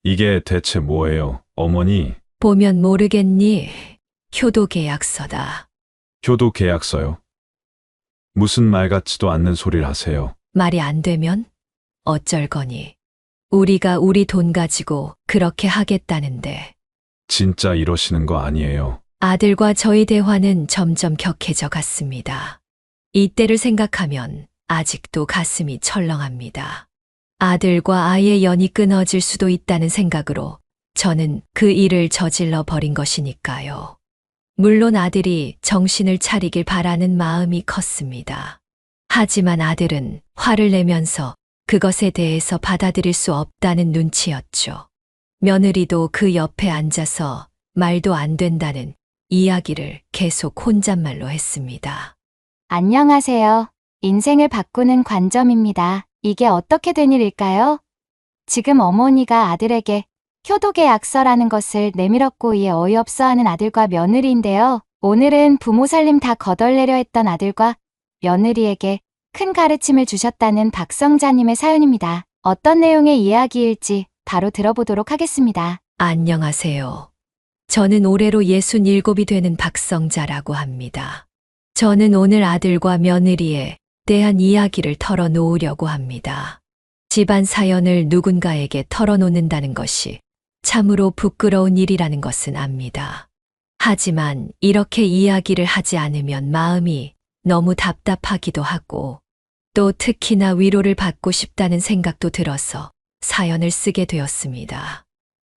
이게 대체 뭐예요, 어머니? 보면 모르겠니? 효도 계약서다. 효도 계약서요. 무슨 말 같지도 않는 소리를 하세요. 말이 안 되면 어쩔 거니? 우리가 우리 돈 가지고 그렇게 하겠다는데. 진짜 이러시는 거 아니에요. 아들과 저희 대화는 점점 격해져 갔습니다. 이때를 생각하면 아직도 가슴이 철렁합니다. 아들과 아이의 연이 끊어질 수도 있다는 생각으로 저는 그 일을 저질러 버린 것이니까요. 물론 아들이 정신을 차리길 바라는 마음이 컸습니다. 하지만 아들은 화를 내면서 그것에 대해서 받아들일 수 없다는 눈치였죠. 며느리도 그 옆에 앉아서 말도 안 된다는 이야기를 계속 혼잣말로 했습니다. 안녕하세요. 인생을 바꾸는 관점입니다. 이게 어떻게 된 일일까요? 지금 어머니가 아들에게 효도계약서라는 것을 내밀었고 이에 어이없어하는 아들과 며느리인데요. 오늘은 부모 살림 다 거덜내려 했던 아들과 며느리에게 큰 가르침을 주셨다는 박성자님의 사연입니다. 어떤 내용의 이야기일지 바로 들어보도록 하겠습니다. 안녕하세요. 저는 올해로 67이 되는 박성자라고 합니다. 저는 오늘 아들과 며느리에 대한 이야기를 털어놓으려고 합니다. 집안 사연을 누군가에게 털어놓는다는 것이 참으로 부끄러운 일이라는 것은 압니다. 하지만 이렇게 이야기를 하지 않으면 마음이 너무 답답하기도 하고 또 특히나 위로를 받고 싶다는 생각도 들어서 사연을 쓰게 되었습니다.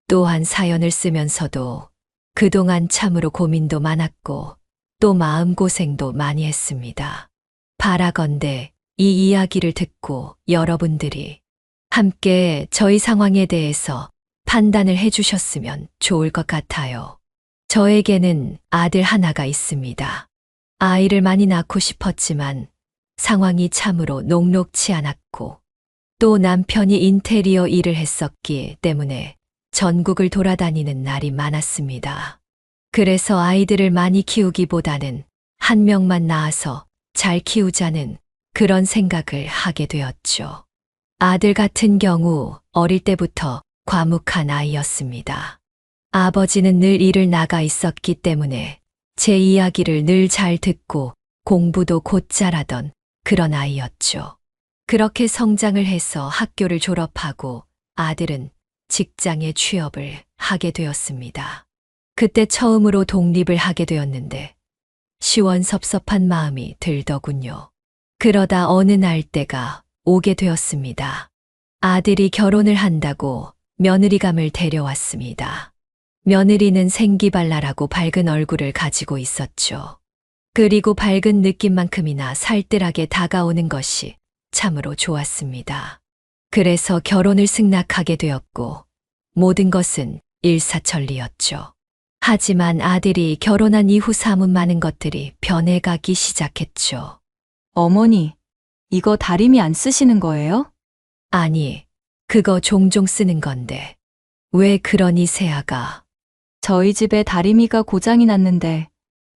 또한 사연을 쓰면서도 그동안 참으로 고민도 많았고 또 마음고생도 많이 했습니다. 바라건대 이 이야기를 듣고 여러분들이 함께 저희 상황에 대해서 판단을 해주셨으면 좋을 것 같아요. 저에게는 아들 하나가 있습니다. 아이를 많이 낳고 싶었지만 상황이 참으로 녹록치 않았고 또 남편이 인테리어 일을 했었기 때문에 전국을 돌아다니는 날이 많았습니다. 그래서 아이들을 많이 키우기보다는 한 명만 낳아서 잘 키우자는 그런 생각을 하게 되었죠. 아들 같은 경우 어릴 때부터 과묵한 아이였습니다. 아버지는 늘 일을 나가 있었기 때문에 제 이야기를 늘 잘 듣고 공부도 곧 잘하던 그런 아이였죠. 그렇게 성장을 해서 학교를 졸업하고 아들은 직장에 취업을 하게 되었습니다. 그때 처음으로 독립을 하게 되었는데 시원섭섭한 마음이 들더군요. 그러다 어느 날 때가 오게 되었습니다. 아들이 결혼을 한다고 며느리감을 데려왔습니다. 며느리는 생기발랄하고 밝은 얼굴을 가지고 있었죠. 그리고 밝은 느낌만큼이나 살뜰하게 다가오는 것이 참으로 좋았습니다. 그래서 결혼을 승낙하게 되었고 모든 것은 일사천리였죠. 하지만 아들이 결혼한 이후 사뭇 많은 것들이 변해가기 시작했죠. 어머니, 이거 다리미 안 쓰시는 거예요? 아니, 그거 종종 쓰는 건데 왜 그러니 새아가? 저희 집에 다리미가 고장이 났는데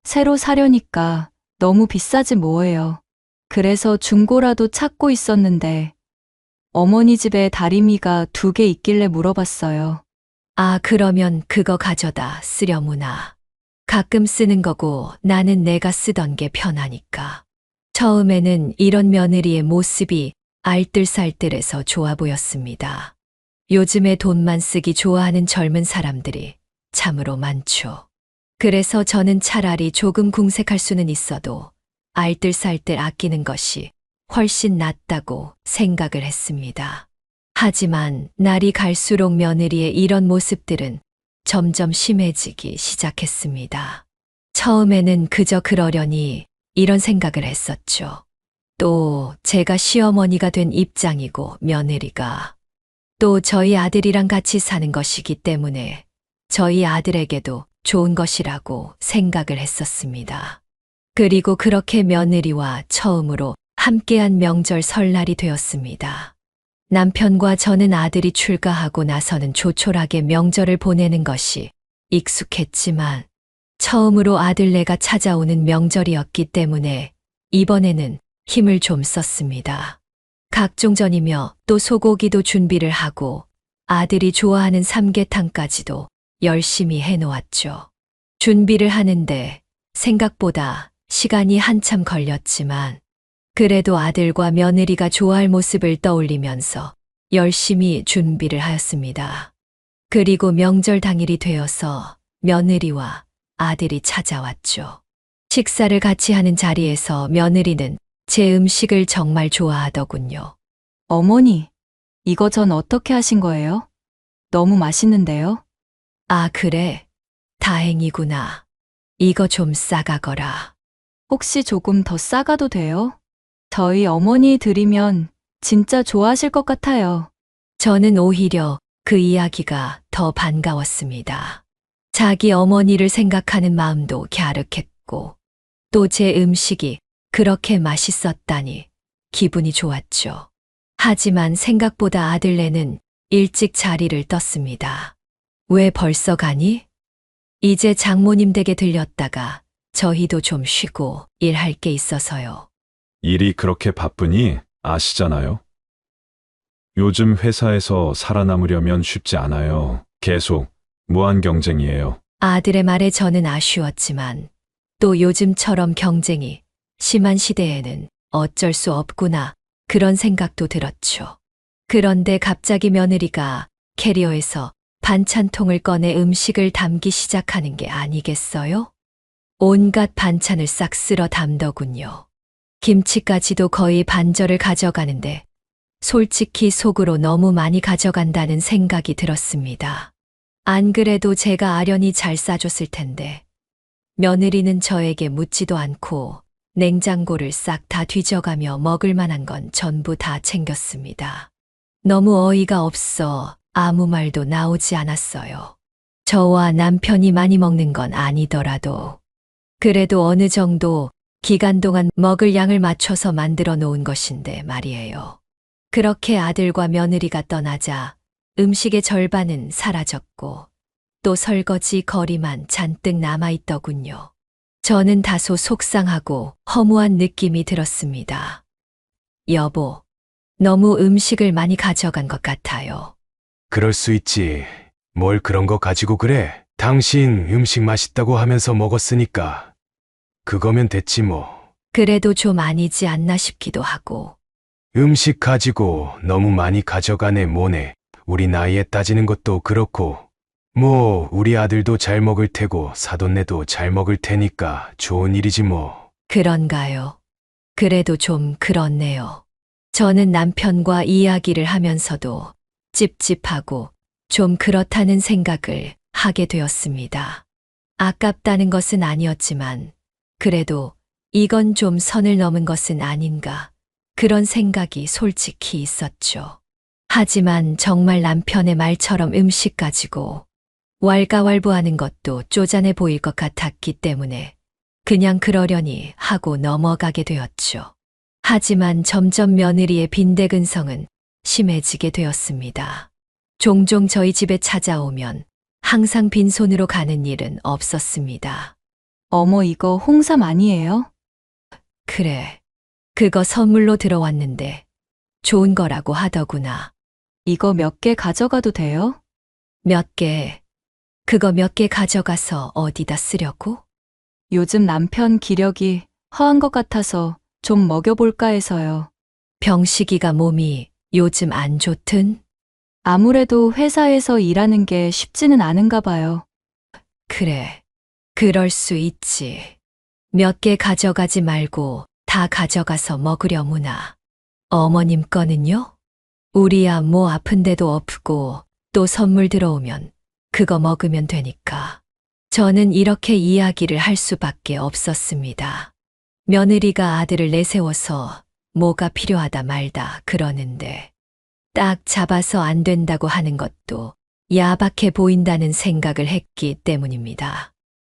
새로 사려니까 너무 비싸지 뭐예요. 그래서 중고라도 찾고 있었는데 어머니 집에 다리미가 2개 있길래 물어봤어요. 아, 그러면 그거 가져다 쓰려무나. 가끔 쓰는 거고 나는 내가 쓰던 게 편하니까. 처음에는 이런 며느리의 모습이 알뜰살뜰해서 좋아 보였습니다. 요즘에 돈만 쓰기 좋아하는 젊은 사람들이 참으로 많죠. 그래서 저는 차라리 조금 궁색할 수는 있어도 알뜰살뜰 아끼는 것이 훨씬 낫다고 생각을 했습니다. 하지만 날이 갈수록 며느리의 이런 모습들은 점점 심해지기 시작했습니다. 처음에는 그저 그러려니 이런 생각을 했었죠. 또 제가 시어머니가 된 입장이고 며느리가 또 저희 아들이랑 같이 사는 것이기 때문에 저희 아들에게도 좋은 것이라고 생각을 했었습니다. 그리고 그렇게 며느리와 처음으로 함께한 명절 설날이 되었습니다. 남편과 저는 아들이 출가하고 나서는 조촐하게 명절을 보내는 것이 익숙했지만 처음으로 아들네가 찾아오는 명절이었기 때문에 이번에는 힘을 좀 썼습니다. 각종 전이며 또 소고기도 준비를 하고 아들이 좋아하는 삼계탕까지도 열심히 해놓았죠. 준비를 하는데 생각보다 시간이 한참 걸렸지만 그래도 아들과 며느리가 좋아할 모습을 떠올리면서 열심히 준비를 하였습니다. 그리고 명절 당일이 되어서 며느리와 아들이 찾아왔죠. 식사를 같이 하는 자리에서 며느리는 제 음식을 정말 좋아하더군요. 어머니, 이거 전 어떻게 하신 거예요? 너무 맛있는데요? 아, 그래. 다행이구나. 이거 좀 싸가거라. 혹시 조금 더 싸가도 돼요? 저희 어머니 드리면 진짜 좋아하실 것 같아요. 저는 오히려 그 이야기가 더 반가웠습니다. 자기 어머니를 생각하는 마음도 갸륵했고 또 제 음식이 그렇게 맛있었다니 기분이 좋았죠. 하지만 생각보다 아들네는 일찍 자리를 떴습니다. 왜 벌써 가니? 이제 장모님 댁에 들렸다가 저희도 좀 쉬고 일할 게 있어서요. 일이 그렇게 바쁘니 아시잖아요. 요즘 회사에서 살아남으려면 쉽지 않아요. 계속 무한 경쟁이에요. 아들의 말에 저는 아쉬웠지만 또 요즘처럼 경쟁이 심한 시대에는 어쩔 수 없구나 그런 생각도 들었죠. 그런데 갑자기 며느리가 캐리어에서 반찬통을 꺼내 음식을 담기 시작하는 게 아니겠어요? 온갖 반찬을 싹 쓸어 담더군요. 김치까지도 거의 반절을 가져가는데 솔직히 속으로 너무 많이 가져간다는 생각이 들었습니다. 안 그래도 제가 아련히 잘 싸줬을 텐데 며느리는 저에게 묻지도 않고 냉장고를 싹 다 뒤져가며 먹을 만한 건 전부 다 챙겼습니다. 너무 어이가 없어 아무 말도 나오지 않았어요. 저와 남편이 많이 먹는 건 아니더라도 그래도 어느 정도 기간 동안 먹을 양을 맞춰서 만들어 놓은 것인데 말이에요. 그렇게 아들과 며느리가 떠나자 음식의 절반은 사라졌고 또 설거지 거리만 잔뜩 남아있더군요. 저는 다소 속상하고 허무한 느낌이 들었습니다. 여보, 너무 음식을 많이 가져간 것 같아요. 그럴 수 있지. 뭘 그런 거 가지고 그래? 당신 음식 맛있다고 하면서 먹었으니까. 그거면 됐지 뭐. 그래도 좀 아니지 않나 싶기도 하고. 음식 가지고 너무 많이 가져가네 뭐네. 우리 나이에 따지는 것도 그렇고. 뭐 우리 아들도 잘 먹을 테고 사돈네도 잘 먹을 테니까 좋은 일이지 뭐. 그런가요? 그래도 좀 그렇네요. 저는 남편과 이야기를 하면서도 찝찝하고 좀 그렇다는 생각을 하게 되었습니다. 아깝다는 것은 아니었지만 그래도 이건 좀 선을 넘은 것은 아닌가 그런 생각이 솔직히 있었죠. 하지만 정말 남편의 말처럼 음식 가지고 왈가왈부하는 것도 쪼잔해 보일 것 같았기 때문에 그냥 그러려니 하고 넘어가게 되었죠. 하지만 점점 며느리의 빈대근성은 심해지게 되었습니다. 종종 저희 집에 찾아오면 항상 빈손으로 가는 일은 없었습니다. 어머, 이거 홍삼 아니에요? 그래, 그거 선물로 들어왔는데 좋은 거라고 하더구나. 이거 몇 개 가져가도 돼요? 몇 개, 그거 몇 개 가져가서 어디다 쓰려고? 요즘 남편 기력이 허한 것 같아서 좀 먹여볼까 해서요. 병식이가 몸이 요즘 안 좋든? 아무래도 회사에서 일하는 게 쉽지는 않은가 봐요. 그래, 그럴 수 있지. 몇 개 가져가지 말고 다 가져가서 먹으려무나. 어머님 거는요? 우리야 뭐 아픈 데도 없고 또 선물 들어오면 그거 먹으면 되니까. 저는 이렇게 이야기를 할 수밖에 없었습니다. 며느리가 아들을 내세워서 뭐가 필요하다 말다 그러는데 딱 잡아서 안 된다고 하는 것도 야박해 보인다는 생각을 했기 때문입니다.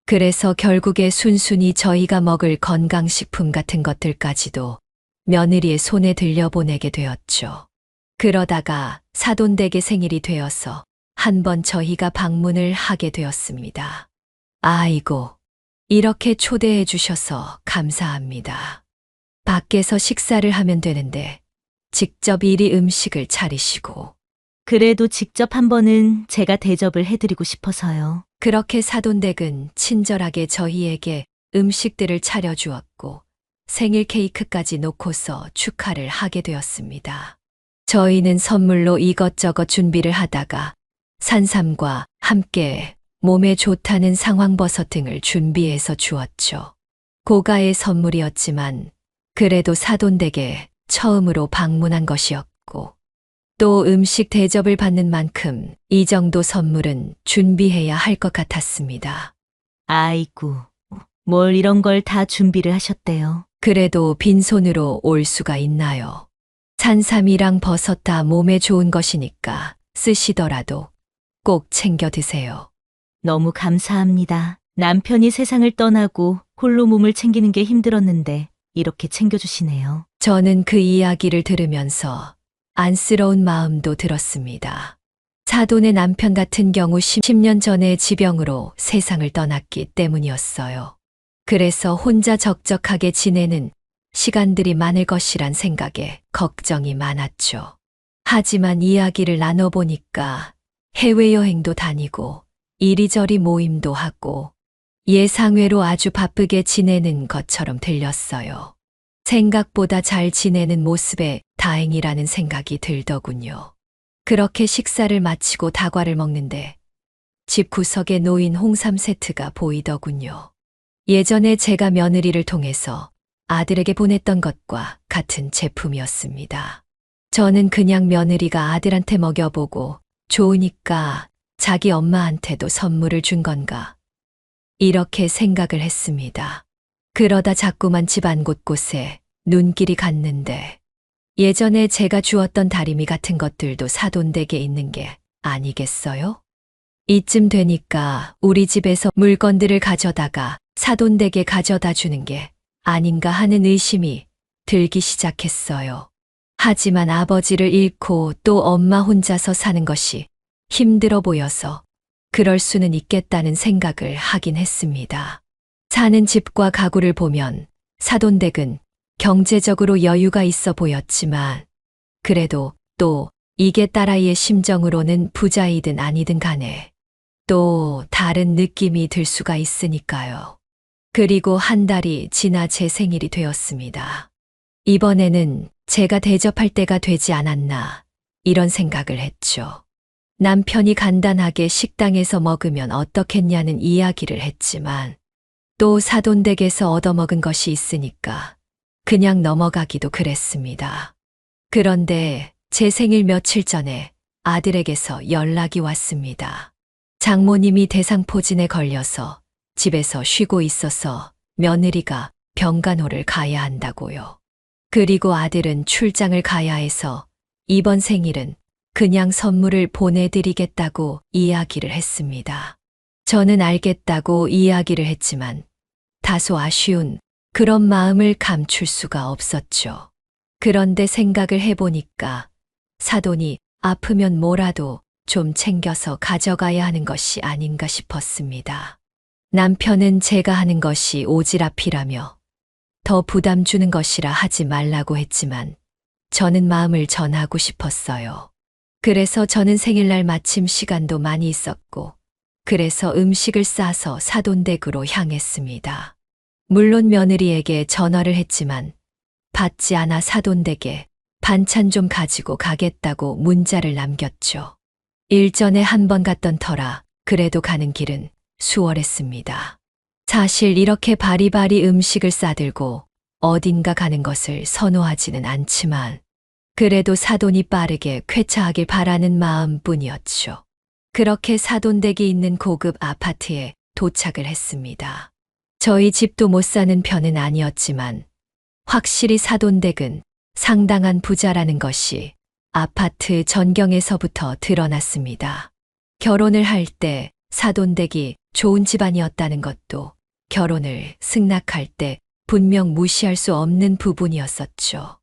그래서 결국에 순순히 저희가 먹을 건강식품 같은 것들까지도 며느리의 손에 들려보내게 되었죠. 그러다가 사돈댁의 생일이 되어서 한번 저희가 방문을 하게 되었습니다. 아이고, 이렇게 초대해 주셔서 감사합니다. 밖에서 식사를 하면 되는데 직접 이리 음식을 차리시고 그래도 직접 한 번은 제가 대접을 해드리고 싶어서요. 그렇게 사돈댁은 친절하게 저희에게 음식들을 차려주었고 생일 케이크까지 놓고서 축하를 하게 되었습니다. 저희는 선물로 이것저것 준비를 하다가 산삼과 함께 몸에 좋다는 상황버섯 등을 준비해서 주었죠. 고가의 선물이었지만 그래도 사돈댁에 처음으로 방문한 것이었고 또 음식 대접을 받는 만큼 이 정도 선물은 준비해야 할 것 같았습니다. 아이고, 뭘 이런 걸 다 준비를 하셨대요. 그래도 빈손으로 올 수가 있나요? 산삼이랑 버섯 다 몸에 좋은 것이니까 쓰시더라도 꼭 챙겨 드세요. 너무 감사합니다. 남편이 세상을 떠나고 홀로 몸을 챙기는 게 힘들었는데 이렇게 챙겨주시네요. 저는 그 이야기를 들으면서 안쓰러운 마음도 들었습니다. 사돈의 남편 같은 경우 10년 전에 지병으로 세상을 떠났기 때문이었어요. 그래서 혼자 적적하게 지내는 시간들이 많을 것이란 생각에 걱정이 많았죠. 하지만 이야기를 나눠보니까 해외여행도 다니고 이리저리 모임도 하고 예상외로 아주 바쁘게 지내는 것처럼 들렸어요. 생각보다 잘 지내는 모습에 다행이라는 생각이 들더군요. 그렇게 식사를 마치고 다과를 먹는데 집 구석에 놓인 홍삼 세트가 보이더군요. 예전에 제가 며느리를 통해서 아들에게 보냈던 것과 같은 제품이었습니다. 저는 그냥 며느리가 아들한테 먹여보고 좋으니까 자기 엄마한테도 선물을 준 건가 이렇게 생각을 했습니다. 그러다 자꾸만 집안 곳곳에 눈길이 갔는데 예전에 제가 주었던 다리미 같은 것들도 사돈댁에 있는 게 아니겠어요? 이쯤 되니까 우리 집에서 물건들을 가져다가 사돈댁에 가져다 주는 게 아닌가 하는 의심이 들기 시작했어요. 하지만 아버지를 잃고 또 엄마 혼자서 사는 것이 힘들어 보여서 그럴 수는 있겠다는 생각을 하긴 했습니다. 사는 집과 가구를 보면 사돈댁은 경제적으로 여유가 있어 보였지만 그래도 또 이게 딸아이의 심정으로는 부자이든 아니든 간에 또 다른 느낌이 들 수가 있으니까요. 그리고 한 달이 지나 제 생일이 되었습니다. 이번에는 제가 대접할 때가 되지 않았나 이런 생각을 했죠. 남편이 간단하게 식당에서 먹으면 어떻겠냐는 이야기를 했지만 또 사돈댁에서 얻어먹은 것이 있으니까 그냥 넘어가기도 그랬습니다. 그런데 제 생일 며칠 전에 아들에게서 연락이 왔습니다. 장모님이 대상포진에 걸려서 집에서 쉬고 있어서 며느리가 병간호를 가야 한다고요. 그리고 아들은 출장을 가야 해서 이번 생일은 그냥 선물을 보내드리겠다고 이야기를 했습니다. 저는 알겠다고 이야기를 했지만 다소 아쉬운 그런 마음을 감출 수가 없었죠. 그런데 생각을 해보니까 사돈이 아프면 뭐라도 좀 챙겨서 가져가야 하는 것이 아닌가 싶었습니다. 남편은 제가 하는 것이 오지랖이라며 더 부담 주는 것이라 하지 말라고 했지만 저는 마음을 전하고 싶었어요. 그래서 저는 생일날 마침 시간도 많이 있었고 그래서 음식을 싸서 사돈댁으로 향했습니다. 물론 며느리에게 전화를 했지만 받지 않아 사돈댁에 반찬 좀 가지고 가겠다고 문자를 남겼죠. 일전에 한 번 갔던 터라 그래도 가는 길은 수월했습니다. 사실 이렇게 바리바리 음식을 싸들고 어딘가 가는 것을 선호하지는 않지만 그래도 사돈이 빠르게 쾌차하길 바라는 마음뿐이었죠. 그렇게 사돈댁이 있는 고급 아파트에 도착을 했습니다. 저희 집도 못 사는 편은 아니었지만 확실히 사돈댁은 상당한 부자라는 것이 아파트 전경에서부터 드러났습니다. 결혼을 할 때 사돈댁이 좋은 집안이었다는 것도 결혼을 승낙할 때 분명 무시할 수 없는 부분이었었죠.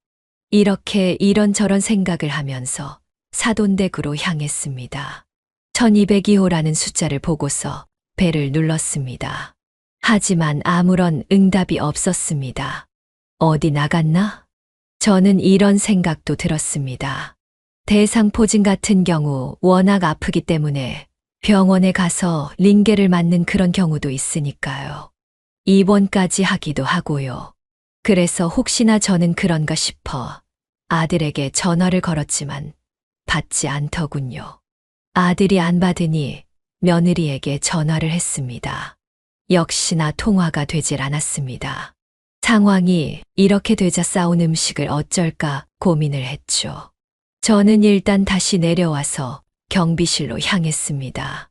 이렇게 이런저런 생각을 하면서 사돈댁으로 향했습니다. 1202호라는 숫자를 보고서 벨을 눌렀습니다. 하지만 아무런 응답이 없었습니다. 어디 나갔나? 저는 이런 생각도 들었습니다. 대상포진 같은 경우 워낙 아프기 때문에 병원에 가서 링게를 맞는 그런 경우도 있으니까요. 입원까지 하기도 하고요. 그래서 혹시나 저는 그런가 싶어 아들에게 전화를 걸었지만 받지 않더군요. 아들이 안 받으니 며느리에게 전화를 했습니다. 역시나 통화가 되질 않았습니다. 상황이 이렇게 되자 싸온 음식을 어쩔까 고민을 했죠. 저는 일단 다시 내려와서 경비실로 향했습니다.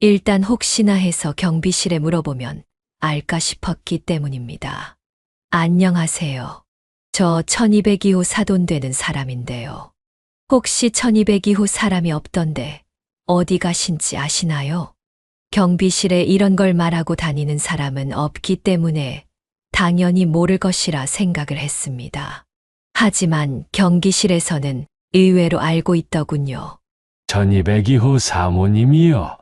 일단 혹시나 해서 경비실에 물어보면 알까 싶었기 때문입니다. 안녕하세요. 저 1202호 사돈되는 사람인데요. 혹시 1202호 사람이 없던데 어디 가신지 아시나요? 경비실에 이런 걸 말하고 다니는 사람은 없기 때문에 당연히 모를 것이라 생각을 했습니다. 하지만 경기실에서는 의외로 알고 있더군요. 1202호 사모님이요.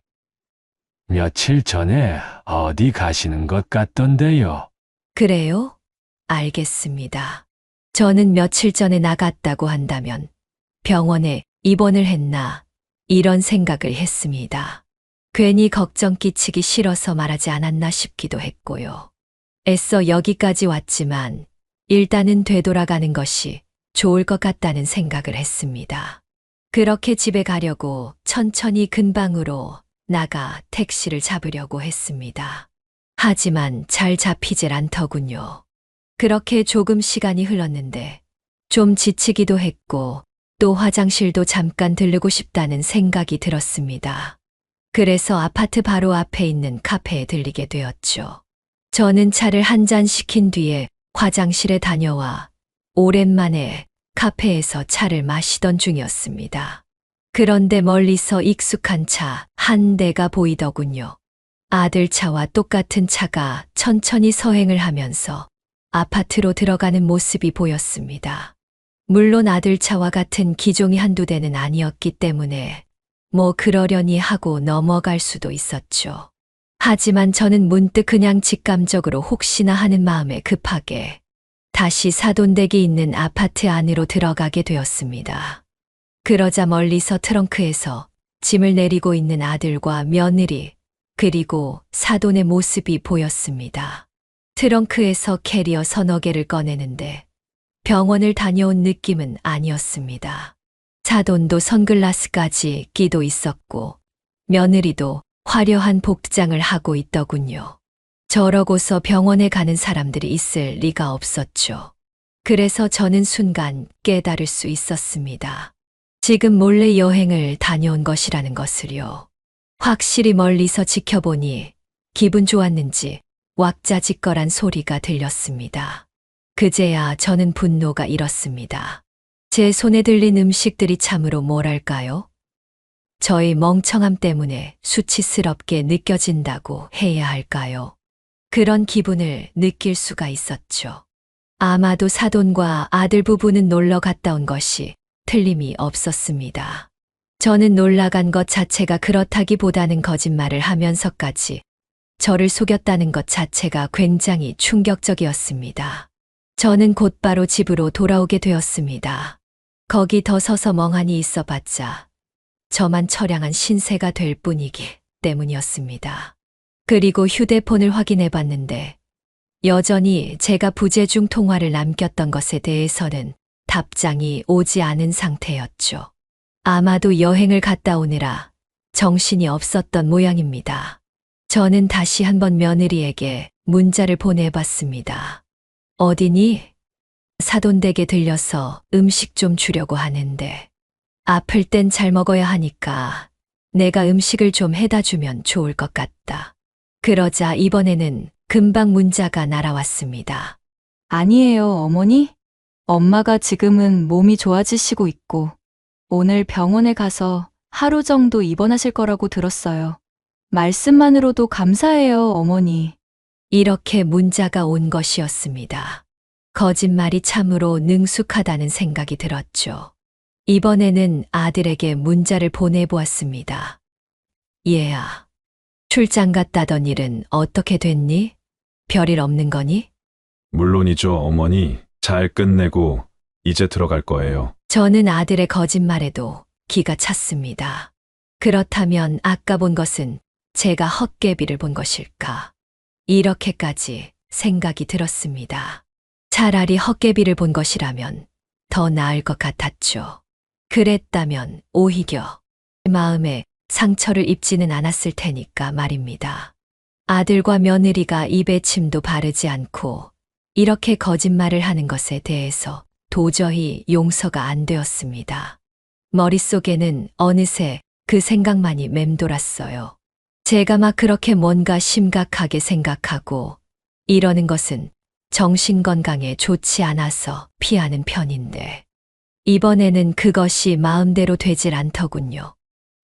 며칠 전에 어디 가시는 것 같던데요. 그래요? 알겠습니다. 저는 며칠 전에 나갔다고 한다면 병원에 입원을 했나 이런 생각을 했습니다. 괜히 걱정 끼치기 싫어서 말하지 않았나 싶기도 했고요. 애써 여기까지 왔지만 일단은 되돌아가는 것이 좋을 것 같다는 생각을 했습니다. 그렇게 집에 가려고 천천히 근방으로 나가 택시를 잡으려고 했습니다. 하지만 잘 잡히질 않더군요. 그렇게 조금 시간이 흘렀는데 좀 지치기도 했고 또 화장실도 잠깐 들르고 싶다는 생각이 들었습니다. 그래서 아파트 바로 앞에 있는 카페에 들리게 되었죠. 저는 차를 한 잔 시킨 뒤에 화장실에 다녀와 오랜만에 카페에서 차를 마시던 중이었습니다. 그런데 멀리서 익숙한 차 한 대가 보이더군요. 아들 차와 똑같은 차가 천천히 서행을 하면서 아파트로 들어가는 모습이 보였습니다. 물론 아들 차와 같은 기종이 한두 대는 아니었기 때문에 뭐 그러려니 하고 넘어갈 수도 있었죠. 하지만 저는 문득 그냥 직감적으로 혹시나 하는 마음에 급하게 다시 사돈댁이 있는 아파트 안으로 들어가게 되었습니다. 그러자 멀리서 트렁크에서 짐을 내리고 있는 아들과 며느리 그리고 사돈의 모습이 보였습니다. 트렁크에서 캐리어 서너 개를 꺼내는데 병원을 다녀온 느낌은 아니었습니다. 사돈도 선글라스까지 끼도 있었고 며느리도 화려한 복장을 하고 있더군요. 저러고서 병원에 가는 사람들이 있을 리가 없었죠. 그래서 저는 순간 깨달을 수 있었습니다. 지금 몰래 여행을 다녀온 것이라는 것을요. 확실히 멀리서 지켜보니 기분 좋았는지 왁자지껄한 소리가 들렸습니다. 그제야 저는 분노가 일었습니다. 제 손에 들린 음식들이 참으로 뭐랄까요? 저의 멍청함 때문에 수치스럽게 느껴진다고 해야 할까요? 그런 기분을 느낄 수가 있었죠. 아마도 사돈과 아들 부부는 놀러 갔다 온 것이 틀림이 없었습니다. 저는 놀라간 것 자체가 그렇다기보다는 거짓말을 하면서까지 저를 속였다는 것 자체가 굉장히 충격적이었습니다. 저는 곧바로 집으로 돌아오게 되었습니다. 거기 더 서서 멍하니 있어봤자 저만 처량한 신세가 될 뿐이기 때문이었습니다. 그리고 휴대폰을 확인해 봤는데 여전히 제가 부재중 통화를 남겼던 것에 대해서는 답장이 오지 않은 상태였죠. 아마도 여행을 갔다 오느라 정신이 없었던 모양입니다. 저는 다시 한번 며느리에게 문자를 보내봤습니다. 어디니? 사돈댁에 들려서 음식 좀 주려고 하는데 아플 땐 잘 먹어야 하니까 내가 음식을 좀 해다 주면 좋을 것 같다. 그러자 이번에는 금방 문자가 날아왔습니다. 아니에요, 어머니. 엄마가 지금은 몸이 좋아지시고 있고 오늘 병원에 가서 하루 정도 입원하실 거라고 들었어요. 말씀만으로도 감사해요, 어머니. 이렇게 문자가 온 것이었습니다. 거짓말이 참으로 능숙하다는 생각이 들었죠. 이번에는 아들에게 문자를 보내보았습니다. 얘야, 출장 갔다던 일은 어떻게 됐니? 별일 없는 거니? 물론이죠, 어머니. 잘 끝내고 이제 들어갈 거예요. 저는 아들의 거짓말에도 기가 찼습니다. 그렇다면 아까 본 것은 제가 헛개비를 본 것일까? 이렇게까지 생각이 들었습니다. 차라리 헛개비를 본 것이라면 더 나을 것 같았죠. 그랬다면 오히려 마음에 상처를 입지는 않았을 테니까 말입니다. 아들과 며느리가 입에 침도 바르지 않고 이렇게 거짓말을 하는 것에 대해서 도저히 용서가 안 되었습니다. 머릿속에는 어느새 그 생각만이 맴돌았어요. 제가 막 그렇게 뭔가 심각하게 생각하고 이러는 것은 정신건강에 좋지 않아서 피하는 편인데 이번에는 그것이 마음대로 되질 않더군요.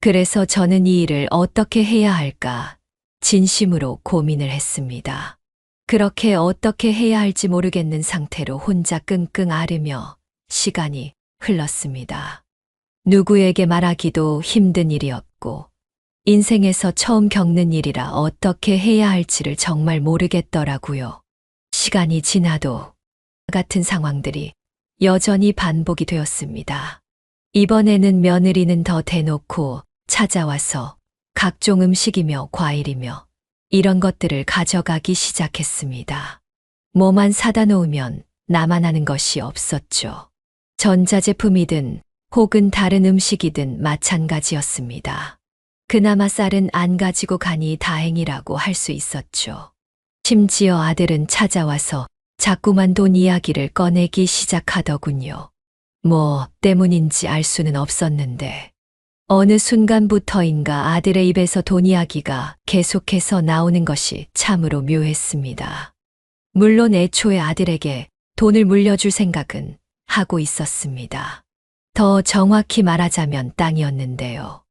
그래서 저는 이 일을 어떻게 해야 할까 진심으로 고민을 했습니다. 그렇게 어떻게 해야 할지 모르겠는 상태로 혼자 끙끙 앓으며 시간이 흘렀습니다. 누구에게 말하기도 힘든 일이었고 인생에서 처음 겪는 일이라 어떻게 해야 할지를 정말 모르겠더라고요. 시간이 지나도 같은 상황들이 여전히 반복이 되었습니다. 이번에는 며느리는 더 대놓고 찾아와서 각종 음식이며 과일이며 이런 것들을 가져가기 시작했습니다. 뭐만 사다 놓으면 나만 하는 것이 없었죠. 전자제품이든 혹은 다른 음식이든 마찬가지였습니다. 그나마 쌀은 안 가지고 가니 다행이라고 할 수 있었죠. 심지어 아들은 찾아와서 자꾸만 돈 이야기를 꺼내기 시작하더군요. 뭐 때문인지 알 수는 없었는데 어느 순간부터인가 아들의 입에서 돈 이야기가 계속해서 나오는 것이 참으로 묘했습니다. 물론 애초에 아들에게 돈을 물려줄 생각은 하고 있었습니다. 더 정확히 말하자면 땅이었는데요.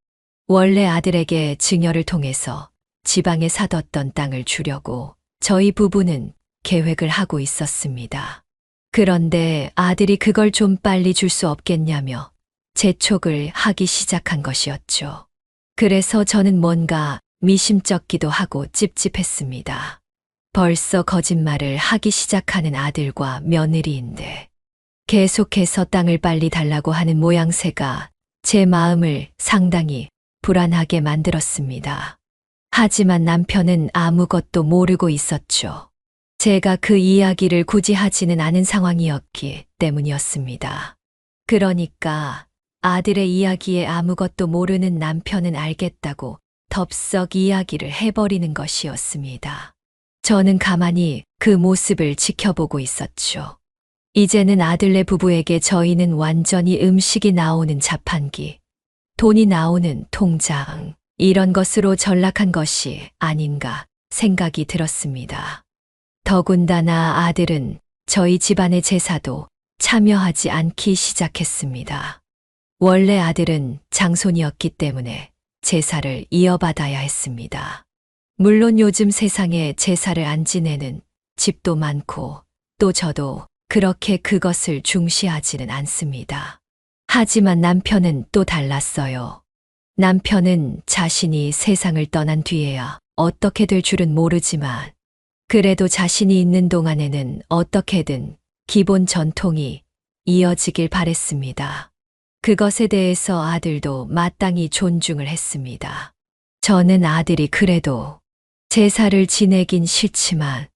원래 아들에게 증여를 통해서 지방에 사뒀던 땅을 주려고 저희 부부는 계획을 하고 있었습니다. 그런데 아들이 그걸 좀 빨리 줄 수 없겠냐며 재촉을 하기 시작한 것이었죠. 그래서 저는 뭔가 미심쩍기도 하고 찝찝했습니다. 벌써 거짓말을 하기 시작하는 아들과 며느리인데 계속해서 땅을 빨리 달라고 하는 모양새가 제 마음을 상당히 불안하게 만들었습니다. 하지만 남편은 아무것도 모르고 있었죠. 제가 그 이야기를 굳이 하지는 않은 상황이었기 때문이었습니다. 그러니까 아들의 이야기에 아무것도 모르는 남편은 알겠다고 덥석 이야기를 해버리는 것이었습니다. 저는 가만히 그 모습을 지켜보고 있었죠. 이제는 아들네 부부에게 저희는 완전히 음식이 나오는 자판기, 돈이 나오는 통장, 이런 것으로 전락한 것이 아닌가 생각이 들었습니다. 더군다나 아들은 저희 집안의 제사도 참여하지 않기 시작했습니다. 원래 아들은 장손이었기 때문에 제사를 이어받아야 했습니다. 물론 요즘 세상에 제사를 안 지내는 집도 많고 또 저도 그렇게 그것을 중시하지는 않습니다. 하지만 남편은 또 달랐어요. 남편은 자신이 세상을 떠난 뒤에야 어떻게 될 줄은 모르지만 그래도 자신이 있는 동안에는 어떻게든 기본 전통이 이어지길 바랬습니다. 그것에 대해서 아들도 마땅히 존중을 했습니다. 저는 아들이 그래도 제사를 지내긴 싫지만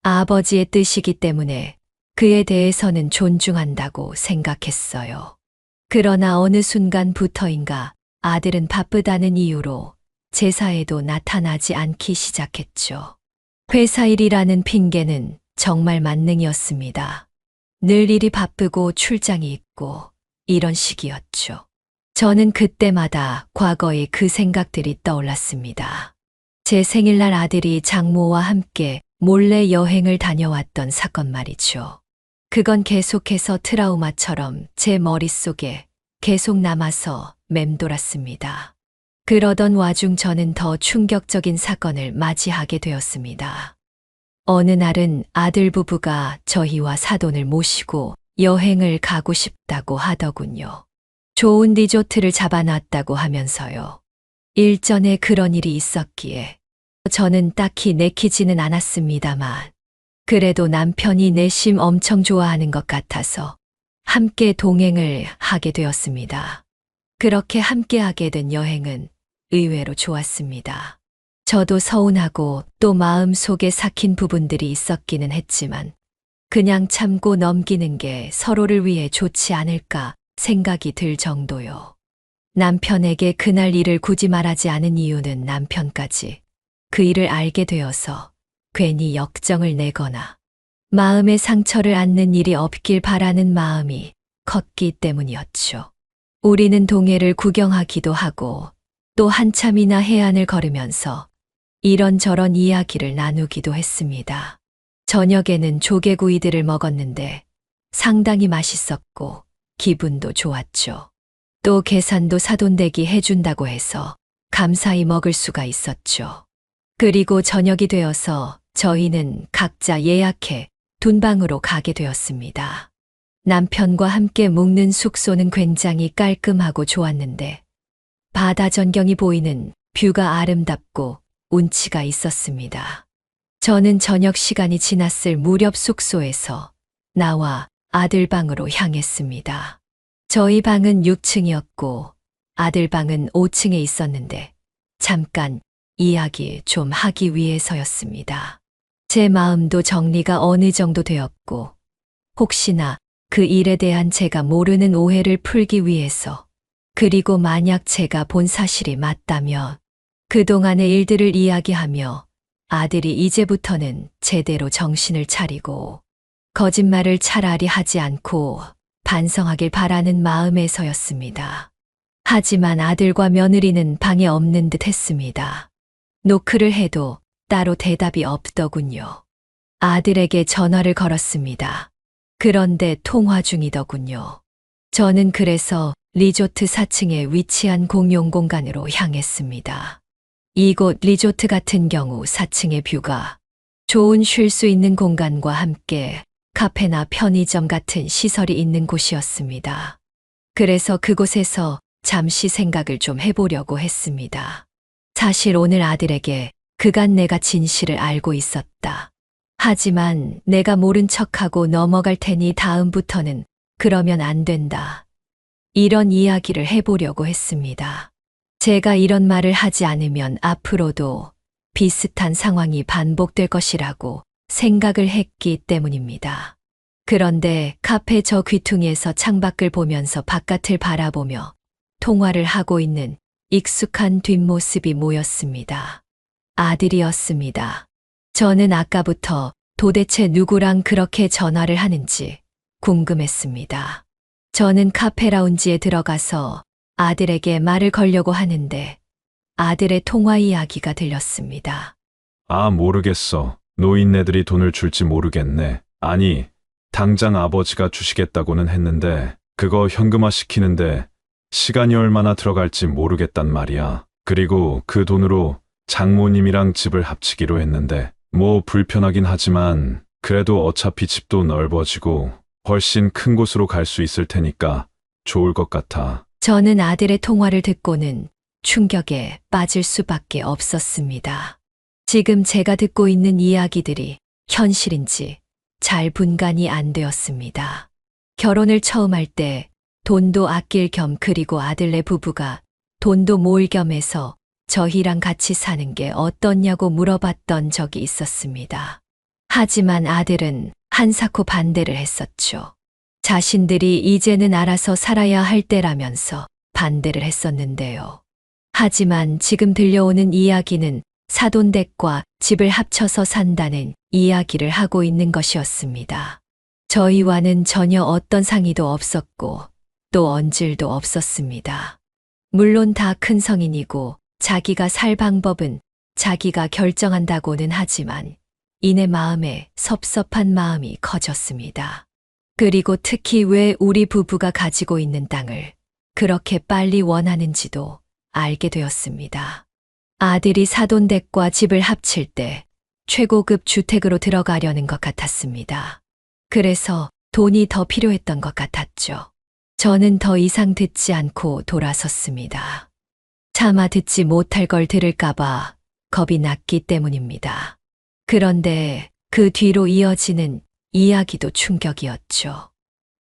아버지의 뜻이기 때문에 그에 대해서는 존중한다고 생각했어요. 그러나 어느 순간부터인가 아들은 바쁘다는 이유로 제사에도 나타나지 않기 시작했죠. 회사 일이라는 핑계는 정말 만능이었습니다. 늘 일이 바쁘고 출장이 있고 이런 식이었죠. 저는 그때마다 과거의 그 생각들이 떠올랐습니다. 제 생일날 아들이 장모와 함께 몰래 여행을 다녀왔던 사건 말이죠. 그건 계속해서 트라우마처럼 제 머릿속에 계속 남아서 맴돌았습니다. 그러던 와중 저는 더 충격적인 사건을 맞이하게 되었습니다. 어느 날은 아들 부부가 저희와 사돈을 모시고 여행을 가고 싶다고 하더군요. 좋은 리조트를 잡아놨다고 하면서요. 일전에 그런 일이 있었기에 저는 딱히 내키지는 않았습니다만 그래도 남편이 내심 엄청 좋아하는 것 같아서 함께 동행을 하게 되었습니다. 그렇게 함께 하게 된 여행은 의외로 좋았습니다. 저도 서운하고 또 마음 속에 삭힌 부분들이 있었기는 했지만 그냥 참고 넘기는 게 서로를 위해 좋지 않을까 생각이 들 정도요. 남편에게 그날 일을 굳이 말하지 않은 이유는 남편까지 그 일을 알게 되어서 괜히 역정을 내거나 마음의 상처를 안는 일이 없길 바라는 마음이 컸기 때문이었죠. 우리는 동해를 구경하기도 하고 또 한참이나 해안을 걸으면서 이런저런 이야기를 나누기도 했습니다. 저녁에는 조개구이들을 먹었는데 상당히 맛있었고 기분도 좋았죠. 또 계산도 사돈댁이 해준다고 해서 감사히 먹을 수가 있었죠. 그리고 저녁이 되어서 저희는 각자 예약해 둔방으로 가게 되었습니다. 남편과 함께 묵는 숙소는 굉장히 깔끔하고 좋았는데 바다 전경이 보이는 뷰가 아름답고 운치가 있었습니다. 저는 저녁 시간이 지났을 무렵 숙소에서 나와 아들 방으로 향했습니다. 저희 방은 6층이었고 아들 방은 5층에 있었는데 잠깐 이야기 좀 하기 위해서였습니다. 제 마음도 정리가 어느 정도 되었고 혹시나 그 일에 대한 제가 모르는 오해를 풀기 위해서 그리고 만약 제가 본 사실이 맞다면 그동안의 일들을 이야기하며 아들이 이제부터는 제대로 정신을 차리고 거짓말을 차라리 하지 않고 반성하길 바라는 마음에서였습니다. 하지만 아들과 며느리는 방에 없는 듯 했습니다. 노크를 해도 따로 대답이 없더군요. 아들에게 전화를 걸었습니다. 그런데 통화 중이더군요. 저는 그래서 리조트 4층에 위치한 공용 공간으로 향했습니다. 이곳 리조트 같은 경우 4층의 뷰가 좋은 쉴 수 있는 공간과 함께 카페나 편의점 같은 시설이 있는 곳이었습니다. 그래서 그곳에서 잠시 생각을 좀 해보려고 했습니다. 사실 오늘 아들에게 그간 내가 진실을 알고 있었다. 하지만 내가 모른 척하고 넘어갈 테니 다음부터는 그러면 안 된다. 이런 이야기를 해보려고 했습니다. 제가 이런 말을 하지 않으면 앞으로도 비슷한 상황이 반복될 것이라고 생각을 했기 때문입니다. 그런데 카페 저 귀퉁이에서 창밖을 보면서 바깥을 바라보며 통화를 하고 있는 익숙한 뒷모습이 모였습니다. 아들이었습니다. 저는 아까부터 도대체 누구랑 그렇게 전화를 하는지 궁금했습니다. 저는 카페 라운지에 들어가서 아들에게 말을 걸려고 하는데 아들의 통화 이야기가 들렸습니다. 아, 모르겠어. 노인네들이 돈을 줄지 모르겠네. 아니, 당장 아버지가 주시겠다고는 했는데 그거 현금화 시키는데 시간이 얼마나 들어갈지 모르겠단 말이야. 그리고 그 돈으로 장모님이랑 집을 합치기로 했는데 뭐 불편하긴 하지만 그래도 어차피 집도 넓어지고 훨씬 큰 곳으로 갈 수 있을 테니까 좋을 것 같아. 저는 아들의 통화를 듣고는 충격에 빠질 수밖에 없었습니다. 지금 제가 듣고 있는 이야기들이 현실인지 잘 분간이 안 되었습니다. 결혼을 처음 할 때 돈도 아낄 겸 그리고 아들네 부부가 돈도 모을 겸 해서 저희랑 같이 사는 게 어떻냐고 물어봤던 적이 있었습니다. 하지만 아들은 한사코 반대를 했었죠. 자신들이 이제는 알아서 살아야 할 때라면서 반대를 했었는데요. 하지만 지금 들려오는 이야기는 사돈댁과 집을 합쳐서 산다는 이야기를 하고 있는 것이었습니다. 저희와는 전혀 어떤 상의도 없었고 또 언질도 없었습니다. 물론 다 큰 성인이고 자기가 살 방법은 자기가 결정한다고는 하지만 이내 마음에 섭섭한 마음이 커졌습니다. 그리고 특히 왜 우리 부부가 가지고 있는 땅을 그렇게 빨리 원하는지도 알게 되었습니다. 아들이 사돈댁과 집을 합칠 때 최고급 주택으로 들어가려는 것 같았습니다. 그래서 돈이 더 필요했던 것 같았죠. 저는 더 이상 듣지 않고 돌아섰습니다. 차마 듣지 못할 걸 들을까봐 겁이 났기 때문입니다. 그런데 그 뒤로 이어지는 이야기도 충격이었죠.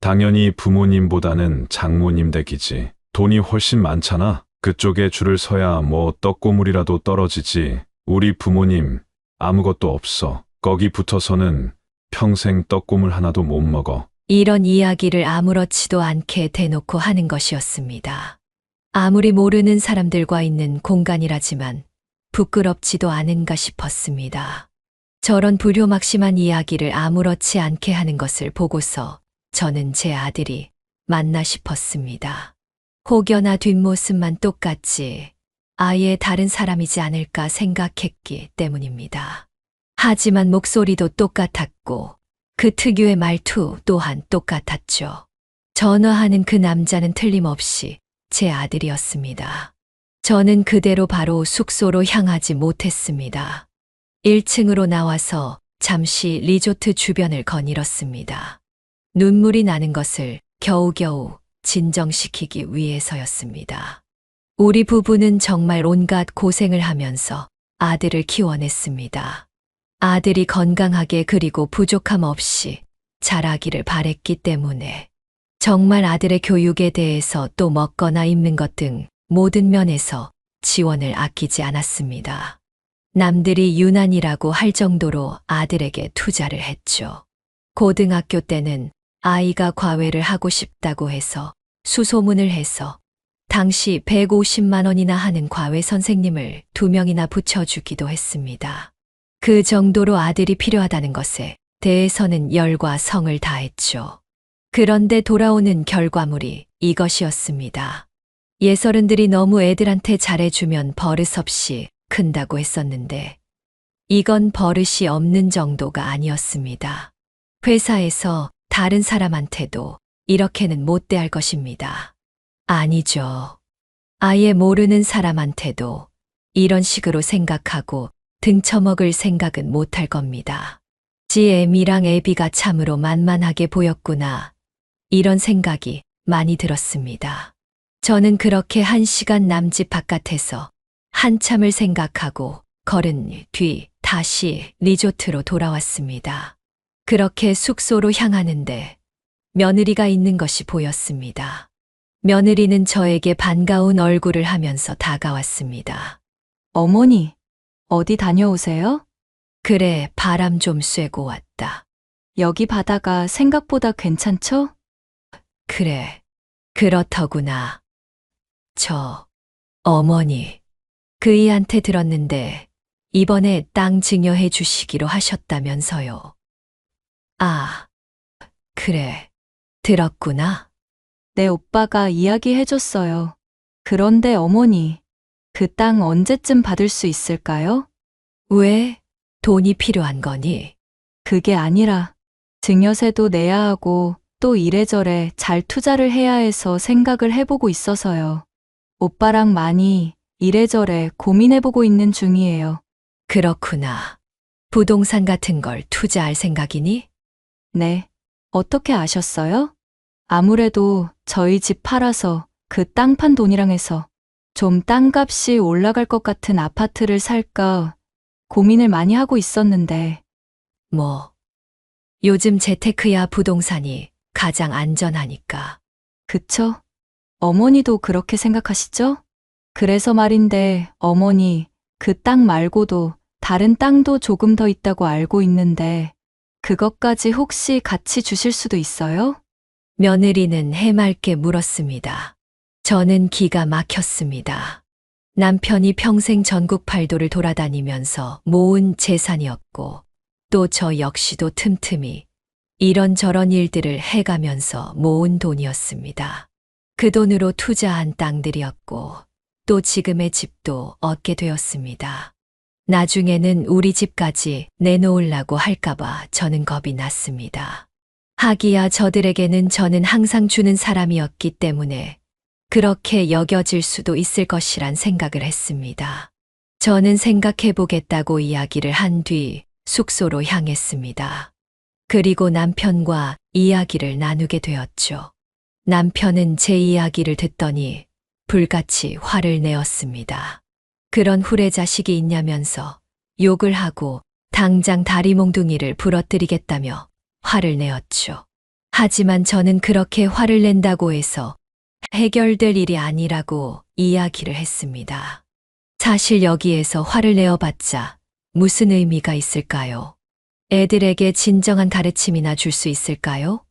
당연히 부모님보다는 장모님 댁이지. 돈이 훨씬 많잖아. 그쪽에 줄을 서야 뭐 떡고물이라도 떨어지지. 우리 부모님 아무것도 없어. 거기 붙어서는 평생 떡고물 하나도 못 먹어. 이런 이야기를 아무렇지도 않게 대놓고 하는 것이었습니다. 아무리 모르는 사람들과 있는 공간이라지만 부끄럽지도 않은가 싶었습니다. 저런 불효막심한 이야기를 아무렇지 않게 하는 것을 보고서 저는 제 아들이 맞나 싶었습니다. 혹여나 뒷모습만 똑같지 아예 다른 사람이지 않을까 생각했기 때문입니다. 하지만 목소리도 똑같았고 그 특유의 말투 또한 똑같았죠. 전화하는 그 남자는 틀림없이 제 아들이었습니다. 저는 그대로 바로 숙소로 향하지 못했습니다. 1층으로 나와서 잠시 리조트 주변을 거닐었습니다. 눈물이 나는 것을 겨우겨우 진정시키기 위해서였습니다. 우리 부부는 정말 온갖 고생을 하면서 아들을 키워냈습니다. 아들이 건강하게 그리고 부족함 없이 자라기를 바랬기 때문에 정말 아들의 교육에 대해서 또 먹거나 입는 것 등 모든 면에서 지원을 아끼지 않았습니다. 남들이 유난이라고 할 정도로 아들에게 투자를 했죠. 고등학교 때는 아이가 과외를 하고 싶다고 해서 수소문을 해서 당시 150만 원이나 하는 과외 선생님을 2명이나 붙여주기도 했습니다. 그 정도로 아들이 필요하다는 것에 대해서는 열과 성을 다했죠. 그런데 돌아오는 결과물이 이것이었습니다. 예설은들이 너무 애들한테 잘해주면 버릇없이 큰다고 했었는데 이건 버릇이 없는 정도가 아니었습니다. 회사에서 다른 사람한테도 이렇게는 못 대할 것입니다. 아니죠. 아예 모르는 사람한테도 이런 식으로 생각하고 등쳐먹을 생각은 못할 겁니다. 지엠이랑 애비가 참으로 만만하게 보였구나. 이런 생각이 많이 들었습니다. 저는 그렇게 1시간 남집 바깥에서 한참을 생각하고 걸은 뒤 다시 리조트로 돌아왔습니다. 그렇게 숙소로 향하는데 며느리가 있는 것이 보였습니다. 며느리는 저에게 반가운 얼굴을 하면서 다가왔습니다. 어머니, 어디 다녀오세요? 그래, 바람 좀 쐬고 왔다. 여기 바다가 생각보다 괜찮죠? 그래, 그렇더구나. 어머니, 그이한테 들었는데 이번에 땅 증여해 주시기로 하셨다면서요. 아, 그래, 들었구나. 내 오빠가 이야기해줬어요. 그런데 어머니, 그 땅 언제쯤 받을 수 있을까요? 왜? 돈이 필요한 거니? 그게 아니라 증여세도 내야 하고 또 이래저래 잘 투자를 해야 해서 생각을 해보고 있어서요. 오빠랑 많이 이래저래 고민해보고 있는 중이에요. 그렇구나. 부동산 같은 걸 투자할 생각이니? 네. 어떻게 아셨어요? 아무래도 저희 집 팔아서 그 땅 판 돈이랑 해서 좀 땅값이 올라갈 것 같은 아파트를 살까 고민을 많이 하고 있었는데. 요즘 재테크야 부동산이 가장 안전하니까. 그쵸? 어머니도 그렇게 생각하시죠? 그래서 말인데 어머니, 그 땅 말고도 다른 땅도 조금 더 있다고 알고 있는데 그것까지 혹시 같이 주실 수도 있어요? 며느리는 해맑게 물었습니다. 저는 기가 막혔습니다. 남편이 평생 전국 팔도를 돌아다니면서 모은 재산이었고 또 저 역시도 틈틈이 이런저런 일들을 해가면서 모은 돈이었습니다. 그 돈으로 투자한 땅들이었고 또 지금의 집도 얻게 되었습니다. 나중에는 우리 집까지 내놓으려고 할까봐 저는 겁이 났습니다. 하기야 저들에게는 저는 항상 주는 사람이었기 때문에 그렇게 여겨질 수도 있을 것이란 생각을 했습니다. 저는 생각해보겠다고 이야기를 한 뒤 숙소로 향했습니다. 그리고 남편과 이야기를 나누게 되었죠. 남편은 제 이야기를 듣더니 불같이 화를 내었습니다. 그런 후레자식이 있냐면서 욕을 하고 당장 다리 몽둥이를 부러뜨리겠다며 화를 내었죠. 하지만 저는 그렇게 화를 낸다고 해서 해결될 일이 아니라고 이야기를 했습니다. 사실 여기에서 화를 내어봤자 무슨 의미가 있을까요? 애들에게 진정한 가르침이나 줄 수 있을까요?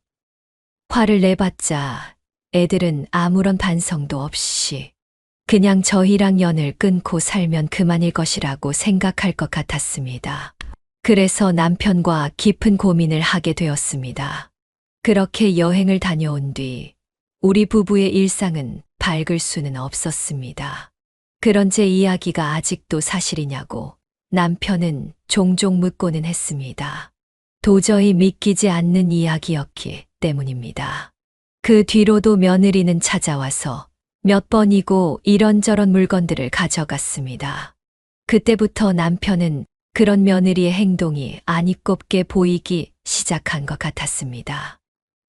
화를 내봤자 애들은 아무런 반성도 없이 그냥 저희랑 연을 끊고 살면 그만일 것이라고 생각할 것 같았습니다. 그래서 남편과 깊은 고민을 하게 되었습니다. 그렇게 여행을 다녀온 뒤 우리 부부의 일상은 밝을 수는 없었습니다. 그런 제 이야기가 아직도 사실이냐고 남편은 종종 묻고는 했습니다. 도저히 믿기지 않는 이야기였기 때문입니다. 그 뒤로도 며느리는 찾아와서 몇 번이고 이런저런 물건들을 가져갔습니다. 그때부터 남편은 그런 며느리의 행동이 아니꼽게 보이기 시작한 것 같았습니다.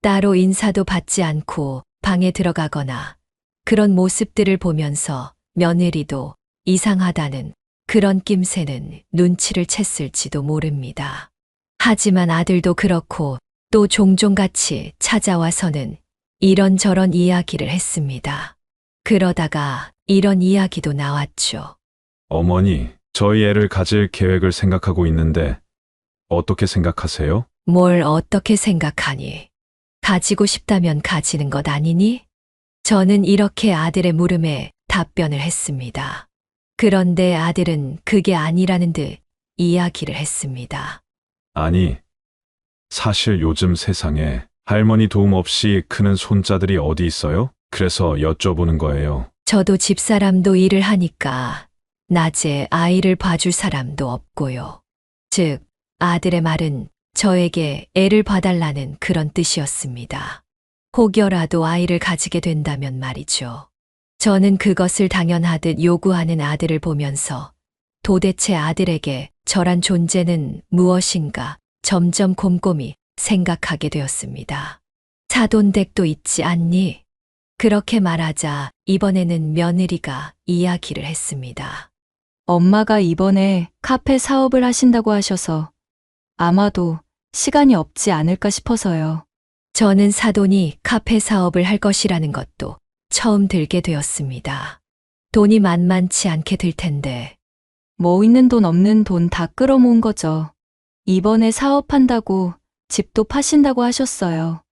따로 인사도 받지 않고 방에 들어가거나 그런 모습들을 보면서 며느리도 이상하다는 그런 낌새는 눈치를 챘을지도 모릅니다. 하지만 아들도 그렇고 또 종종 같이 찾아와서는 이런저런 이야기를 했습니다. 그러다가 이런 이야기도 나왔죠. 어머니, 저희 애를 가질 계획을 생각하고 있는데 어떻게 생각하세요? 뭘 어떻게 생각하니? 가지고 싶다면 가지는 것 아니니? 저는 이렇게 아들의 물음에 답변을 했습니다. 그런데 아들은 그게 아니라는 듯 이야기를 했습니다. 아니, 사실 요즘 세상에 할머니 도움 없이 크는 손자들이 어디 있어요? 그래서 여쭤보는 거예요. 저도 집사람도 일을 하니까 낮에 아이를 봐줄 사람도 없고요. 즉, 아들의 말은 저에게 애를 봐달라는 그런 뜻이었습니다. 혹여라도 아이를 가지게 된다면 말이죠. 저는 그것을 당연하듯 요구하는 아들을 보면서 도대체 아들에게 저란 존재는 무엇인가 점점 곰곰이 생각하게 되었습니다. 사돈댁도 있지 않니? 그렇게 말하자 이번에는 며느리가 이야기를 했습니다. 엄마가 이번에 카페 사업을 하신다고 하셔서 아마도 시간이 없지 않을까 싶어서요. 저는 사돈이 카페 사업을 할 것이라는 것도 처음 들게 되었습니다. 돈이 만만치 않게 들 텐데 뭐 있는 돈 없는 돈 다 끌어모은 거죠. 이번에 사업한다고 집도 파신다고 하셨어요.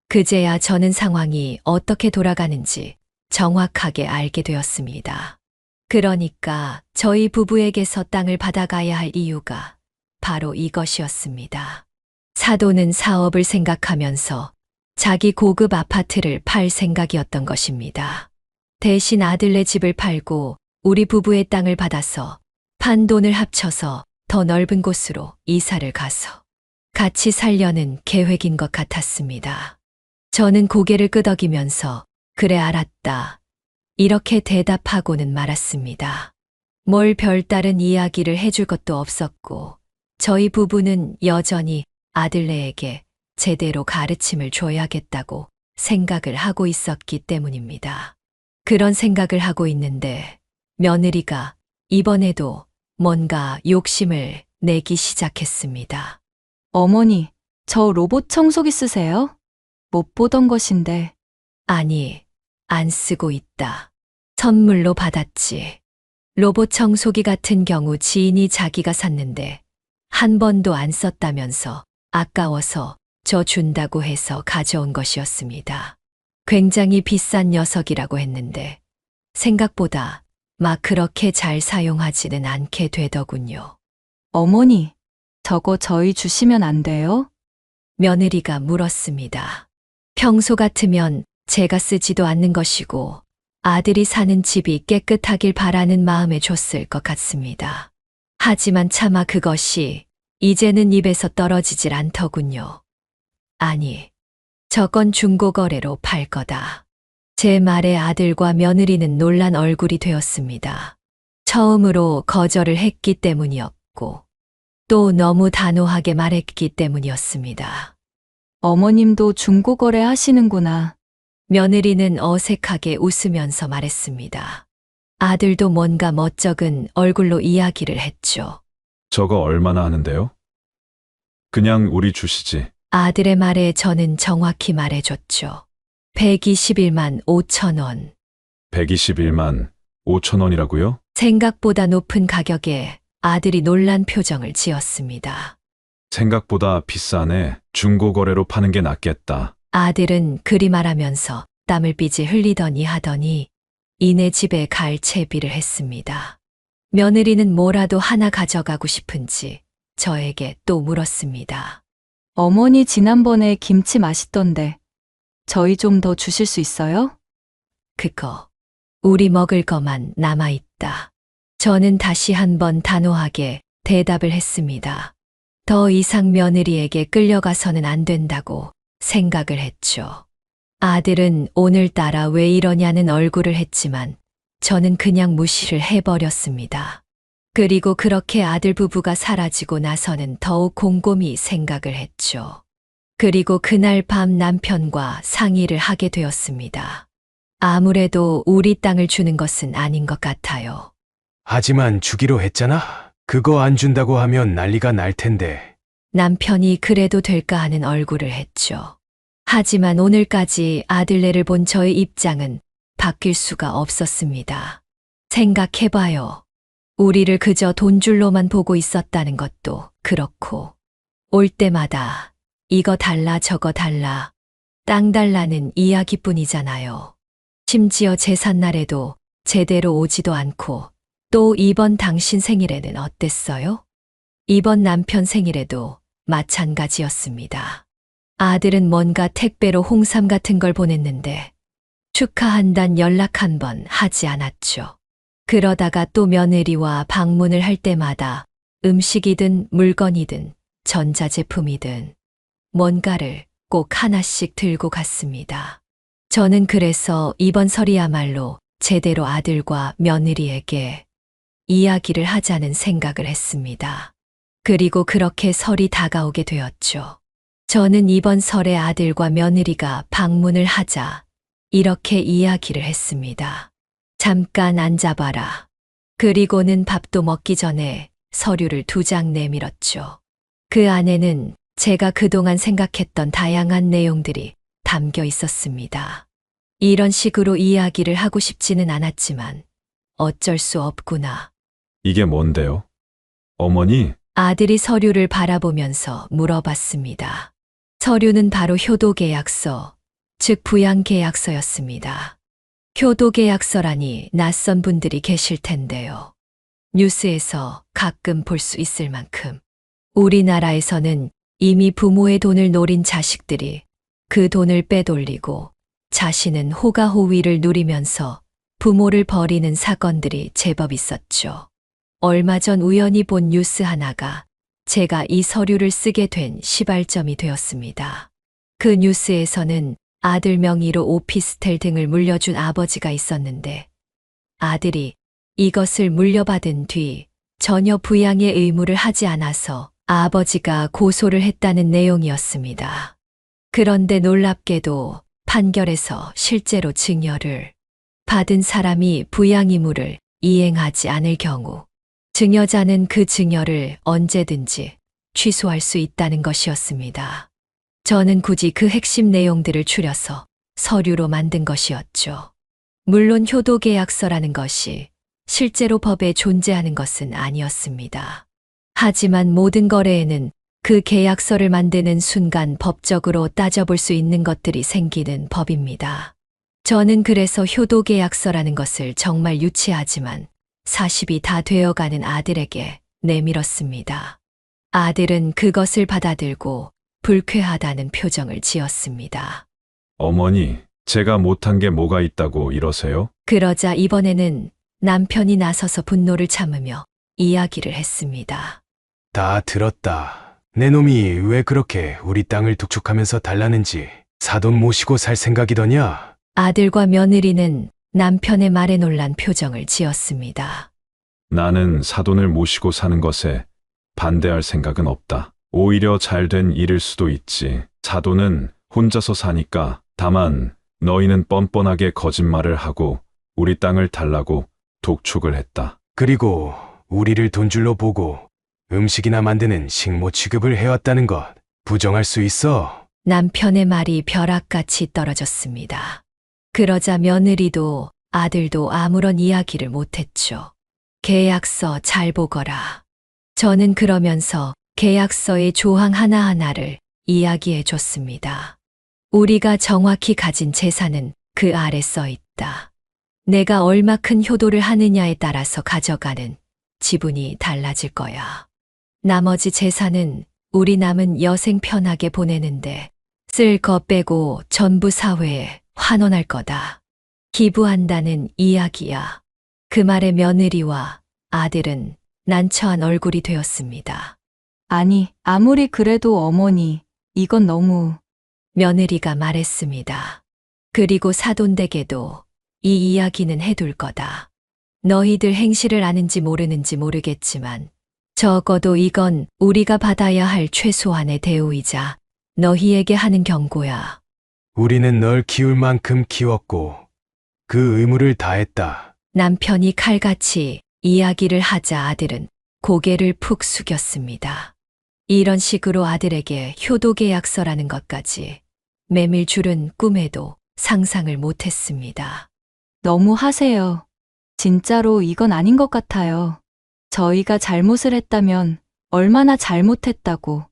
그제야 저는 상황이 어떻게 돌아가는지 정확하게 알게 되었습니다. 그러니까 저희 부부에게서 땅을 받아가야 할 이유가 바로 이것이었습니다. 사돈은 사업을 생각하면서 자기 고급 아파트를 팔 생각이었던 것입니다. 대신 아들네 집을 팔고 우리 부부의 땅을 받아서 판 돈을 합쳐서 더 넓은 곳으로 이사를 가서 같이 살려는 계획인 것 같았습니다. 저는 고개를 끄덕이면서 그래 알았다. 이렇게 대답하고는 말았습니다. 뭘 별다른 이야기를 해줄 것도 없었고 저희 부부는 여전히 아들네에게 제대로 가르침을 줘야겠다고 생각을 하고 있었기 때문입니다. 그런 생각을 하고 있는데 며느리가 이번에도 뭔가 욕심을 내기 시작했습니다. 어머니, 저 로봇 청소기 쓰세요? 못 보던 것인데. 아니, 안 쓰고 있다. 선물로 받았지. 로봇 청소기 같은 경우 지인이 자기가 샀는데 한 번도 안 썼다면서 아까워서 저 준다고 해서 가져온 것이었습니다. 굉장히 비싼 녀석이라고 했는데 생각보다 막 그렇게 잘 사용하지는 않게 되더군요. 어머니, 저거 저희 주시면 안 돼요? 며느리가 물었습니다. 평소 같으면 제가 쓰지도 않는 것이고 아들이 사는 집이 깨끗하길 바라는 마음에 줬을 것 같습니다. 하지만 차마 그것이 이제는 입에서 떨어지질 않더군요. 아니, 저건 중고거래로 팔 거다. 제 말에 아들과 며느리는 놀란 얼굴이 되었습니다. 처음으로 거절을 했기 때문이었고 또 너무 단호하게 말했기 때문이었습니다. 어머님도 중고거래 하시는구나. 며느리는 어색하게 웃으면서 말했습니다. 아들도 뭔가 멋쩍은 얼굴로 이야기를 했죠. 저거 얼마나 하는데요? 그냥 우리 주시지. 아들의 말에 저는 정확히 말해줬죠. 121만 5천 원. 121만 5천 원이라고요? 생각보다 높은 가격에 아들이 놀란 표정을 지었습니다. 생각보다 비싸네. 중고거래로 파는 게 낫겠다. 아들은 그리 말하면서 땀을 삐지 흘리더니 하더니 이내 집에 갈 채비를 했습니다. 며느리는 뭐라도 하나 가져가고 싶은지 저에게 또 물었습니다. 어머니 지난번에 김치 맛있던데 저희 좀 더 주실 수 있어요? 그거 우리 먹을 거만 남아있다. 저는 다시 한번 단호하게 대답을 했습니다. 더 이상 며느리에게 끌려가서는 안 된다고 생각을 했죠. 아들은 오늘따라 왜 이러냐는 얼굴을 했지만 저는 그냥 무시를 해버렸습니다. 그리고 그렇게 아들 부부가 사라지고 나서는 더욱 곰곰이 생각을 했죠. 그리고 그날 밤 남편과 상의를 하게 되었습니다. 아무래도 우리 땅을 주는 것은 아닌 것 같아요. 하지만 주기로 했잖아. 그거 안 준다고 하면 난리가 날 텐데. 남편이 그래도 될까 하는 얼굴을 했죠. 하지만 오늘까지 아들네를 본 저의 입장은 바뀔 수가 없었습니다. 생각해봐요. 우리를 그저 돈줄로만 보고 있었다는 것도 그렇고, 올 때마다 이거 달라 저거 달라, 땅 달라는 이야기뿐이잖아요. 심지어 제삿날에도 제대로 오지도 않고, 또 이번 당신 생일에는 어땠어요? 이번 남편 생일에도 마찬가지였습니다. 아들은 뭔가 택배로 홍삼 같은 걸 보냈는데 축하한단 연락 한 번 하지 않았죠. 그러다가 또 며느리와 방문을 할 때마다 음식이든 물건이든 전자제품이든 뭔가를 꼭 하나씩 들고 갔습니다. 저는 그래서 이번 설이야말로 제대로 아들과 며느리에게 이야기를 하자는 생각을 했습니다. 그리고 그렇게 설이 다가오게 되었죠. 저는 이번 설에 아들과 며느리가 방문을 하자 이렇게 이야기를 했습니다. 잠깐 앉아봐라. 그리고는 밥도 먹기 전에 서류를 2장 내밀었죠. 그 안에는 제가 그동안 생각했던 다양한 내용들이 담겨 있었습니다. 이런 식으로 이야기를 하고 싶지는 않았지만 어쩔 수 없구나. 이게 뭔데요? 어머니, 아들이 서류를 바라보면서 물어봤습니다. 서류는 바로 효도계약서, 즉 부양계약서였습니다. 효도계약서라니 낯선 분들이 계실 텐데요. 뉴스에서 가끔 볼 수 있을 만큼 우리나라에서는 이미 부모의 돈을 노린 자식들이 그 돈을 빼돌리고 자신은 호가호위를 누리면서 부모를 버리는 사건들이 제법 있었죠. 얼마 전 우연히 본 뉴스 하나가 제가 이 서류를 쓰게 된 시발점이 되었습니다. 그 뉴스에서는 아들 명의로 오피스텔 등을 물려준 아버지가 있었는데 아들이 이것을 물려받은 뒤 전혀 부양의 의무를 하지 않아서 아버지가 고소를 했다는 내용이었습니다. 그런데 놀랍게도 판결에서 실제로 증여를 받은 사람이 부양 의무를 이행하지 않을 경우 증여자는 그 증여를 언제든지 취소할 수 있다는 것이었습니다. 저는 굳이 그 핵심 내용들을 추려서 서류로 만든 것이었죠. 물론 효도계약서라는 것이 실제로 법에 존재하는 것은 아니었습니다. 하지만 모든 거래에는 그 계약서를 만드는 순간 법적으로 따져볼 수 있는 것들이 생기는 법입니다. 저는 그래서 효도계약서라는 것을 정말 유치하지만 40이 다 되어가는 아들에게 내밀었습니다. 아들은 그것을 받아들고 불쾌하다는 표정을 지었습니다. 어머니, 제가 못한 게 뭐가 있다고 이러세요? 그러자 이번에는 남편이 나서서 분노를 참으며 이야기를 했습니다. 다 들었다. 내 놈이 왜 그렇게 우리 땅을 독촉하면서 달라는지 사돈 모시고 살 생각이더냐? 아들과 며느리는 남편의 말에 놀란 표정을 지었습니다. 나는 사돈을 모시고 사는 것에 반대할 생각은 없다. 오히려 잘된 일일 수도 있지. 사돈은 혼자서 사니까. 다만 너희는 뻔뻔하게 거짓말을 하고 우리 땅을 달라고 독촉을 했다. 그리고 우리를 돈줄로 보고 음식이나 만드는 식모 취급을 해왔다는 것. 부정할 수 있어. 남편의 말이 벼락같이 떨어졌습니다. 그러자 며느리도 아들도 아무런 이야기를 못했죠. 계약서 잘 보거라. 저는 그러면서 계약서의 조항 하나하나를 이야기해 줬습니다. 우리가 정확히 가진 재산은 그 아래 써 있다. 내가 얼마큰 효도를 하느냐에 따라서 가져가는 지분이 달라질 거야. 나머지 재산은 우리 남은 여생 편하게 보내는데 쓸 거 빼고 전부 사회에 환원할 거다. 기부한다는 이야기야. 그 말에 며느리와 아들은 난처한 얼굴이 되었습니다. 아니, 아무리 그래도 어머니, 이건 너무. 며느리가 말했습니다. 그리고 사돈댁에도 이 이야기는 해둘 거다. 너희들 행실을 아는지 모르는지 모르겠지만 적어도 이건 우리가 받아야 할 최소한의 대우이자 너희에게 하는 경고야. 우리는 널 키울 만큼 키웠고 그 의무를 다했다. 남편이 칼같이 이야기를 하자 아들은 고개를 푹 숙였습니다. 이런 식으로 아들에게 효도계약서라는 것까지 매밀 줄은 꿈에도 상상을 못했습니다. 너무 하세요. 진짜로 이건 아닌 것 같아요. 저희가 잘못을 했다면 얼마나 잘못했다고.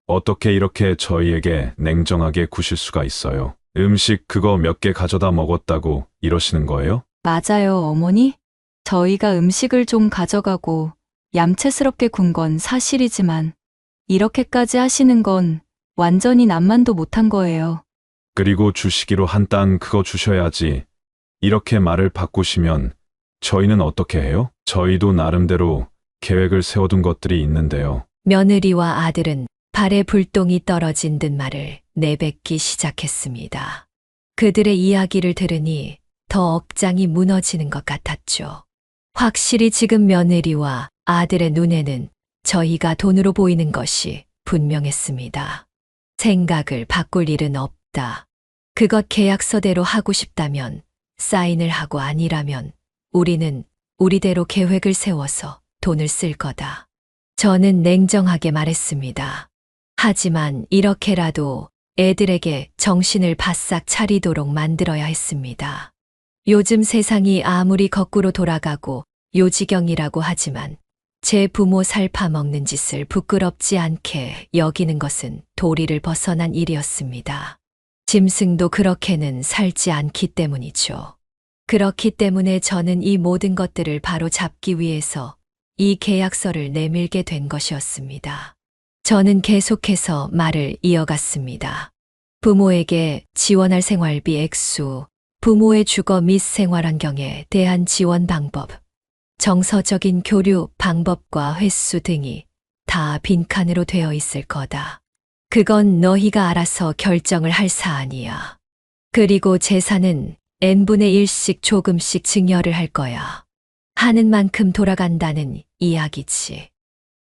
어떻게 이렇게 저희에게 냉정하게 구실 수가 있어요? 음식 그거 몇 개 가져다 먹었다고 이러시는 거예요? 맞아요, 어머니? 저희가 음식을 좀 가져가고 얌체스럽게 군 건 사실이지만 이렇게까지 하시는 건 완전히 남만도 못한 거예요. 그리고 주시기로 한 땅 그거 주셔야지. 이렇게 말을 바꾸시면 저희는 어떻게 해요? 저희도 나름대로 계획을 세워둔 것들이 있는데요. 며느리와 아들은 발에 불똥이 떨어진 듯 말을 내뱉기 시작했습니다. 그들의 이야기를 들으니 더 억장이 무너지는 것 같았죠. 확실히 지금 며느리와 아들의 눈에는 저희가 돈으로 보이는 것이 분명했습니다. 생각을 바꿀 일은 없다. 그것 계약서대로 하고 싶다면 사인을 하고 아니라면 우리는 우리대로 계획을 세워서 돈을 쓸 거다. 저는 냉정하게 말했습니다. 하지만 이렇게라도 애들에게 정신을 바싹 차리도록 만들어야 했습니다. 요즘 세상이 아무리 거꾸로 돌아가고 요지경이라고 하지만 제 부모 살 파먹는 짓을 부끄럽지 않게 여기는 것은 도리를 벗어난 일이었습니다. 짐승도 그렇게는 살지 않기 때문이죠. 그렇기 때문에 저는 이 모든 것들을 바로 잡기 위해서 이 계약서를 내밀게 된 것이었습니다. 저는 계속해서 말을 이어갔습니다. 부모에게 지원할 생활비 액수, 부모의 주거 및 생활환경에 대한 지원 방법, 정서적인 교류 방법과 횟수 등이 다 빈칸으로 되어 있을 거다. 그건 너희가 알아서 결정을 할 사안이야. 그리고 재산은 n분의 1씩 조금씩 증여를 할 거야. 하는 만큼 돌아간다는 이야기지.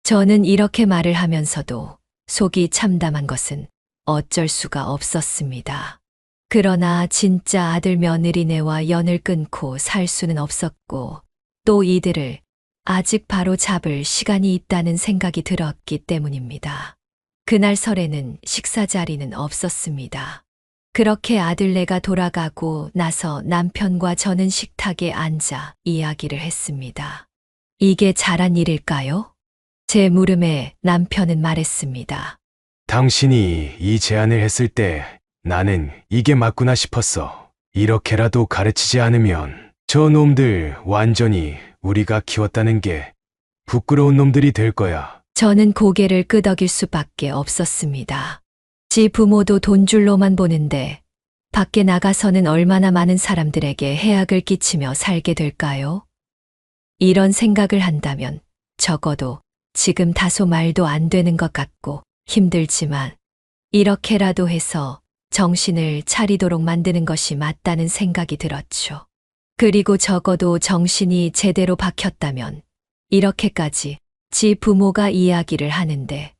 저는 이렇게 말을 하면서도 속이 참담한 것은 어쩔 수가 없었습니다. 그러나 진짜 아들 며느리네와 연을 끊고 살 수는 없었고 또 이들을 아직 바로 잡을 시간이 있다는 생각이 들었기 때문입니다. 그날 설에는 식사 자리는 없었습니다. 그렇게 아들네가 돌아가고 나서 남편과 저는 식탁에 앉아 이야기를 했습니다. 이게 잘한 일일까요? 제 물음에 남편은 말했습니다. 당신이 이 제안을 했을 때 나는 이게 맞구나 싶었어. 이렇게라도 가르치지 않으면 저 놈들 완전히 우리가 키웠다는 게 부끄러운 놈들이 될 거야. 저는 고개를 끄덕일 수밖에 없었습니다. 지 부모도 돈줄로만 보는데 밖에 나가서는 얼마나 많은 사람들에게 해악을 끼치며 살게 될까요? 이런 생각을 한다면 적어도 지금 다소 말도 안 되는 것 같고 힘들지만 이렇게라도 해서 정신을 차리도록 만드는 것이 맞다는 생각이 들었죠. 그리고 적어도 정신이 제대로 박혔다면 이렇게까지 지 부모가 이야기를 하는데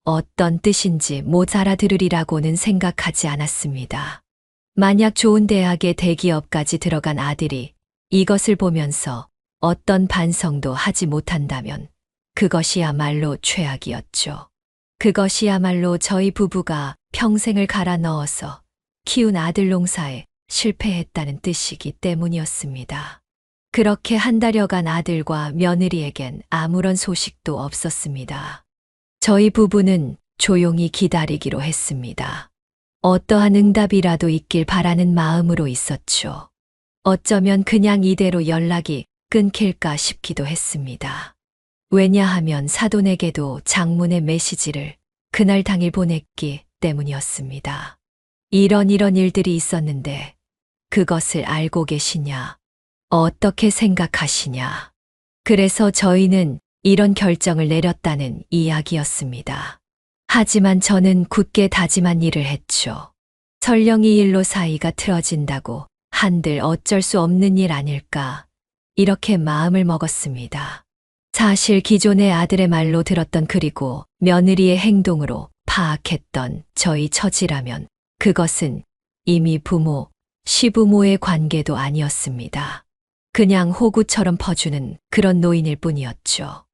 어떤 뜻인지 못 알아들으리라고는 생각하지 않았습니다. 만약 좋은 대학의 대기업까지 들어간 아들이 이것을 보면서 어떤 반성도 하지 못한다면 그것이야말로 최악이었죠. 그것이야말로 저희 부부가 평생을 갈아 넣어서 키운 아들 농사에 실패했다는 뜻이기 때문이었습니다. 그렇게 한 달여간 아들과 며느리에겐 아무런 소식도 없었습니다. 저희 부부는 조용히 기다리기로 했습니다. 어떠한 응답이라도 있길 바라는 마음으로 있었죠. 어쩌면 그냥 이대로 연락이 끊길까 싶기도 했습니다. 왜냐하면 사돈에게도 장문의 메시지를 그날 당일 보냈기 때문이었습니다. 이런 일들이 있었는데 그것을 알고 계시냐? 어떻게 생각하시냐? 그래서 저희는 이런 결정을 내렸다는 이야기였습니다. 하지만 저는 굳게 다짐한 일을 했죠. 설령 이 일로 사이가 틀어진다고 한들 어쩔 수 없는 일 아닐까, 이렇게 마음을 먹었습니다. 사실 기존의 아들의 말로 들었던 그리고 며느리의 행동으로 파악했던 저희 처지라면 그것은 이미 부모, 시부모의 관계도 아니었습니다. 그냥 호구처럼 퍼주는 그런 노인일 뿐이었죠.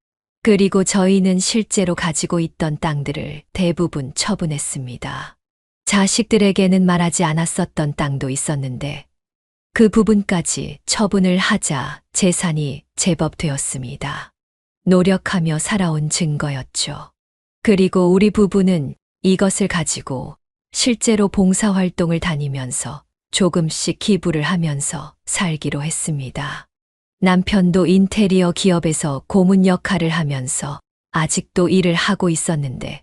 그리고 저희는 실제로 가지고 있던 땅들을 대부분 처분했습니다. 자식들에게는 말하지 않았었던 땅도 있었는데 그 부분까지 처분을 하자 재산이 제법 되었습니다. 노력하며 살아온 증거였죠. 그리고 우리 부부는 이것을 가지고 실제로 봉사활동을 다니면서 조금씩 기부를 하면서 살기로 했습니다. 남편도 인테리어 기업에서 고문 역할을 하면서 아직도 일을 하고 있었는데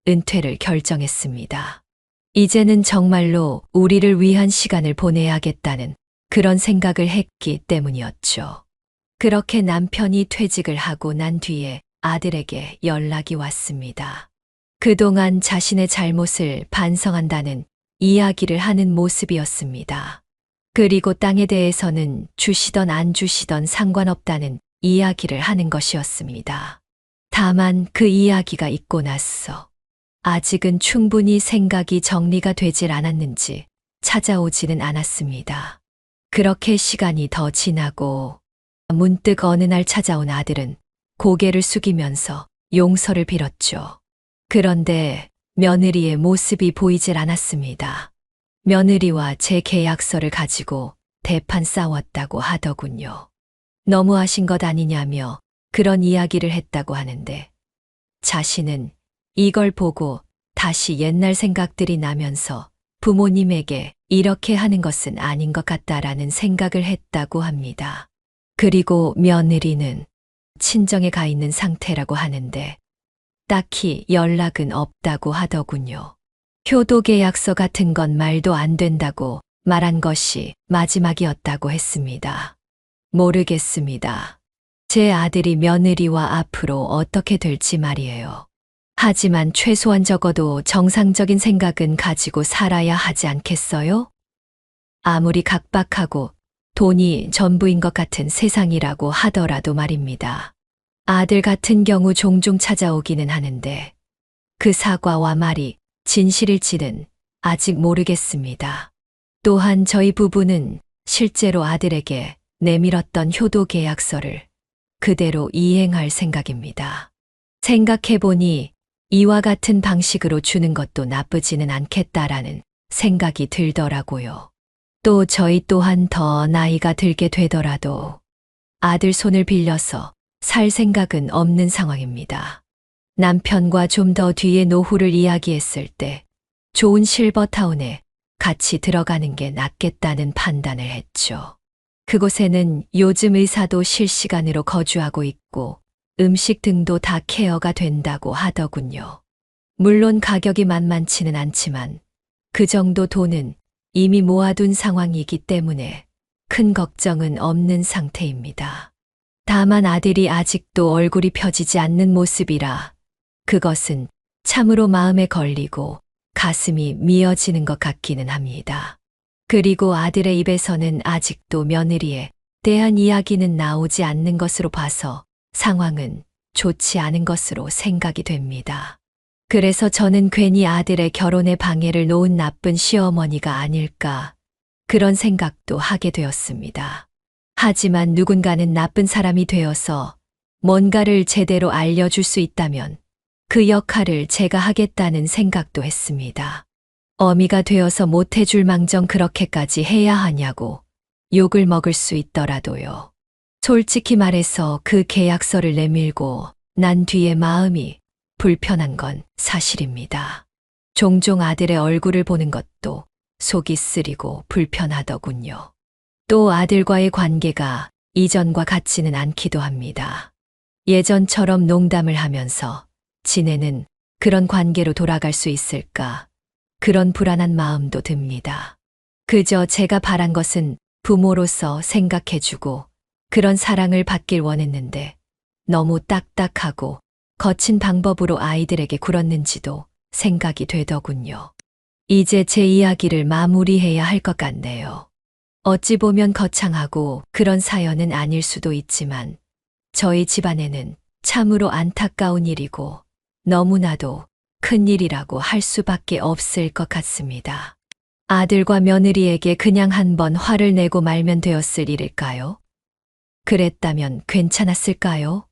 은퇴를 결정했습니다. 이제는 정말로 우리를 위한 시간을 보내야겠다는 그런 생각을 했기 때문이었죠. 그렇게 남편이 퇴직을 하고 난 뒤에 아들에게 연락이 왔습니다. 그동안 자신의 잘못을 반성한다는 이야기를 하는 모습이었습니다. 그리고 땅에 대해서는 주시던 안 주시던 상관없다는 이야기를 하는 것이었습니다. 다만 그 이야기가 있고 나서 아직은 충분히 생각이 정리가 되질 않았는지 찾아오지는 않았습니다. 그렇게 시간이 더 지나고 문득 어느 날 찾아온 아들은 고개를 숙이면서 용서를 빌었죠. 그런데 며느리의 모습이 보이질 않았습니다. 며느리와 제 계약서를 가지고 대판 싸웠다고 하더군요. 너무하신 것 아니냐며 그런 이야기를 했다고 하는데 자신은 이걸 보고 다시 옛날 생각들이 나면서 부모님에게 이렇게 하는 것은 아닌 것 같다라는 생각을 했다고 합니다. 그리고 며느리는 친정에 가 있는 상태라고 하는데 딱히 연락은 없다고 하더군요. 효도 계약서 같은 건 말도 안 된다고 말한 것이 마지막이었다고 했습니다. 모르겠습니다. 제 아들이 며느리와 앞으로 어떻게 될지 말이에요. 하지만 최소한 적어도 정상적인 생각은 가지고 살아야 하지 않겠어요? 아무리 각박하고 돈이 전부인 것 같은 세상이라고 하더라도 말입니다. 아들 같은 경우 종종 찾아오기는 하는데 그 사과와 말이 진실일지는 아직 모르겠습니다. 또한 저희 부부는 실제로 아들에게 내밀었던 효도 계약서를 그대로 이행할 생각입니다. 생각해보니 이와 같은 방식으로 주는 것도 나쁘지는 않겠다라는 생각이 들더라고요. 또 저희 또한 더 나이가 들게 되더라도 아들 손을 빌려서 살 생각은 없는 상황입니다. 남편과 좀 더 뒤에 노후를 이야기했을 때 좋은 실버타운에 같이 들어가는 게 낫겠다는 판단을 했죠. 그곳에는 요즘 의사도 실시간으로 거주하고 있고 음식 등도 다 케어가 된다고 하더군요. 물론 가격이 만만치는 않지만 그 정도 돈은 이미 모아둔 상황이기 때문에 큰 걱정은 없는 상태입니다. 다만 아들이 아직도 얼굴이 펴지지 않는 모습이라 그것은 참으로 마음에 걸리고 가슴이 미어지는 것 같기는 합니다. 그리고 아들의 입에서는 아직도 며느리에 대한 이야기는 나오지 않는 것으로 봐서 상황은 좋지 않은 것으로 생각이 됩니다. 그래서 저는 괜히 아들의 결혼에 방해를 놓은 나쁜 시어머니가 아닐까 그런 생각도 하게 되었습니다. 하지만 누군가는 나쁜 사람이 되어서 뭔가를 제대로 알려줄 수 있다면 그 역할을 제가 하겠다는 생각도 했습니다. 어미가 되어서 못해줄 망정 그렇게까지 해야 하냐고 욕을 먹을 수 있더라도요. 솔직히 말해서 그 계약서를 내밀고 난 뒤에 마음이 불편한 건 사실입니다. 종종 아들의 얼굴을 보는 것도 속이 쓰리고 불편하더군요. 또 아들과의 관계가 이전과 같지는 않기도 합니다. 예전처럼 농담을 하면서 지내는 그런 관계로 돌아갈 수 있을까? 그런 불안한 마음도 듭니다. 그저 제가 바란 것은 부모로서 생각해주고 그런 사랑을 받길 원했는데 너무 딱딱하고 거친 방법으로 아이들에게 굴었는지도 생각이 되더군요. 이제 제 이야기를 마무리해야 할 것 같네요. 어찌 보면 거창하고 그런 사연은 아닐 수도 있지만 저희 집안에는 참으로 안타까운 일이고 너무나도 큰 일이라고 할 수밖에 없을 것 같습니다. 아들과 며느리에게 그냥 한번 화를 내고 말면 되었을 일일까요? 그랬다면 괜찮았을까요?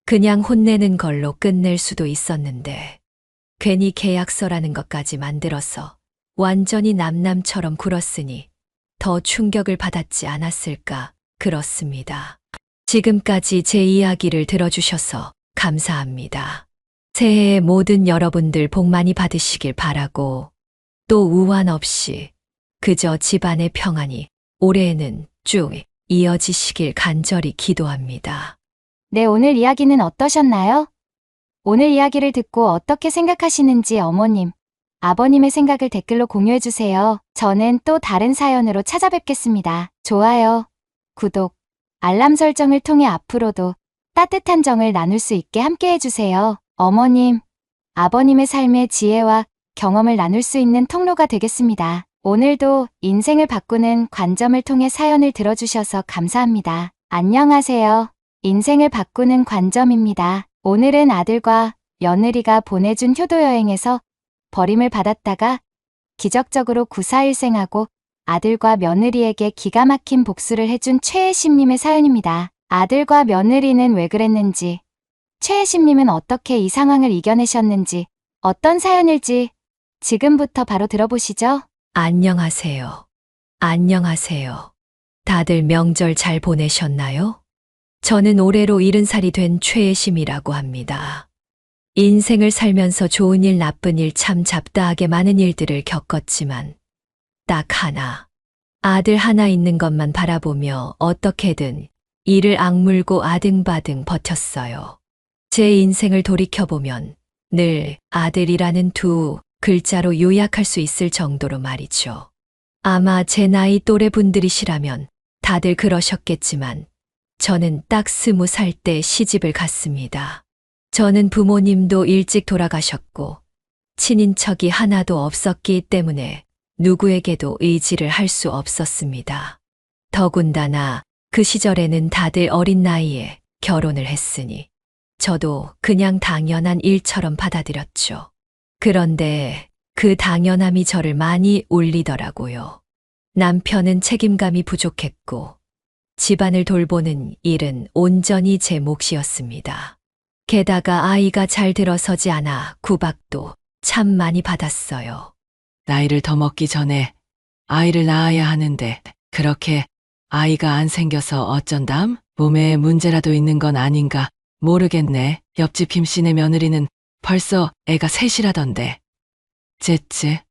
그냥 혼내는 걸로 끝낼 수도 있었는데 괜히 계약서라는 것까지 만들어서 완전히 남남처럼 굴었으니 더 충격을 받았지 않았을까 그렇습니다. 지금까지 제 이야기를 들어주셔서 감사합니다. 새해에 모든 여러분들 복 많이 받으시길 바라고 또 우환 없이 그저 집안의 평안이 올해에는 쭉 이어지시길 간절히 기도합니다. 네, 오늘 이야기는 어떠셨나요? 오늘 이야기를 듣고 어떻게 생각하시는지 어머님, 아버님의 생각을 댓글로 공유해주세요. 저는 또 다른 사연으로 찾아뵙겠습니다. 좋아요, 구독, 알람 설정을 통해 앞으로도 따뜻한 정을 나눌 수 있게 함께 해주세요. 어머님, 아버님의 삶의 지혜와 경험을 나눌 수 있는 통로가 되겠습니다. 오늘도 인생을 바꾸는 관점을 통해 사연을 들어주셔서 감사합니다. 안녕하세요. 인생을 바꾸는 관점입니다. 오늘은 아들과 며느리가 보내준 효도여행에서 버림을 받았다가 기적적으로 구사일생하고 아들과 며느리에게 기가 막힌 복수를 해준 최혜심님의 사연입니다. 아들과 며느리는 왜 그랬는지, 최혜심님은 어떻게 이 상황을 이겨내셨는지, 어떤 사연일지 지금부터 바로 들어보시죠. 안녕하세요. 안녕하세요. 다들 명절 잘 보내셨나요? 저는 올해로 70살이 된 최혜심이라고 합니다. 인생을 살면서 좋은 일, 나쁜 일 참 잡다하게 많은 일들을 겪었지만 딱 하나, 아들 하나 있는 것만 바라보며 어떻게든 이를 악물고 아등바등 버텼어요. 제 인생을 돌이켜보면 늘 아들이라는 두 글자로 요약할 수 있을 정도로 말이죠. 아마 제 나이 또래 분들이시라면 다들 그러셨겠지만 저는 딱 20살 때 시집을 갔습니다. 저는 부모님도 일찍 돌아가셨고 친인척이 하나도 없었기 때문에 누구에게도 의지를 할 수 없었습니다. 더군다나 그 시절에는 다들 어린 나이에 결혼을 했으니 저도 그냥 당연한 일처럼 받아들였죠. 그런데 그 당연함이 저를 많이 울리더라고요. 남편은 책임감이 부족했고 집안을 돌보는 일은 온전히 제 몫이었습니다. 게다가 아이가 잘 들어서지 않아 구박도 참 많이 받았어요. 나이를 더 먹기 전에 아이를 낳아야 하는데 그렇게 아이가 안 생겨서 어쩐담? 몸에 문제라도 있는 건 아닌가 모르겠네. 옆집 김씨네 며느리는 벌써 애가 셋이라던데. 째째.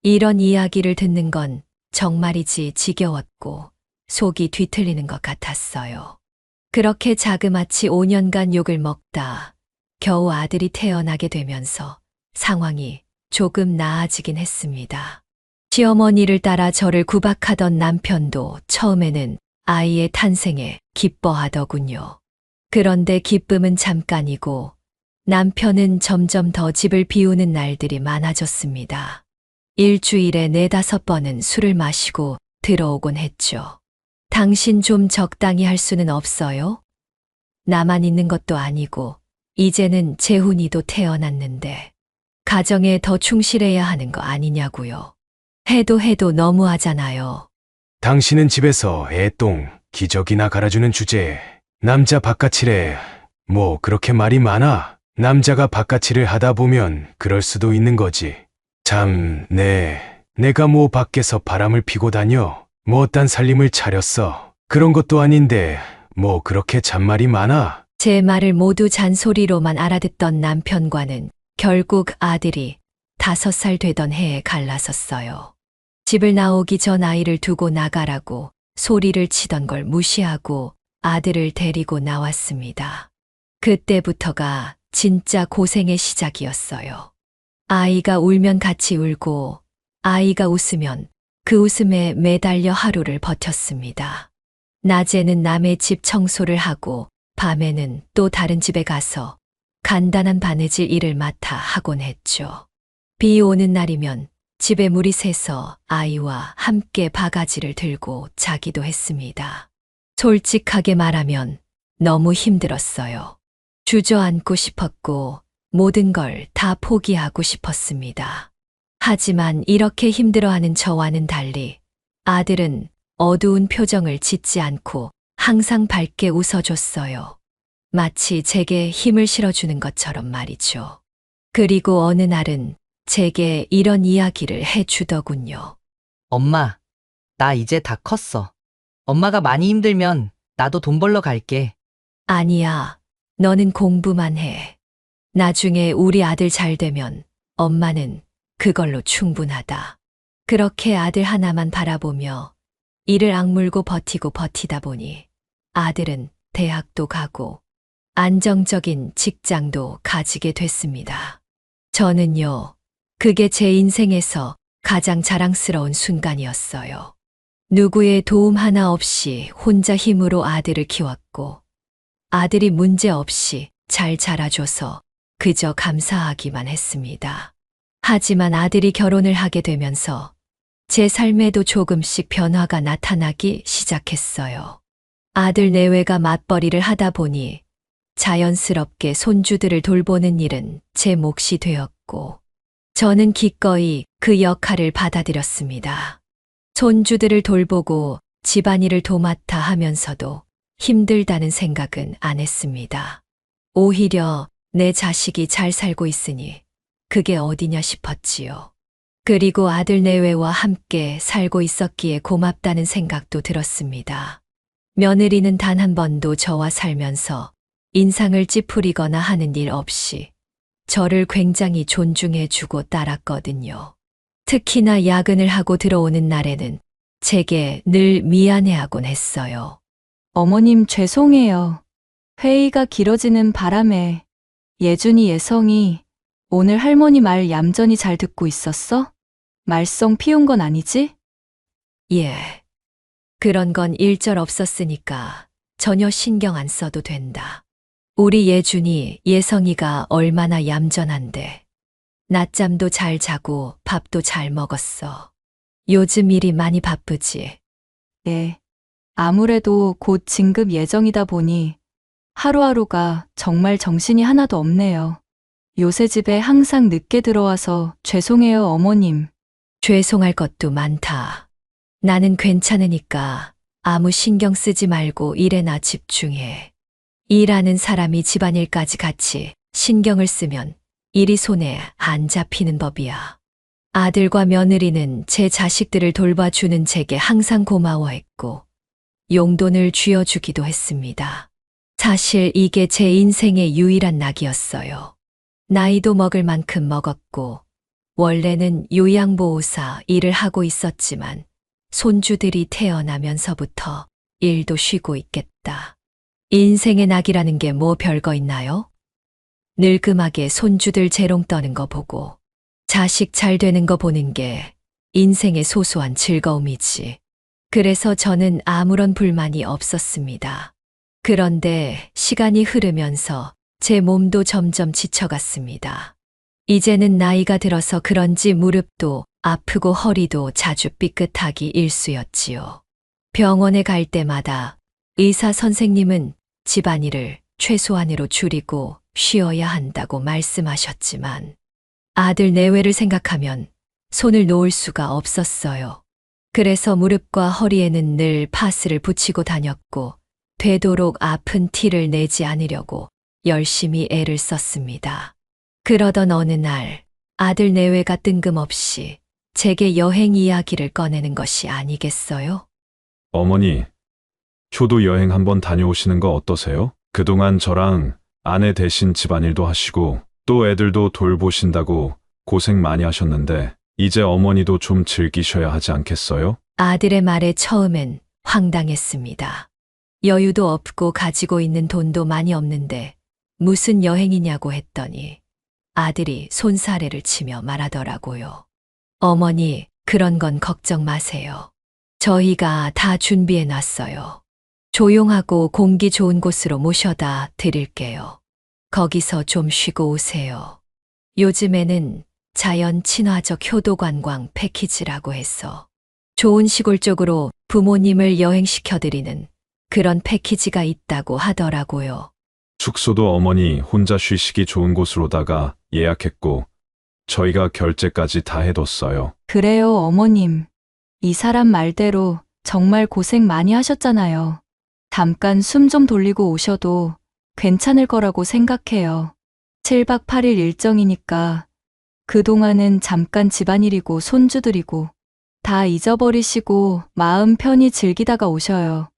이런 이야기를 듣는 건 정말이지 지겨웠고 속이 뒤틀리는 것 같았어요. 그렇게 자그마치 5년간 욕을 먹다 겨우 아들이 태어나게 되면서 상황이 조금 나아지긴 했습니다. 시어머니를 따라 저를 구박하던 남편도 처음에는 아이의 탄생에 기뻐하더군요. 그런데 기쁨은 잠깐이고 남편은 점점 더 집을 비우는 날들이 많아졌습니다. 일주일에 4-5번은 술을 마시고 들어오곤 했죠. 당신 좀 적당히 할 수는 없어요? 나만 있는 것도 아니고 이제는 재훈이도 태어났는데 가정에 더 충실해야 하는 거 아니냐고요. 해도 너무하잖아요. 당신은 집에서 애똥 기저귀나 갈아주는 주제에 남자 바깥이래. 뭐 그렇게 말이 많아? 남자가 바깥일을 하다 보면 그럴 수도 있는 거지. 참, 내가 뭐 밖에서 바람을 피고 다녀. 뭐 어떤 살림을 차렸어. 그런 것도 아닌데 뭐 그렇게 잔말이 많아. 제 말을 모두 잔소리로만 알아듣던 남편과는 결국 아들이 5살 되던 해에 갈라섰어요. 집을 나오기 전 아이를 두고 나가라고 소리를 치던 걸 무시하고 아들을 데리고 나왔습니다. 그때부터가 진짜 고생의 시작이었어요. 아이가 울면 같이 울고 아이가 웃으면 그 웃음에 매달려 하루를 버텼습니다. 낮에는 남의 집 청소를 하고 밤에는 또 다른 집에 가서 간단한 바느질 일을 맡아 하곤 했죠. 비 오는 날이면 집에 물이 새서 아이와 함께 바가지를 들고 자기도 했습니다. 솔직하게 말하면 너무 힘들었어요. 주저앉고 싶었고 모든 걸 다 포기하고 싶었습니다. 하지만 이렇게 힘들어하는 저와는 달리 아들은 어두운 표정을 짓지 않고 항상 밝게 웃어줬어요. 마치 제게 힘을 실어주는 것처럼 말이죠. 그리고 어느 날은 제게 이런 이야기를 해주더군요. 엄마, 나 이제 다 컸어. 엄마가 많이 힘들면 나도 돈 벌러 갈게. 아니야, 너는 공부만 해. 나중에 우리 아들 잘 되면 엄마는 그걸로 충분하다. 그렇게 아들 하나만 바라보며 이를 악물고 버티다 보니 아들은 대학도 가고 안정적인 직장도 가지게 됐습니다. 저는요, 그게 제 인생에서 가장 자랑스러운 순간이었어요. 누구의 도움 하나 없이 혼자 힘으로 아들을 키웠고 아들이 문제 없이 잘 자라줘서 그저 감사하기만 했습니다. 하지만 아들이 결혼을 하게 되면서 제 삶에도 조금씩 변화가 나타나기 시작했어요. 아들 내외가 맞벌이를 하다 보니 자연스럽게 손주들을 돌보는 일은 제 몫이 되었고 저는 기꺼이 그 역할을 받아들였습니다. 손주들을 돌보고 집안일을 도맡아 하면서도 힘들다는 생각은 안 했습니다. 오히려 내 자식이 잘 살고 있으니 그게 어디냐 싶었지요. 그리고 아들 내외와 함께 살고 있었기에 고맙다는 생각도 들었습니다. 며느리는 단 한 번도 저와 살면서 인상을 찌푸리거나 하는 일 없이 저를 굉장히 존중해주고 따랐거든요. 특히나 야근을 하고 들어오는 날에는 제게 늘 미안해하곤 했어요. 어머님 죄송해요. 회의가 길어지는 바람에 예준이 예성이 오늘 할머니 말 얌전히 잘 듣고 있었어? 말썽 피운 건 아니지? 예. 그런 건 일절 없었으니까 전혀 신경 안 써도 된다. 우리 예준이 예성이가 얼마나 얌전한데. 낮잠도 잘 자고 밥도 잘 먹었어. 요즘 일이 많이 바쁘지. 네. 아무래도 곧 진급 예정이다 보니 하루하루가 정말 정신이 하나도 없네요. 요새 집에 항상 늦게 들어와서 죄송해요, 어머님. 죄송할 것도 많다. 나는 괜찮으니까 아무 신경 쓰지 말고 일에나 집중해. 일하는 사람이 집안일까지 같이 신경을 쓰면 일이 손에 안 잡히는 법이야. 아들과 며느리는 제 자식들을 돌봐주는 제게 항상 고마워했고 용돈을 쥐어주기도 했습니다. 사실 이게 제 인생의 유일한 낙이었어요. 나이도 먹을 만큼 먹었고 원래는 요양보호사 일을 하고 있었지만 손주들이 태어나면서부터 일도 쉬고 있겠다. 인생의 낙이라는 게 뭐 별거 있나요? 늙음하게 손주들 재롱 떠는 거 보고 자식 잘 되는 거 보는 게 인생의 소소한 즐거움이지. 그래서 저는 아무런 불만이 없었습니다. 그런데 시간이 흐르면서 제 몸도 점점 지쳐갔습니다. 이제는 나이가 들어서 그런지 무릎도 아프고 허리도 자주 삐끗하기 일쑤였지요. 병원에 갈 때마다 의사 선생님은 집안일을 최소한으로 줄이고 쉬어야 한다고 말씀하셨지만 아들 내외를 생각하면 손을 놓을 수가 없었어요. 그래서 무릎과 허리에는 늘 파스를 붙이고 다녔고 되도록 아픈 티를 내지 않으려고 열심히 애를 썼습니다. 그러던 어느 날 아들 내외가 뜬금없이 제게 여행 이야기를 꺼내는 것이 아니겠어요? 어머니, 효도 여행 한번 다녀오시는 거 어떠세요? 그동안 저랑 아내 대신 집안일도 하시고 또 애들도 돌보신다고 고생 많이 하셨는데 이제 어머니도 좀 즐기셔야 하지 않겠어요? 아들의 말에 처음엔 황당했습니다. 여유도 없고 가지고 있는 돈도 많이 없는데 무슨 여행이냐고 했더니 아들이 손사래를 치며 말하더라고요. 어머니, 그런 건 걱정 마세요. 저희가 다 준비해 놨어요. 조용하고 공기 좋은 곳으로 모셔다 드릴게요. 거기서 좀 쉬고 오세요. 요즘에는 자연 친화적 효도 관광 패키지라고 해서 좋은 시골 쪽으로 부모님을 여행시켜드리는 그런 패키지가 있다고 하더라고요. 숙소도 어머니 혼자 쉬시기 좋은 곳으로다가 예약했고 저희가 결제까지 다 해뒀어요. 그래요, 어머님. 이 사람 말대로 정말 고생 많이 하셨잖아요. 잠깐 숨 좀 돌리고 오셔도 괜찮을 거라고 생각해요. 7박 8일 일정이니까 그동안은 잠깐 집안일이고 손주들이고 다 잊어버리시고 마음 편히 즐기다가 오셔요.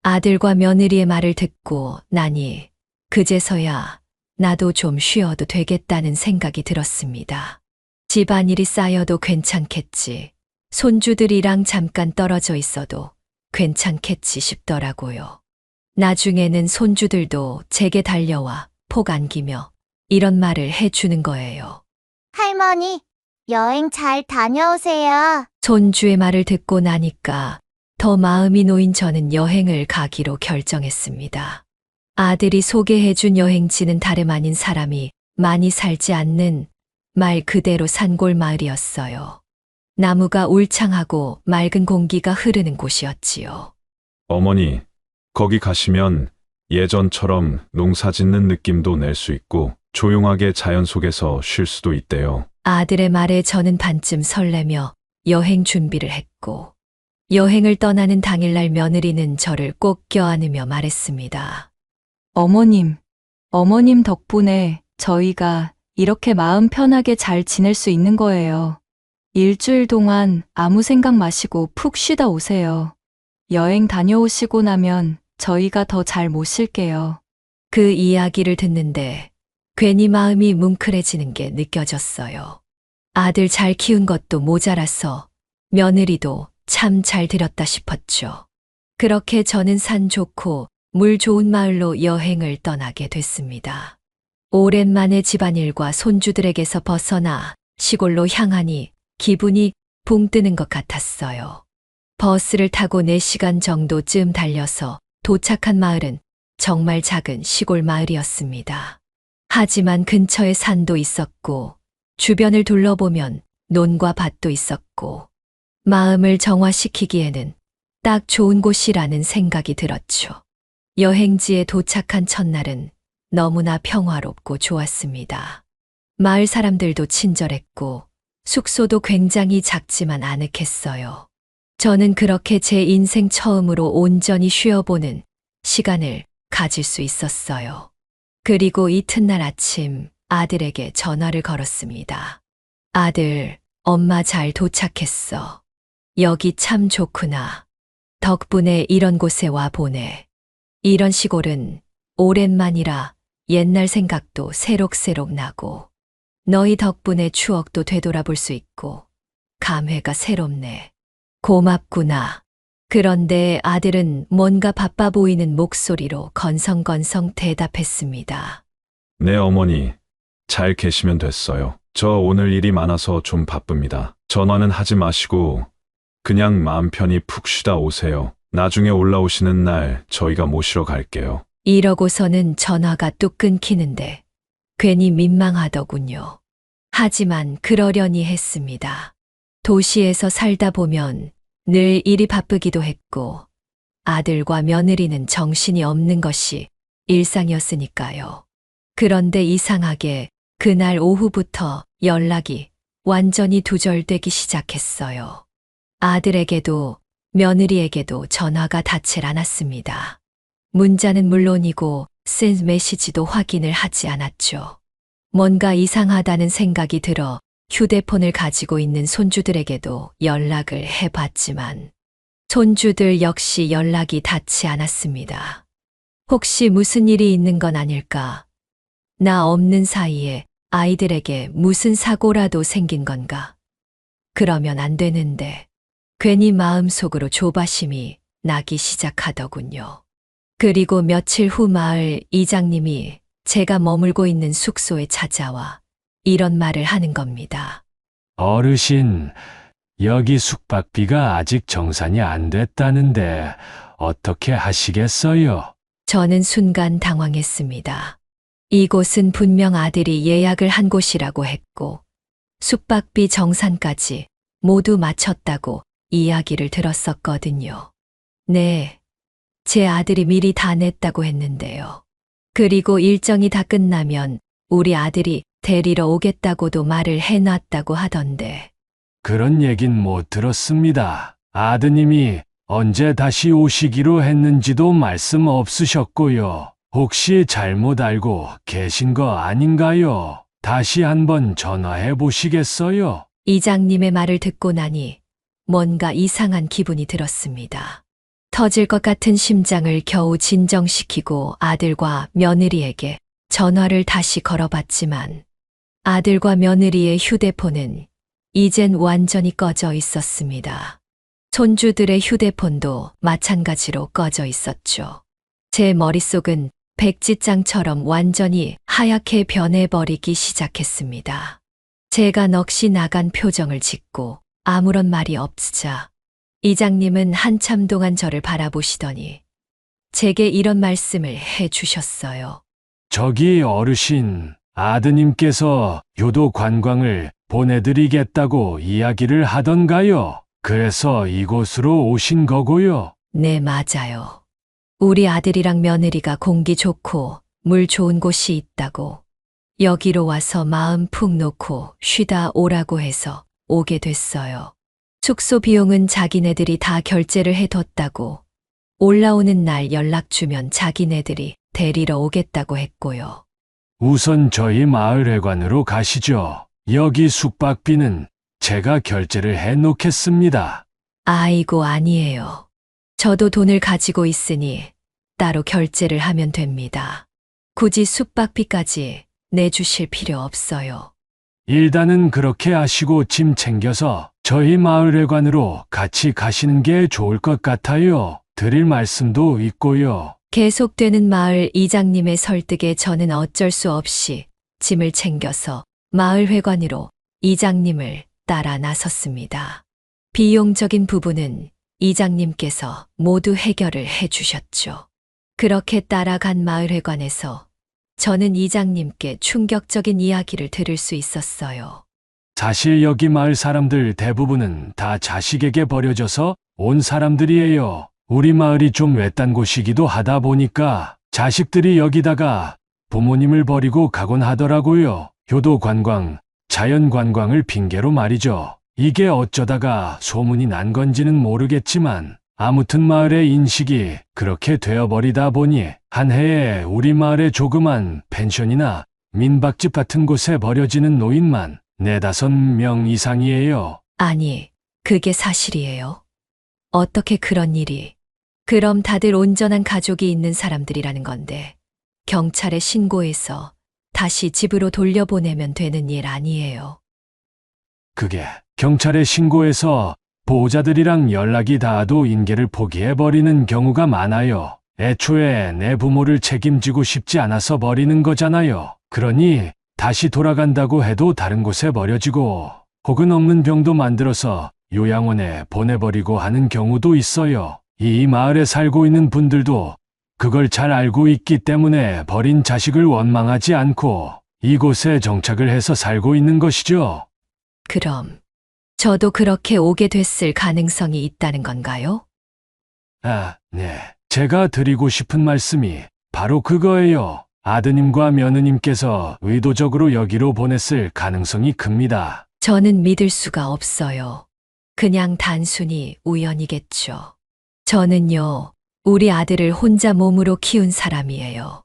아들과 며느리의 말을 듣고 나니 그제서야 나도 좀 쉬어도 되겠다는 생각이 들었습니다. 집안일이 쌓여도 괜찮겠지. 손주들이랑 잠깐 떨어져 있어도 괜찮겠지 싶더라고요. 나중에는 손주들도 제게 달려와 폭 안기며 이런 말을 해주는 거예요. 할머니, 여행 잘 다녀오세요. 손주의 말을 듣고 나니까 더 마음이 놓인 저는 여행을 가기로 결정했습니다. 아들이 소개해준 여행지는 다름 아닌 사람이 많이 살지 않는 말 그대로 산골 마을이었어요. 나무가 울창하고 맑은 공기가 흐르는 곳이었지요. 어머니, 거기 가시면 예전처럼 농사 짓는 느낌도 낼 수 있고 조용하게 자연 속에서 쉴 수도 있대요. 아들의 말에 저는 반쯤 설레며 여행 준비를 했고 여행을 떠나는 당일날 며느리는 저를 꼭 껴안으며 말했습니다. 어머님 덕분에 저희가 이렇게 마음 편하게 잘 지낼 수 있는 거예요. 일주일 동안 아무 생각 마시고 푹 쉬다 오세요. 여행 다녀오시고 나면 저희가 더 잘 모실게요. 그 이야기를 듣는데 괜히 마음이 뭉클해지는 게 느껴졌어요. 아들 잘 키운 것도 모자라서 며느리도 참 잘 들였다 싶었죠. 그렇게 저는 산 좋고 물 좋은 마을로 여행을 떠나게 됐습니다. 오랜만에 집안일과 손주들에게서 벗어나 시골로 향하니 기분이 붕 뜨는 것 같았어요. 버스를 타고 4시간 정도쯤 달려서 도착한 마을은 정말 작은 시골 마을이었습니다. 하지만 근처에 산도 있었고 주변을 둘러보면 논과 밭도 있었고 마음을 정화시키기에는 딱 좋은 곳이라는 생각이 들었죠. 여행지에 도착한 첫날은 너무나 평화롭고 좋았습니다. 마을 사람들도 친절했고 숙소도 굉장히 작지만 아늑했어요. 저는 그렇게 제 인생 처음으로 온전히 쉬어보는 시간을 가질 수 있었어요. 그리고 이튿날 아침 아들에게 전화를 걸었습니다. 아들, 엄마 잘 도착했어. 여기 참 좋구나. 덕분에 이런 곳에 와 보네. 이런 시골은 오랜만이라 옛날 생각도 새록새록 나고 너희 덕분에 추억도 되돌아볼 수 있고 감회가 새롭네. 고맙구나. 그런데 아들은 뭔가 바빠 보이는 목소리로 건성건성 대답했습니다. 네, 어머니. 잘 계시면 됐어요. 저 오늘 일이 많아서 좀 바쁩니다. 전화는 하지 마시고 그냥 마음 편히 푹 쉬다 오세요. 나중에 올라오시는 날 저희가 모시러 갈게요. 이러고서는 전화가 뚝 끊기는데 괜히 민망하더군요. 하지만 그러려니 했습니다. 도시에서 살다 보면 늘 일이 바쁘기도 했고 아들과 며느리는 정신이 없는 것이 일상이었으니까요. 그런데 이상하게 그날 오후부터 연락이 완전히 두절되기 시작했어요. 아들에게도 며느리에게도 전화가 닿질 않았습니다. 문자는 물론이고 센 메시지도 확인을 하지 않았죠. 뭔가 이상하다는 생각이 들어 휴대폰을 가지고 있는 손주들에게도 연락을 해봤지만 손주들 역시 연락이 닿지 않았습니다. 혹시 무슨 일이 있는 건 아닐까? 나 없는 사이에 아이들에게 무슨 사고라도 생긴 건가? 그러면 안 되는데 괜히 마음속으로 조바심이 나기 시작하더군요. 그리고 며칠 후 마을 이장님이 제가 머물고 있는 숙소에 찾아와 이런 말을 하는 겁니다. 어르신, 여기 숙박비가 아직 정산이 안 됐다는데 어떻게 하시겠어요? 저는 순간 당황했습니다. 이곳은 분명 아들이 예약을 한 곳이라고 했고 숙박비 정산까지 모두 마쳤다고 이야기를 들었었거든요. 네, 제 아들이 미리 다 냈다고 했는데요. 그리고 일정이 다 끝나면 우리 아들이 데리러 오겠다고도 말을 해놨다고 하던데. 그런 얘긴 못 들었습니다. 아드님이 언제 다시 오시기로 했는지도 말씀 없으셨고요. 혹시 잘못 알고 계신 거 아닌가요? 다시 한번 전화해 보시겠어요? 이장님의 말을 듣고 나니 뭔가 이상한 기분이 들었습니다. 터질 것 같은 심장을 겨우 진정시키고 아들과 며느리에게 전화를 다시 걸어봤지만 아들과 며느리의 휴대폰은 이젠 완전히 꺼져 있었습니다. 손주들의 휴대폰도 마찬가지로 꺼져 있었죠. 제 머릿속은 백지장처럼 완전히 하얗게 변해버리기 시작했습니다. 제가 넋이 나간 표정을 짓고 아무런 말이 없자 이장님은 한참 동안 저를 바라보시더니 제게 이런 말씀을 해 주셨어요. 저기 어르신, 아드님께서 효도 관광을 보내드리겠다고 이야기를 하던가요? 그래서 이곳으로 오신 거고요. 네, 맞아요. 우리 아들이랑 며느리가 공기 좋고 물 좋은 곳이 있다고 여기로 와서 마음 푹 놓고 쉬다 오라고 해서 오게 됐어요. 숙소 비용은 자기네들이 다 결제를 해뒀다고 올라오는 날 연락 주면 자기네들이 데리러 오겠다고 했고요. 우선 저희 마을회관으로 가시죠. 여기 숙박비는 제가 결제를 해 놓겠습니다. 아이고, 아니에요. 저도 돈을 가지고 있으니 따로 결제를 하면 됩니다. 굳이 숙박비까지 내주실 필요 없어요. 일단은 그렇게 하시고 짐 챙겨서 저희 마을회관으로 같이 가시는 게 좋을 것 같아요. 드릴 말씀도 있고요. 계속되는 마을 이장님의 설득에 저는 어쩔 수 없이 짐을 챙겨서 마을회관으로 이장님을 따라 나섰습니다. 비용적인 부분은 이장님께서 모두 해결을 해 주셨죠. 그렇게 따라간 마을회관에서 저는 이장님께 충격적인 이야기를 들을 수 있었어요. 사실 여기 마을 사람들 대부분은 다 자식에게 버려져서 온 사람들이에요. 우리 마을이 좀 외딴 곳이기도 하다 보니까 자식들이 여기다가 부모님을 버리고 가곤 하더라고요. 효도 관광, 자연 관광을 핑계로 말이죠. 이게 어쩌다가 소문이 난 건지는 모르겠지만 아무튼 마을의 인식이 그렇게 되어버리다 보니 한 해에 우리 마을의 조그만 펜션이나 민박집 같은 곳에 버려지는 노인만 4~5명 이상이에요. 아니, 그게 사실이에요? 어떻게 그런 일이? 그럼 다들 온전한 가족이 있는 사람들이라는 건데 경찰에 신고해서 다시 집으로 돌려보내면 되는 일 아니에요. 그게 경찰에 신고해서 보호자들이랑 연락이 닿아도 인계를 포기해버리는 경우가 많아요. 애초에 내 부모를 책임지고 싶지 않아서 버리는 거잖아요. 그러니 다시 돌아간다고 해도 다른 곳에 버려지고 혹은 없는 병도 만들어서 요양원에 보내버리고 하는 경우도 있어요. 이 마을에 살고 있는 분들도 그걸 잘 알고 있기 때문에 버린 자식을 원망하지 않고 이곳에 정착을 해서 살고 있는 것이죠. 그럼 저도 그렇게 오게 됐을 가능성이 있다는 건가요? 네. 제가 드리고 싶은 말씀이 바로 그거예요. 아드님과 며느님께서 의도적으로 여기로 보냈을 가능성이 큽니다. 저는 믿을 수가 없어요. 그냥 단순히 우연이겠죠. 저는요, 우리 아들을 혼자 몸으로 키운 사람이에요.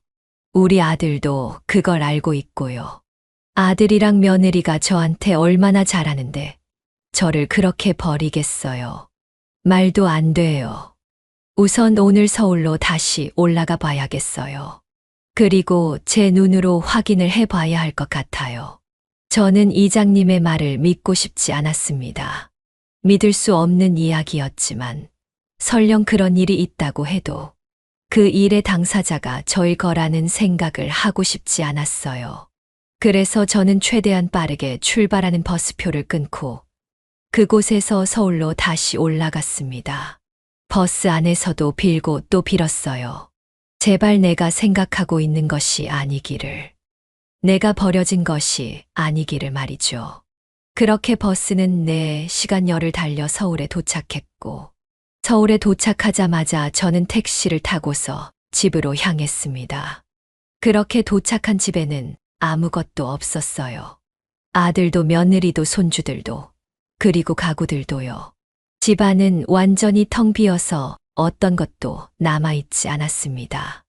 우리 아들도 그걸 알고 있고요. 아들이랑 며느리가 저한테 얼마나 잘하는데 저를 그렇게 버리겠어요. 말도 안 돼요. 우선 오늘 서울로 다시 올라가 봐야겠어요. 그리고 제 눈으로 확인을 해봐야 할 것 같아요. 저는 이장님의 말을 믿고 싶지 않았습니다. 믿을 수 없는 이야기였지만 설령 그런 일이 있다고 해도 그 일의 당사자가 저일 거라는 생각을 하고 싶지 않았어요. 그래서 저는 최대한 빠르게 출발하는 버스표를 끊고 그곳에서 서울로 다시 올라갔습니다. 버스 안에서도 빌고 또 빌었어요. 제발 내가 생각하고 있는 것이 아니기를. 내가 버려진 것이 아니기를 말이죠. 그렇게 버스는 4시간여를 달려 서울에 도착했고, 서울에 도착하자마자 저는 택시를 타고서 집으로 향했습니다. 그렇게 도착한 집에는 아무것도 없었어요. 아들도 며느리도 손주들도 그리고 가구들도요. 집안은 완전히 텅 비어서 어떤 것도 남아있지 않았습니다.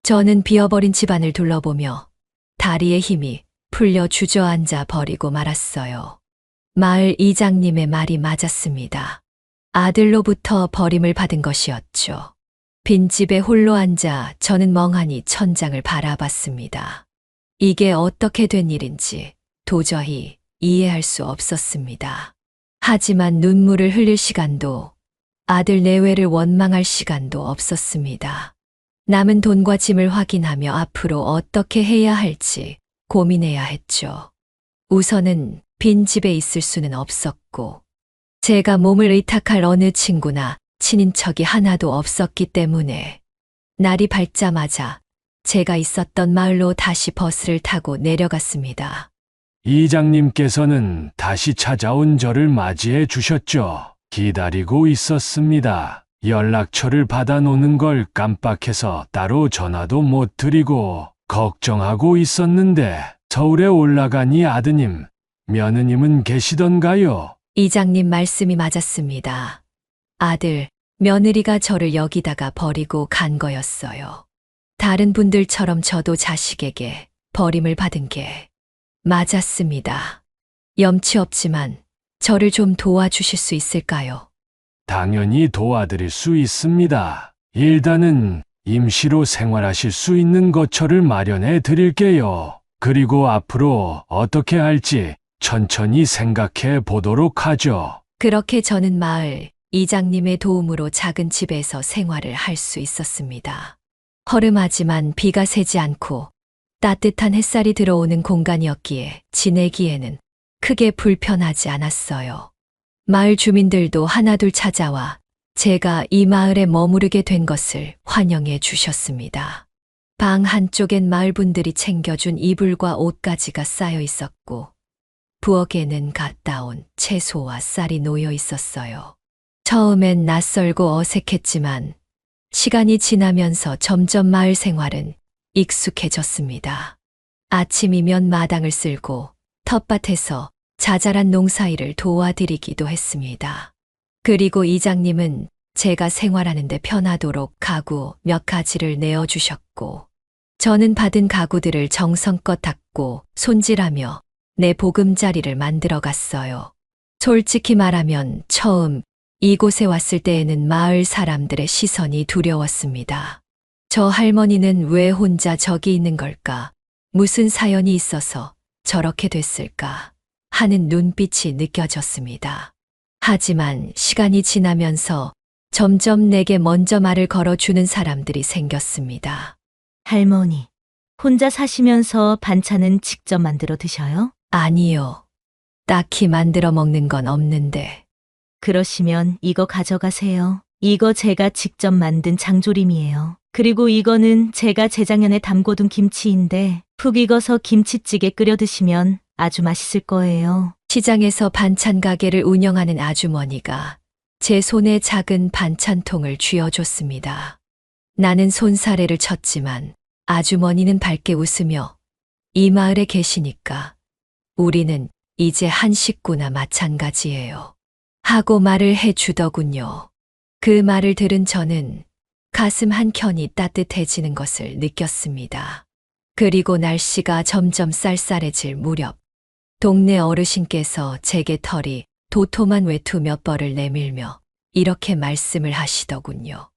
저는 비어버린 집안을 둘러보며 다리에 힘이 풀려 주저앉아 버리고 말았어요. 마을 이장님의 말이 맞았습니다. 아들로부터 버림을 받은 것이었죠. 빈집에 홀로 앉아 저는 멍하니 천장을 바라봤습니다. 이게 어떻게 된 일인지 도저히 이해할 수 없었습니다. 하지만 눈물을 흘릴 시간도 아들 내외를 원망할 시간도 없었습니다. 남은 돈과 짐을 확인하며 앞으로 어떻게 해야 할지 고민해야 했죠. 우선은 빈집에 있을 수는 없었고 제가 몸을 의탁할 어느 친구나 친인척이 하나도 없었기 때문에 날이 밝자마자 제가 있었던 마을로 다시 버스를 타고 내려갔습니다. 이장님께서는 다시 찾아온 저를 맞이해 주셨죠. 기다리고 있었습니다. 연락처를 받아놓는 걸 깜빡해서 따로 전화도 못 드리고 걱정하고 있었는데 서울에 올라가니 아드님, 며느님은 계시던가요? 이장님 말씀이 맞았습니다. 아들, 며느리가 저를 여기다가 버리고 간 거였어요. 다른 분들처럼 저도 자식에게 버림을 받은 게 맞았습니다. 염치 없지만 저를 좀 도와주실 수 있을까요? 당연히 도와드릴 수 있습니다. 일단은 임시로 생활하실 수 있는 거처를 마련해 드릴게요. 그리고 앞으로 어떻게 할지 천천히 생각해 보도록 하죠. 그렇게 저는 마을 이장님의 도움으로 작은 집에서 생활을 할 수 있었습니다. 허름하지만 비가 새지 않고 따뜻한 햇살이 들어오는 공간이었기에 지내기에는 크게 불편하지 않았어요. 마을 주민들도 하나둘 찾아와 제가 이 마을에 머무르게 된 것을 환영해 주셨습니다. 방 한쪽엔 마을 분들이 챙겨준 이불과 옷가지가 쌓여 있었고 부엌에는 갖다 온 채소와 쌀이 놓여 있었어요. 처음엔 낯설고 어색했지만 시간이 지나면서 점점 마을 생활은 익숙해졌습니다. 아침이면 마당을 쓸고 텃밭에서 자잘한 농사일을 도와드리기도 했습니다. 그리고 이장님은 제가 생활하는 데 편하도록 가구 몇 가지를 내어주셨고 저는 받은 가구들을 정성껏 닦고 손질하며 내 보금자리를 만들어 갔어요. 솔직히 말하면 처음 이곳에 왔을 때에는 마을 사람들의 시선이 두려웠습니다. 저 할머니는 왜 혼자 저기 있는 걸까? 무슨 사연이 있어서 저렇게 됐을까? 하는 눈빛이 느껴졌습니다. 하지만 시간이 지나면서 점점 내게 먼저 말을 걸어주는 사람들이 생겼습니다. 할머니, 혼자 사시면서 반찬은 직접 만들어 드셔요? 아니요. 딱히 만들어 먹는 건 없는데. 그러시면 이거 가져가세요. 이거 제가 직접 만든 장조림이에요. 그리고 이거는 제가 재작년에 담궈둔 김치인데 푹 익어서 김치찌개 끓여 드시면 아주 맛있을 거예요. 시장에서 반찬 가게를 운영하는 아주머니가 제 손에 작은 반찬통을 쥐어줬습니다. 나는 손사래를 쳤지만 아주머니는 밝게 웃으며 이 마을에 계시니까 우리는 이제 한 식구나 마찬가지예요. 하고 말을 해주더군요. 그 말을 들은 저는 가슴 한켠이 따뜻해지는 것을 느꼈습니다. 그리고 날씨가 점점 쌀쌀해질 무렵 동네 어르신께서 제게 털이 도톰한 외투 몇 벌을 내밀며 이렇게 말씀을 하시더군요.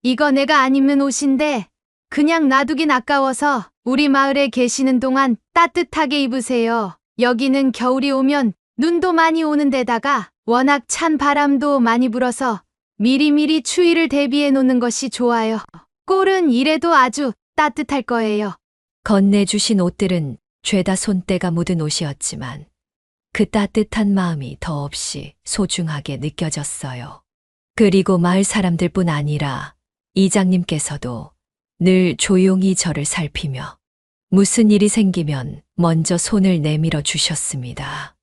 이거 내가 안 입는 옷인데 그냥 놔두긴 아까워서 우리 마을에 계시는 동안 따뜻하게 입으세요. 여기는 겨울이 오면 눈도 많이 오는 데다가 워낙 찬 바람도 많이 불어서 미리미리 추위를 대비해 놓는 것이 좋아요. 꼴은 이래도 아주 따뜻할 거예요. 건네주신 옷들은 죄다 손때가 묻은 옷이었지만 그 따뜻한 마음이 더없이 소중하게 느껴졌어요. 그리고 마을 사람들뿐 아니라 이장님께서도 늘 조용히 저를 살피며 무슨 일이 생기면 먼저 손을 내밀어 주셨습니다.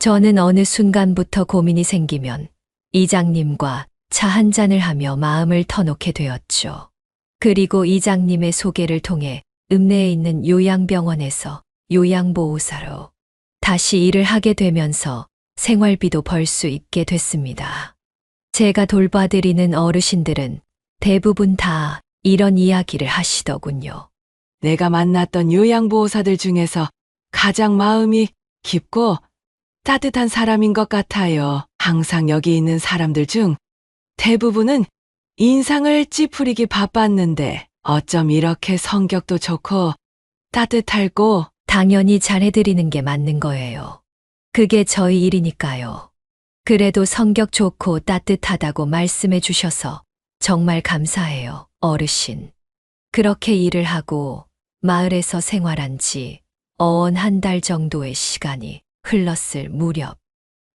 저는 어느 순간부터 고민이 생기면 이장님과 차 한 잔을 하며 마음을 터놓게 되었죠. 그리고 이장님의 소개를 통해 읍내에 있는 요양병원에서 요양보호사로 다시 일을 하게 되면서 생활비도 벌 수 있게 됐습니다. 제가 돌봐드리는 어르신들은 대부분 다 이런 이야기를 하시더군요. 내가 만났던 요양보호사들 중에서 가장 마음이 깊고 따뜻한 사람인 것 같아요. 항상 여기 있는 사람들 중 대부분은 인상을 찌푸리기 바빴는데 어쩜 이렇게 성격도 좋고 따뜻하고 당연히 잘해드리는 게 맞는 거예요. 그게 저희 일이니까요. 그래도 성격 좋고 따뜻하다고 말씀해 주셔서 정말 감사해요, 어르신. 그렇게 일을 하고 마을에서 생활한 지 어언 한 달 정도의 시간이 흘렀을 무렵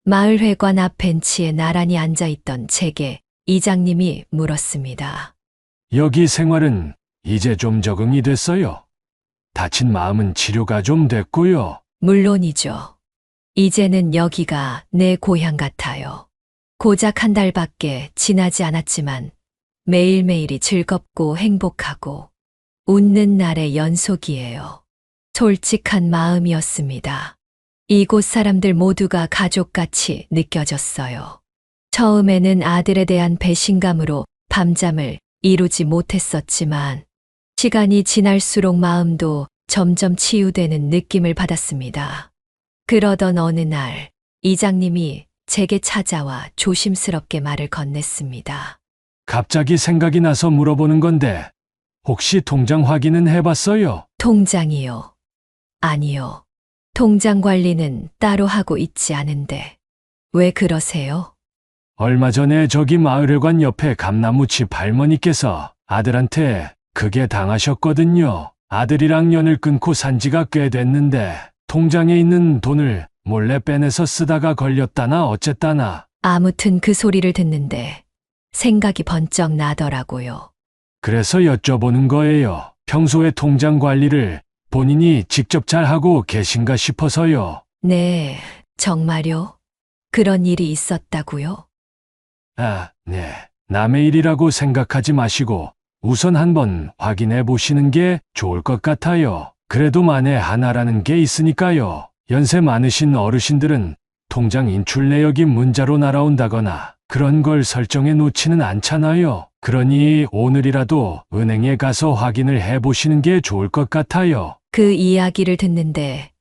마을회관 앞 벤치에 나란히 앉아있던 제게 이장님이 물었습니다. 여기 생활은 이제 좀 적응이 됐어요. 다친 마음은 치료가 좀 됐고요. 물론이죠. 이제는 여기가 내 고향 같아요. 고작 한 달밖에 지나지 않았지만 매일매일이 즐겁고 행복하고 웃는 날의 연속이에요. 솔직한 마음이었습니다. 이곳 사람들 모두가 가족같이 느껴졌어요. 처음에는 아들에 대한 배신감으로 밤잠을 이루지 못했었지만 시간이 지날수록 마음도 점점 치유되는 느낌을 받았습니다. 그러던 어느 날 이장님이 제게 찾아와 조심스럽게 말을 건넸습니다. 갑자기 생각이 나서 물어보는 건데 혹시 통장 확인은 해봤어요? 통장이요? 아니요. 통장 관리는 따로 하고 있지 않은데 왜 그러세요? 얼마 전에 저기 마을회관 옆에 감나무집 할머니께서 아들한테 크게 당하셨거든요. 아들이랑 연을 끊고 산 지가 꽤 됐는데 통장에 있는 돈을 몰래 빼내서 쓰다가 걸렸다나 어쨌다나. 아무튼 그 소리를 듣는데 생각이 번쩍 나더라고요. 그래서 여쭤보는 거예요. 평소에 통장 관리를 본인이 직접 잘 하고 계신가 싶어서요. 네, 정말요? 그런 일이 있었다고요? 아, 네. 남의 일이라고 생각하지 마시고 우선 한번 확인해 보시는 게 좋을 것 같아요. 그래도 만에 하나라는 게 있으니까요. 연세 많으신 어르신들은 통장 인출 내역이 문자로 날아온다거나 그런 걸 설정해 놓지는 않잖아요. 그러니 오늘이라도 은행에 가서 확인을 해 보시는 게 좋을 것 같아요. 그 이야기를 듣는데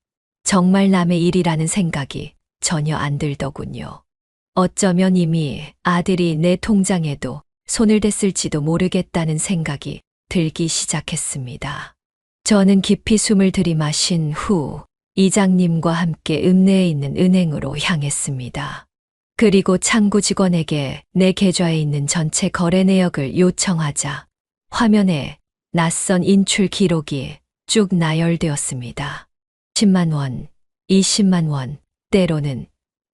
정말 남의 일이라는 생각이 전혀 안 들더군요. 어쩌면 이미 아들이 내 통장에도 손을 댔을지도 모르겠다는 생각이 들기 시작했습니다. 저는 깊이 숨을 들이마신 후 이장님과 함께 읍내에 있는 은행으로 향했습니다. 그리고 창구 직원에게 내 계좌에 있는 전체 거래 내역을 요청하자 화면에 낯선 인출 기록이 쭉 나열되었습니다. 10만 원, 20만 원, 때로는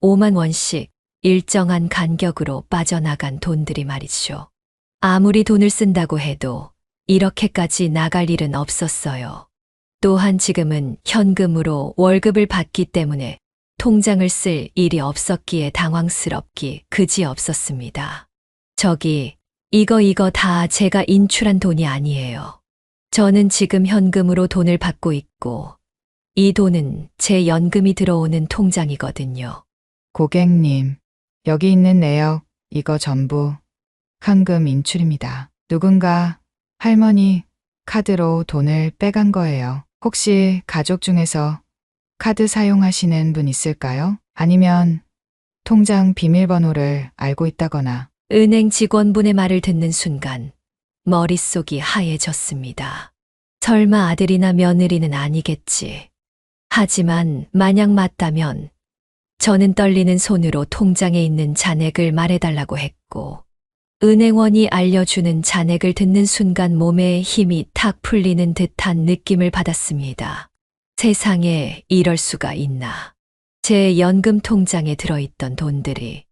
5만 원씩 일정한 간격으로 빠져나간 돈들이 말이죠. 아무리 돈을 쓴다고 해도 이렇게까지 나갈 일은 없었어요. 또한 지금은 현금으로 월급을 받기 때문에 통장을 쓸 일이 없었기에 당황스럽기 그지없었습니다. 저기, 이거 다 제가 인출한 돈이 아니에요. 저는 지금 현금으로 돈을 받고 있고 이 돈은 제 연금이 들어오는 통장이거든요. 고객님, 여기 있는 내역, 이거 전부 현금 인출입니다. 누군가 할머니 카드로 돈을 빼간 거예요. 혹시 가족 중에서 카드 사용하시는 분 있을까요? 아니면 통장 비밀번호를 알고 있다거나. 은행 직원분의 말을 듣는 순간 머릿속이 하얘졌습니다. 설마 아들이나 며느리는 아니겠지. 하지만 만약 맞다면 저는 떨리는 손으로 통장에 있는 잔액을 말해달라고 했고, 은행원이 알려주는 잔액을 듣는 순간 몸에 힘이 탁 풀리는 듯한 느낌을 받았습니다. 세상에 이럴 수가 있나. 제 연금 통장에 들어있던 돈들이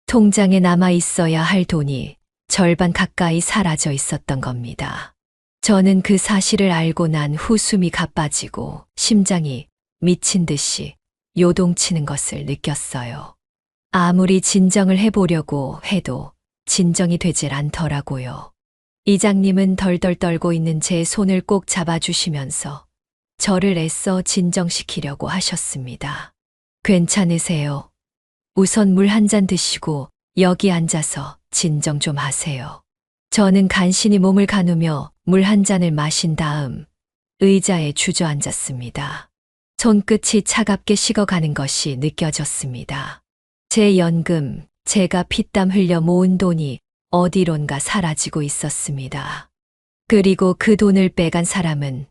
통장에 남아 있어야 할 돈이 절반 가까이 사라져 있었던 겁니다. 저는 그 사실을 알고 난 후 숨이 가빠지고 심장이 미친 듯이 요동치는 것을 느꼈어요. 아무리 진정을 해보려고 해도 진정이 되질 않더라고요. 이장님은 덜덜 떨고 있는 제 손을 꼭 잡아주시면서 저를 애써 진정시키려고 하셨습니다. 괜찮으세요? 우선 물 한 잔 드시고 여기 앉아서 진정 좀 하세요. 저는 간신히 몸을 가누며 물 한 잔을 마신 다음 의자에 주저앉았습니다. 손끝이 차갑게 식어가는 것이 느껴졌습니다. 제 연금, 제가 피땀 흘려 모은 돈이 어디론가 사라지고 있었습니다. 그리고 그 돈을 빼간 사람은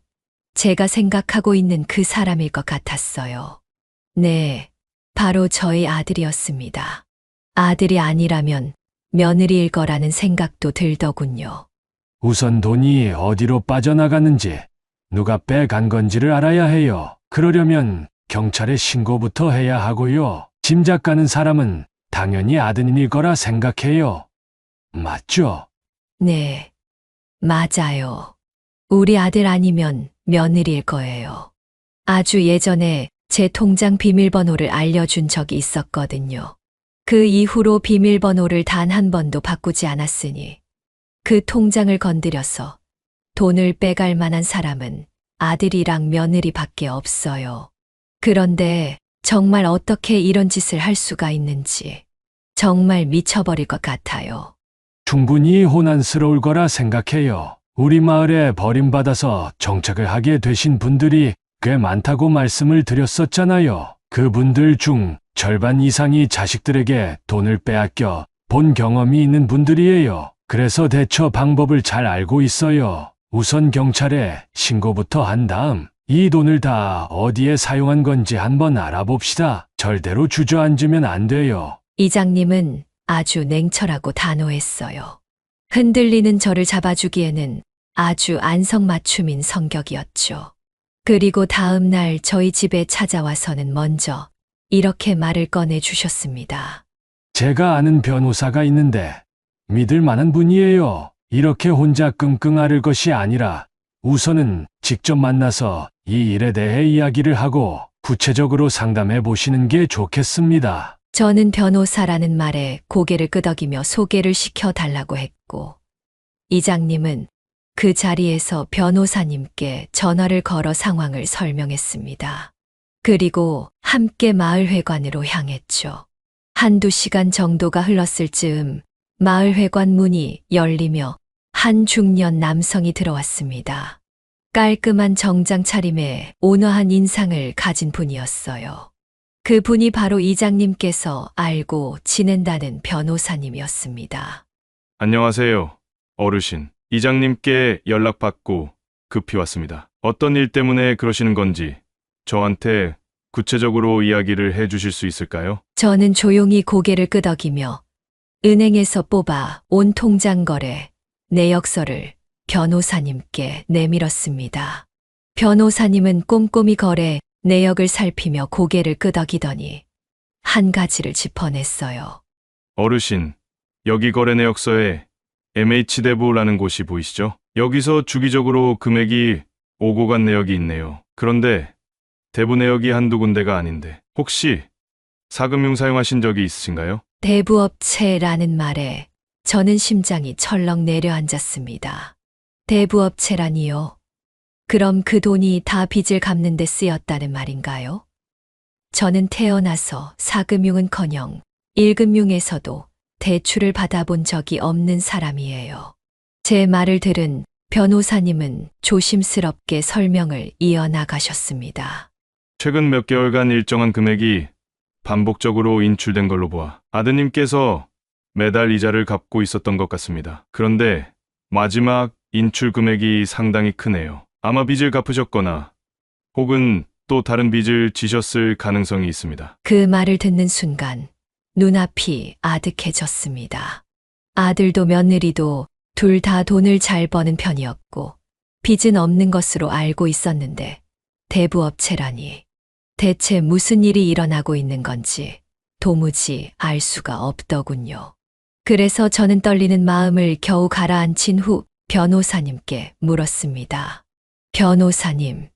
제가 생각하고 있는 그 사람일 것 같았어요. 네, 바로 저의 아들이었습니다. 아들이 아니라면 며느리일 거라는 생각도 들더군요. 우선 돈이 어디로 빠져나갔는지 누가 빼간 건지를 알아야 해요. 그러려면 경찰에 신고부터 해야 하고요. 짐작 가는 사람은 당연히 아드님일 거라 생각해요. 맞죠? 네, 맞아요. 우리 아들 아니면 며느리일 거예요. 아주 예전에 제 통장 비밀번호를 알려준 적이 있었거든요. 그 이후로 비밀번호를 단 한 번도 바꾸지 않았으니 그 통장을 건드려서 돈을 빼갈 만한 사람은 아들이랑 며느리밖에 없어요. 그런데 정말 어떻게 이런 짓을 할 수가 있는지 정말 미쳐버릴 것 같아요. 충분히 혼란스러울 거라 생각해요. 우리 마을에 버림받아서 정착을 하게 되신 분들이 꽤 많다고 말씀을 드렸었잖아요. 그분들 중 절반 이상이 자식들에게 돈을 빼앗겨 본 경험이 있는 분들이에요. 그래서 대처 방법을 잘 알고 있어요. 우선 경찰에 신고부터 한 다음 이 돈을 다 어디에 사용한 건지 한번 알아봅시다. 절대로 주저앉으면 안 돼요. 이장님은 아주 냉철하고 단호했어요. 흔들리는 저를 잡아주기에는 아주 안성맞춤인 성격이었죠. 그리고 다음 날 저희 집에 찾아와서는 먼저 이렇게 말을 꺼내 주셨습니다. 제가 아는 변호사가 있는데 믿을 만한 분이에요. 이렇게 혼자 끙끙 앓을 것이 아니라 우선은 직접 만나서 이 일에 대해 이야기를 하고 구체적으로 상담해 보시는 게 좋겠습니다. 저는 변호사라는 말에 고개를 끄덕이며 소개를 시켜달라고 했고, 이장님은 그 자리에서 변호사님께 전화를 걸어 상황을 설명했습니다. 그리고 함께 마을회관으로 향했죠. 한두 시간 정도가 흘렀을 즈음 마을회관 문이 열리며 한 중년 남성이 들어왔습니다. 깔끔한 정장 차림에 온화한 인상을 가진 분이었어요. 그분이 바로 이장님께서 알고 지낸다는 변호사님이었습니다. 안녕하세요, 어르신. 이장님께 연락받고 급히 왔습니다. 어떤 일 때문에 그러시는 건지 저한테 구체적으로 이야기를 해 주실 수 있을까요? 저는 조용히 고개를 끄덕이며 은행에서 뽑아 온 통장 거래 내역서를 변호사님께 내밀었습니다. 변호사님은 꼼꼼히 거래 내역을 살피며 고개를 끄덕이더니 한 가지를 짚어냈어요. 어르신, 여기 거래 내역서에 MH대부라는 곳이 보이시죠? 여기서 주기적으로 금액이 오고 간 내역이 있네요. 그런데 대부 내역이 한두 군데가 아닌데 혹시 사금융 사용하신 적이 있으신가요? 대부업체라는 말에 저는 심장이 철렁 내려앉았습니다. 대부업체라니요? 그럼 그 돈이 다 빚을 갚는 데 쓰였다는 말인가요? 저는 태어나서 사금융은커녕 1금융에서도 대출을 받아본 적이 없는 사람이에요. 제 말을 들은 변호사님은 조심스럽게 설명을 이어나가셨습니다. 최근 몇 개월간 일정한 금액이 반복적으로 인출된 걸로 보아 아드님께서 매달 이자를 갚고 있었던 것 같습니다. 그런데 마지막 인출 금액이 상당히 크네요. 아마 빚을 갚으셨거나 혹은 또 다른 빚을 지셨을 가능성이 있습니다. 그 말을 듣는 순간 눈앞이 아득해졌습니다. 아들도 며느리도 둘 다 돈을 잘 버는 편이었고 빚은 없는 것으로 알고 있었는데 대부업체라니 대체 무슨 일이 일어나고 있는 건지 도무지 알 수가 없더군요. 그래서 저는 떨리는 마음을 겨우 가라앉힌 후 변호사님께 물었습니다. 변호사님,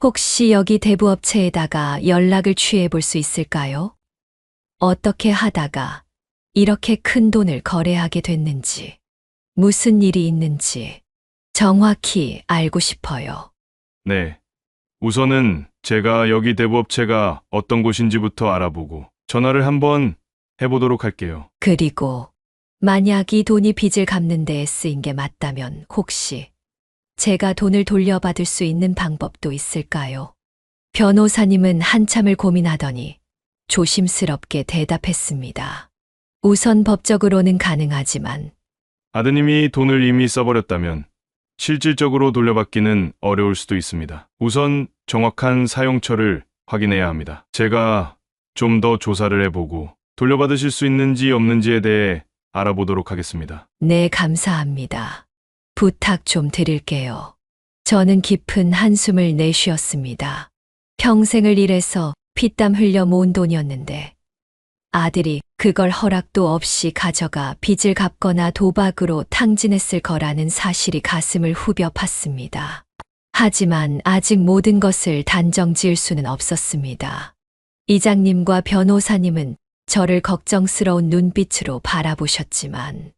혹시 여기 대부업체에다가 연락을 취해 볼 수 있을까요? 어떻게 하다가 이렇게 큰 돈을 거래하게 됐는지, 무슨 일이 있는지 정확히 알고 싶어요. 네. 우선은 제가 여기 대부업체가 어떤 곳인지부터 알아보고 전화를 한번 해보도록 할게요. 그리고 만약 이 돈이 빚을 갚는 데에 쓰인 게 맞다면 혹시 제가 돈을 돌려받을 수 있는 방법도 있을까요? 변호사님은 한참을 고민하더니 조심스럽게 대답했습니다. 우선 법적으로는 가능하지만 아드님이 돈을 이미 써버렸다면 실질적으로 돌려받기는 어려울 수도 있습니다. 우선 정확한 사용처를 확인해야 합니다. 제가 좀 더 조사를 해보고 돌려받으실 수 있는지 없는지에 대해 알아보도록 하겠습니다. 네, 감사합니다. 부탁 좀 드릴게요. 저는 깊은 한숨을 내쉬었습니다. 평생을 일해서 피땀 흘려 모은 돈이었는데 아들이 그걸 허락도 없이 가져가 빚을 갚거나 도박으로 탕진했을 거라는 사실이 가슴을 후벼 팠습니다. 하지만 아직 모든 것을 단정 지을 수는 없었습니다. 이장님과 변호사님은 저를 걱정스러운 눈빛으로 바라보셨지만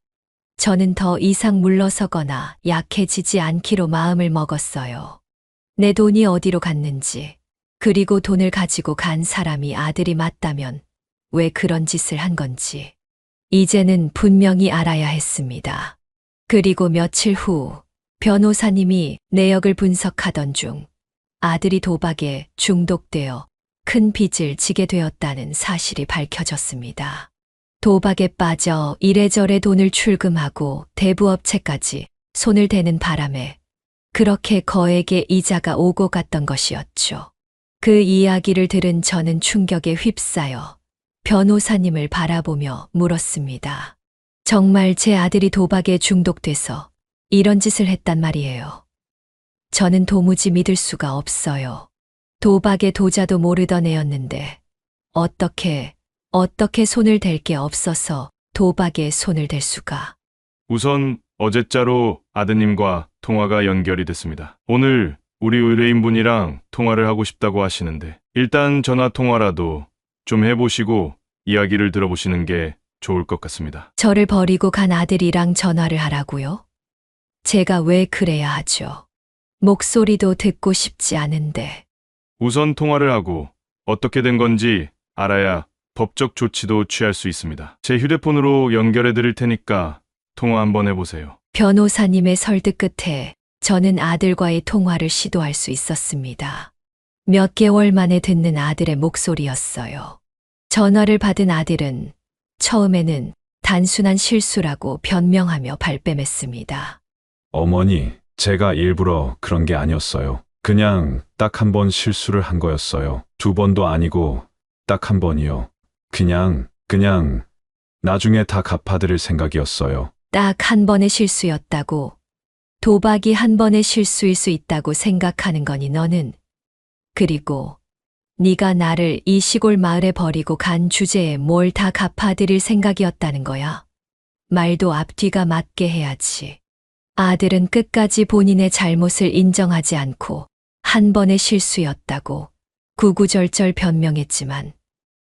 저는 더 이상 물러서거나 약해지지 않기로 마음을 먹었어요. 내 돈이 어디로 갔는지, 그리고 돈을 가지고 간 사람이 아들이 맞다면 왜 그런 짓을 한 건지 이제는 분명히 알아야 했습니다. 그리고 며칠 후 변호사님이 내역을 분석하던 중 아들이 도박에 중독되어 큰 빚을 지게 되었다는 사실이 밝혀졌습니다. 도박에 빠져 이래저래 돈을 출금하고 대부업체까지 손을 대는 바람에 그렇게 거액의 이자가 오고 갔던 것이었죠. 그 이야기를 들은 저는 충격에 휩싸여 변호사님을 바라보며 물었습니다. 정말 제 아들이 도박에 중독돼서 이런 짓을 했단 말이에요. 저는 도무지 믿을 수가 없어요. 도박의 도자도 모르던 애였는데 어떻게 손을 댈 게 없어서 도박에 손을 댈 수가. 우선 어제자로 아드님과 통화가 연결이 됐습니다. 오늘 우리 의뢰인분이랑 통화를 하고 싶다고 하시는데 일단 전화 통화라도 좀 해보시고 이야기를 들어보시는 게 좋을 것 같습니다. 저를 버리고 간 아들이랑 전화를 하라고요? 제가 왜 그래야 하죠? 목소리도 듣고 싶지 않은데. 우선 통화를 하고 어떻게 된 건지 알아야 법적 조치도 취할 수 있습니다. 제 휴대폰으로 연결해 드릴 테니까 통화 한번 해보세요. 변호사님의 설득 끝에 저는 아들과의 통화를 시도할 수 있었습니다. 몇 개월 만에 듣는 아들의 목소리였어요. 전화를 받은 아들은 처음에는 단순한 실수라고 변명하며 발뺌했습니다. 어머니, 제가 일부러 그런 게 아니었어요. 그냥 딱 한 번 실수를 한 거였어요. 2번도 아니고 딱 한 번이요. 그냥 나중에 다 갚아드릴 생각이었어요. 딱 한 번의 실수였다고? 도박이 한 번의 실수일 수 있다고 생각하는 거니 너는? 그리고 네가 나를 이 시골 마을에 버리고 간 주제에 뭘 다 갚아드릴 생각이었다는 거야? 말도 앞뒤가 맞게 해야지. 아들은 끝까지 본인의 잘못을 인정하지 않고 한 번의 실수였다고 구구절절 변명했지만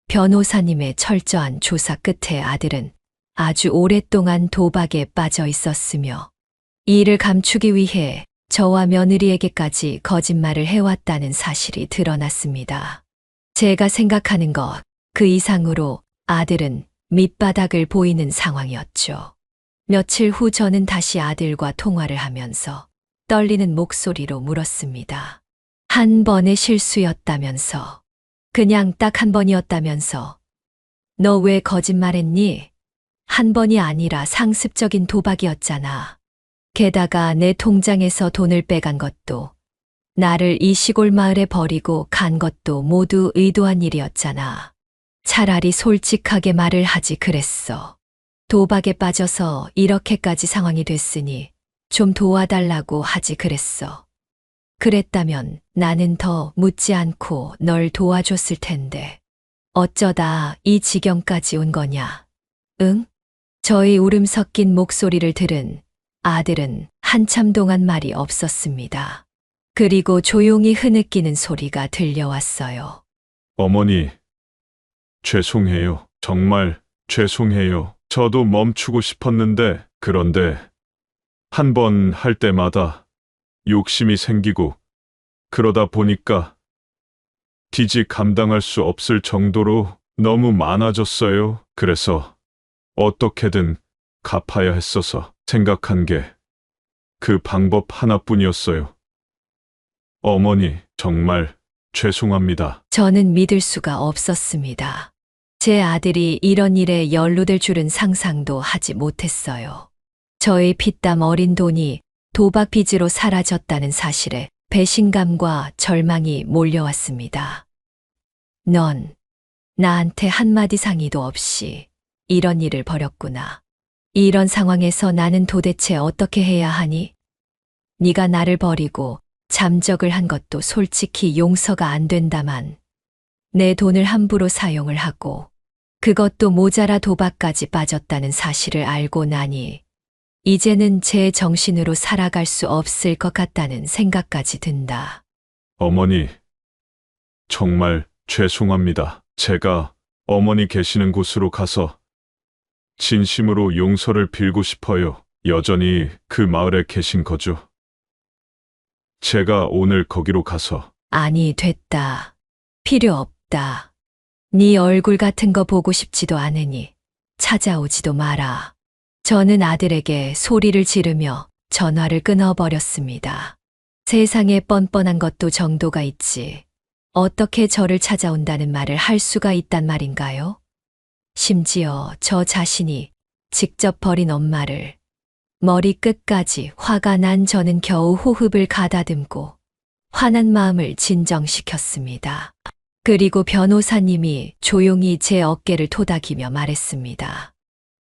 변호사님의 철저한 조사 끝에 아들은 아주 오랫동안 도박에 빠져 있었으며 이를 감추기 위해 저와 며느리에게까지 거짓말을 해왔다는 사실이 드러났습니다. 제가 생각하는 것 그 이상으로 아들은 밑바닥을 보이는 상황이었죠. 며칠 후 저는 다시 아들과 통화를 하면서 떨리는 목소리로 물었습니다. 한 번의 실수였다면서. 그냥 딱 한 번이었다면서. 너 왜 거짓말했니? 한 번이 아니라 상습적인 도박이었잖아. 게다가 내 통장에서 돈을 빼간 것도, 나를 이 시골 마을에 버리고 간 것도 모두 의도한 일이었잖아. 차라리 솔직하게 말을 하지 그랬어. 도박에 빠져서 이렇게까지 상황이 됐으니 좀 도와달라고 하지 그랬어. 그랬다면 나는 더 묻지 않고 널 도와줬을 텐데. 어쩌다 이 지경까지 온 거냐? 응? 저의 울음 섞인 목소리를 들은 아들은 한참 동안 말이 없었습니다. 그리고 조용히 흐느끼는 소리가 들려왔어요. 어머니, 죄송해요. 정말 죄송해요. 저도 멈추고 싶었는데, 그런데 한 번 할 때마다 욕심이 생기고, 그러다 보니까 빚이 감당할 수 없을 정도로 너무 많아졌어요. 그래서 어떻게든 갚아야 했어서 생각한 게 그 방법 하나뿐이었어요. 어머니, 정말 죄송합니다. 저는 믿을 수가 없었습니다. 제 아들이 이런 일에 연루될 줄은 상상도 하지 못했어요. 저의 피땀 어린 돈이 도박 빚으로 사라졌다는 사실에 배신감과 절망이 몰려왔습니다. 넌 나한테 한마디 상의도 없이 이런 일을 벌였구나. 이런 상황에서 나는 도대체 어떻게 해야 하니? 네가 나를 버리고 잠적을 한 것도 솔직히 용서가 안 된다만, 내 돈을 함부로 사용을 하고 그것도 모자라 도박까지 빠졌다는 사실을 알고 나니 이제는 제 정신으로 살아갈 수 없을 것 같다는 생각까지 든다. 어머니, 정말 죄송합니다. 제가 어머니 계시는 곳으로 가서 진심으로 용서를 빌고 싶어요. 여전히 그 마을에 계신 거죠? 제가 오늘 거기로 가서. 아니, 됐다. 필요 없다. 네 얼굴 같은 거 보고 싶지도 않으니 찾아오지도 마라. 저는 아들에게 소리를 지르며 전화를 끊어버렸습니다. 세상에 뻔뻔한 것도 정도가 있지. 어떻게 저를 찾아온다는 말을 할 수가 있단 말인가요? 심지어 저 자신이 직접 버린 엄마를. 머리끝까지 화가 난 저는 겨우 호흡을 가다듬고 화난 마음을 진정시켰습니다. 그리고 변호사님이 조용히 제 어깨를 토닥이며 말했습니다.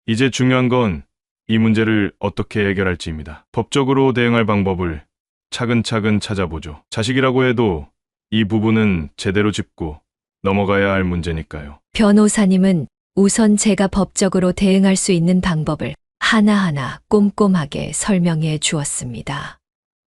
이제 중요한 건 이 문제를 어떻게 해결할지입니다. 법적으로 대응할 방법을 차근차근 찾아보죠. 자식이라고 해도 이 부분은 제대로 짚고 넘어가야 할 문제니까요. 변호사님은 우선 제가 법적으로 대응할 수 있는 방법을 하나하나 꼼꼼하게 설명해 주었습니다.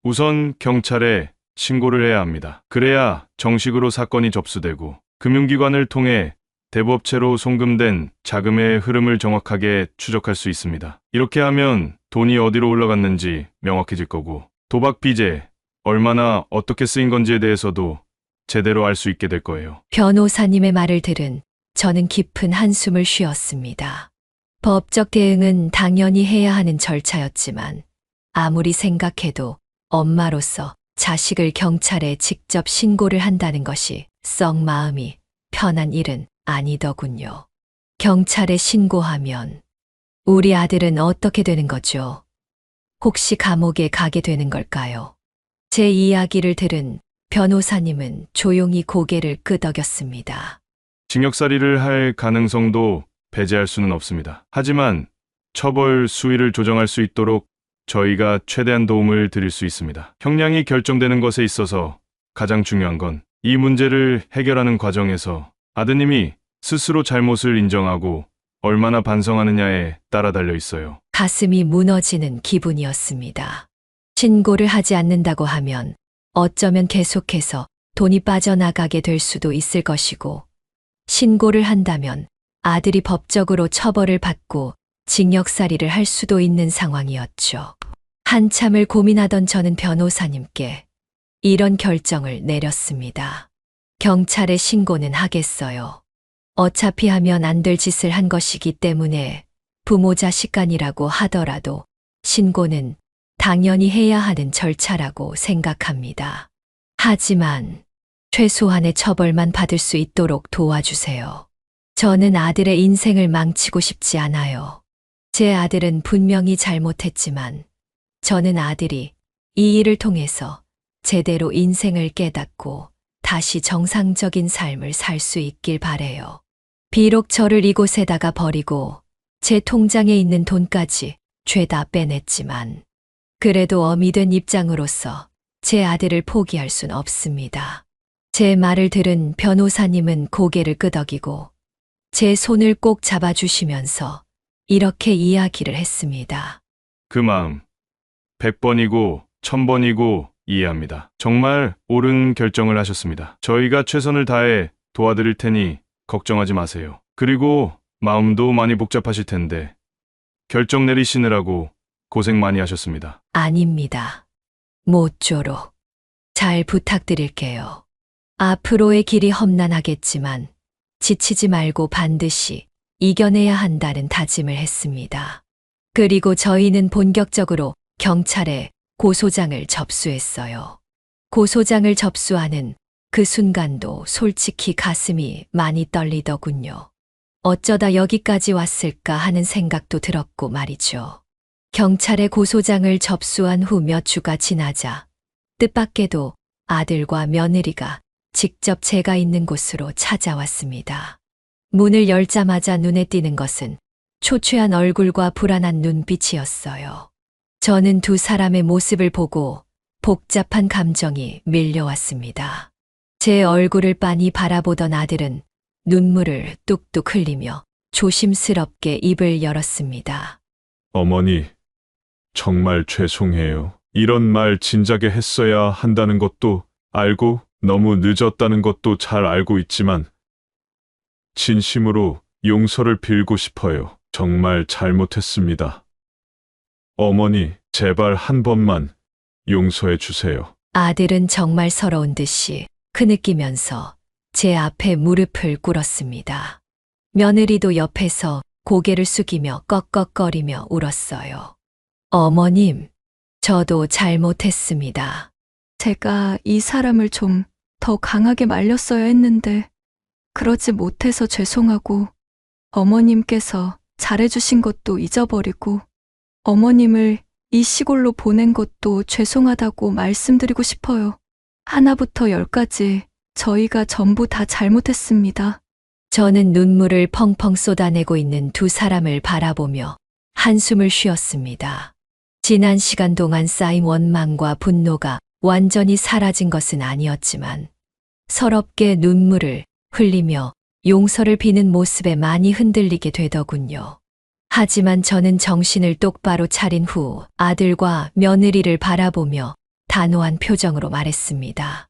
우선 경찰에 신고를 해야 합니다. 그래야 정식으로 사건이 접수되고 금융기관을 통해 대부업체로 송금된 자금의 흐름을 정확하게 추적할 수 있습니다. 이렇게 하면 돈이 어디로 올라갔는지 명확해질 거고 도박 빚에 얼마나 어떻게 쓰인 건지에 대해서도 제대로 알 수 있게 될 거예요. 변호사님의 말을 들은 저는 깊은 한숨을 쉬었습니다. 법적 대응은 당연히 해야 하는 절차였지만 아무리 생각해도 엄마로서 자식을 경찰에 직접 신고를 한다는 것이 썩 마음이 편한 일은 아니더군요. 경찰에 신고하면 우리 아들은 어떻게 되는 거죠? 혹시 감옥에 가게 되는 걸까요? 제 이야기를 들은 변호사님은 조용히 고개를 끄덕였습니다. 징역살이를 할 가능성도 배제할 수는 없습니다. 하지만 처벌 수위를 조정할 수 있도록 저희가 최대한 도움을 드릴 수 있습니다. 형량이 결정되는 것에 있어서 가장 중요한 건 이 문제를 해결하는 과정에서 아드님이 스스로 잘못을 인정하고 얼마나 반성하느냐에 따라 달려 있어요. 가슴이 무너지는 기분이었습니다. 신고를 하지 않는다고 하면 어쩌면 계속해서 돈이 빠져나가게 될 수도 있을 것이고, 신고를 한다면 아들이 법적으로 처벌을 받고 징역살이를 할 수도 있는 상황이었죠. 한참을 고민하던 저는 변호사님께 이런 결정을 내렸습니다. 경찰에 신고는 하겠어요. 어차피 하면 안 될 짓을 한 것이기 때문에 부모 자식 간이라고 하더라도 신고는 당연히 해야 하는 절차라고 생각합니다. 하지만 최소한의 처벌만 받을 수 있도록 도와주세요. 저는 아들의 인생을 망치고 싶지 않아요. 제 아들은 분명히 잘못했지만 저는 아들이 이 일을 통해서 제대로 인생을 깨닫고 다시 정상적인 삶을 살 수 있길 바래요. 비록 저를 이곳에다가 버리고 제 통장에 있는 돈까지 죄다 빼냈지만 그래도 어미 된 입장으로서 제 아들을 포기할 순 없습니다. 제 말을 들은 변호사님은 고개를 끄덕이고 제 손을 꼭 잡아주시면서 이렇게 이야기를 했습니다. 그 마음 100번이고 1000번이고 이해합니다. 정말 옳은 결정을 하셨습니다. 저희가 최선을 다해 도와드릴 테니 걱정하지 마세요. 그리고 마음도 많이 복잡하실 텐데 결정 내리시느라고 고생 많이 하셨습니다. 아닙니다. 모쪼록 잘 부탁드릴게요. 앞으로의 길이 험난하겠지만 지치지 말고 반드시 이겨내야 한다는 다짐을 했습니다. 그리고 저희는 본격적으로 경찰에 고소장을 접수했어요. 고소장을 접수하는 그 순간도 솔직히 가슴이 많이 떨리더군요. 어쩌다 여기까지 왔을까 하는 생각도 들었고 말이죠. 경찰에 고소장을 접수한 후 몇 주가 지나자 뜻밖에도 아들과 며느리가 직접 제가 있는 곳으로 찾아왔습니다. 문을 열자마자 눈에 띄는 것은 초췌한 얼굴과 불안한 눈빛이었어요. 저는 두 사람의 모습을 보고 복잡한 감정이 밀려왔습니다. 제 얼굴을 빤히 바라보던 아들은 눈물을 뚝뚝 흘리며 조심스럽게 입을 열었습니다. 어머니, 정말 죄송해요. 이런 말 진작에 했어야 한다는 것도 알고 너무 늦었다는 것도 잘 알고 있지만 진심으로 용서를 빌고 싶어요. 정말 잘못했습니다. 어머니, 제발 한 번만 용서해 주세요. 아들은 정말 서러운 듯이 흐느끼면서 제 앞에 무릎을 꿇었습니다. 며느리도 옆에서 고개를 숙이며 꺽꺽거리며 울었어요. 어머님, 저도 잘못했습니다. 제가 이 사람을 좀 더 강하게 말렸어야 했는데 그러지 못해서 죄송하고 어머님께서 잘해주신 것도 잊어버리고 어머님을 이 시골로 보낸 것도 죄송하다고 말씀드리고 싶어요. 하나부터 열까지 저희가 전부 다 잘못했습니다. 저는 눈물을 펑펑 쏟아내고 있는 두 사람을 바라보며 한숨을 쉬었습니다. 지난 시간 동안 쌓인 원망과 분노가 완전히 사라진 것은 아니었지만 서럽게 눈물을 흘리며 용서를 비는 모습에 많이 흔들리게 되더군요. 하지만 저는 정신을 똑바로 차린 후 아들과 며느리를 바라보며 단호한 표정으로 말했습니다.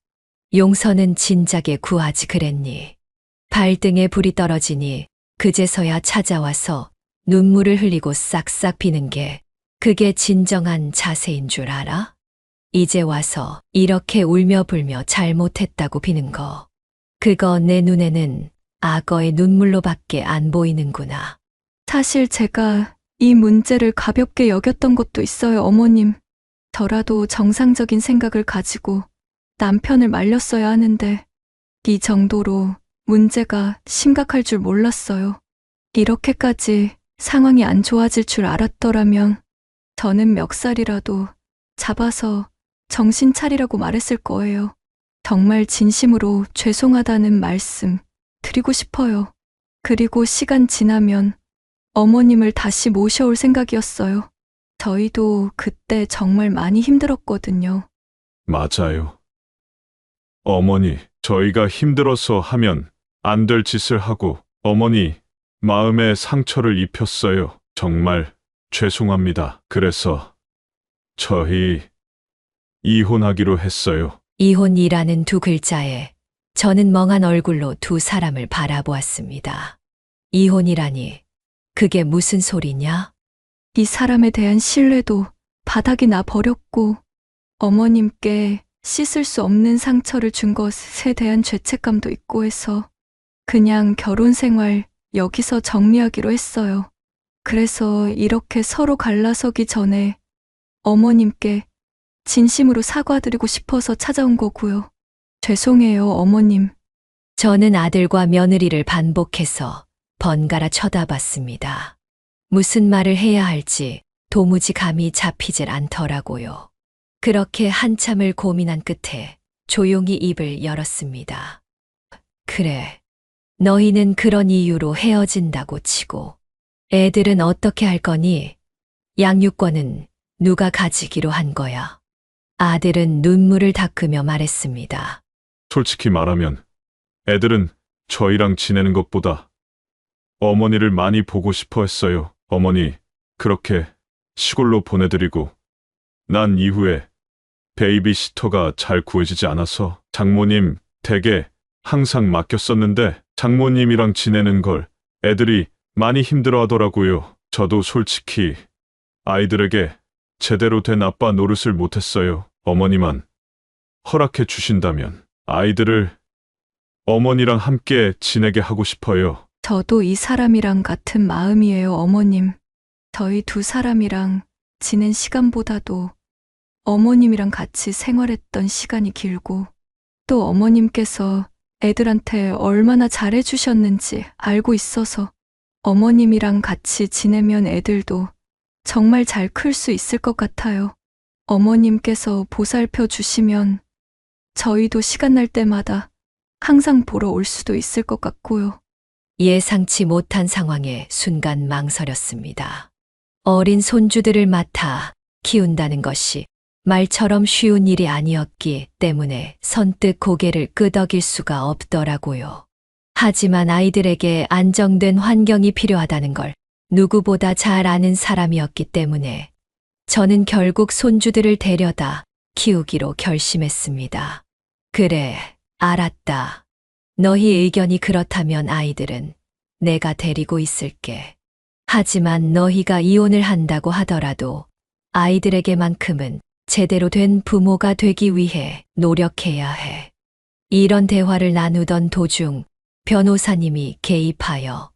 용서는 진작에 구하지 그랬니? 발등에 불이 떨어지니 그제서야 찾아와서 눈물을 흘리고 싹싹 비는 게 그게 진정한 자세인 줄 알아? 이제 와서 이렇게 울며 불며 잘못했다고 비는 거. 그거 내 눈에는 악어의 눈물로밖에 안 보이는구나. 사실 제가 이 문제를 가볍게 여겼던 것도 있어요, 어머님. 저라도 정상적인 생각을 가지고 남편을 말렸어야 하는데 이 정도로 문제가 심각할 줄 몰랐어요. 이렇게까지 상황이 안 좋아질 줄 알았더라면 저는 멱살이라도 잡아서 정신 차리라고 말했을 거예요. 정말 진심으로 죄송하다는 말씀 드리고 싶어요. 그리고 시간 지나면 어머님을 다시 모셔올 생각이었어요. 저희도 그때 정말 많이 힘들었거든요. 맞아요. 어머니, 저희가 힘들어서 하면 안 될 짓을 하고 어머니 마음에 상처를 입혔어요. 정말 죄송합니다. 그래서 저희 이혼하기로 했어요. 이혼이라는 두 글자에 저는 멍한 얼굴로 두 사람을 바라보았습니다. 이혼이라니 그게 무슨 소리냐? 이 사람에 대한 신뢰도 바닥이 나 버렸고 어머님께 씻을 수 없는 상처를 준 것에 대한 죄책감도 있고 해서 그냥 결혼 생활 여기서 정리하기로 했어요. 그래서 이렇게 서로 갈라서기 전에 어머님께 진심으로 사과드리고 싶어서 찾아온 거고요. 죄송해요, 어머님. 저는 아들과 며느리를 반복해서 번갈아 쳐다봤습니다. 무슨 말을 해야 할지 도무지 감이 잡히질 않더라고요. 그렇게 한참을 고민한 끝에 조용히 입을 열었습니다. 그래, 너희는 그런 이유로 헤어진다고 치고 애들은 어떻게 할 거니? 양육권은 누가 가지기로 한 거야? 아들은 눈물을 닦으며 말했습니다. 솔직히 말하면 애들은 저희랑 지내는 것보다 어머니를 많이 보고 싶어 했어요. 어머니 그렇게 시골로 보내드리고 난 이후에 베이비시터가 잘 구해지지 않아서 장모님 댁에 항상 맡겼었는데 장모님이랑 지내는 걸 애들이 많이 힘들어 하더라고요. 저도 솔직히 아이들에게 제대로 된 아빠 노릇을 못했어요. 어머니만 허락해 주신다면 아이들을 어머니랑 함께 지내게 하고 싶어요. 저도 이 사람이랑 같은 마음이에요, 어머님. 저희 두 사람이랑 지낸 시간보다도 어머님이랑 같이 생활했던 시간이 길고 또 어머님께서 애들한테 얼마나 잘해주셨는지 알고 있어서 어머님이랑 같이 지내면 애들도 정말 잘 클 수 있을 것 같아요. 어머님께서 보살펴 주시면 저희도 시간 날 때마다 항상 보러 올 수도 있을 것 같고요. 예상치 못한 상황에 순간 망설였습니다. 어린 손주들을 맡아 키운다는 것이 말처럼 쉬운 일이 아니었기 때문에 선뜻 고개를 끄덕일 수가 없더라고요. 하지만 아이들에게 안정된 환경이 필요하다는 걸 누구보다 잘 아는 사람이었기 때문에 저는 결국 손주들을 데려다 키우기로 결심했습니다. 그래, 알았다. 너희 의견이 그렇다면 아이들은 내가 데리고 있을게. 하지만 너희가 이혼을 한다고 하더라도 아이들에게만큼은 제대로 된 부모가 되기 위해 노력해야 해. 이런 대화를 나누던 도중 변호사님이 개입하여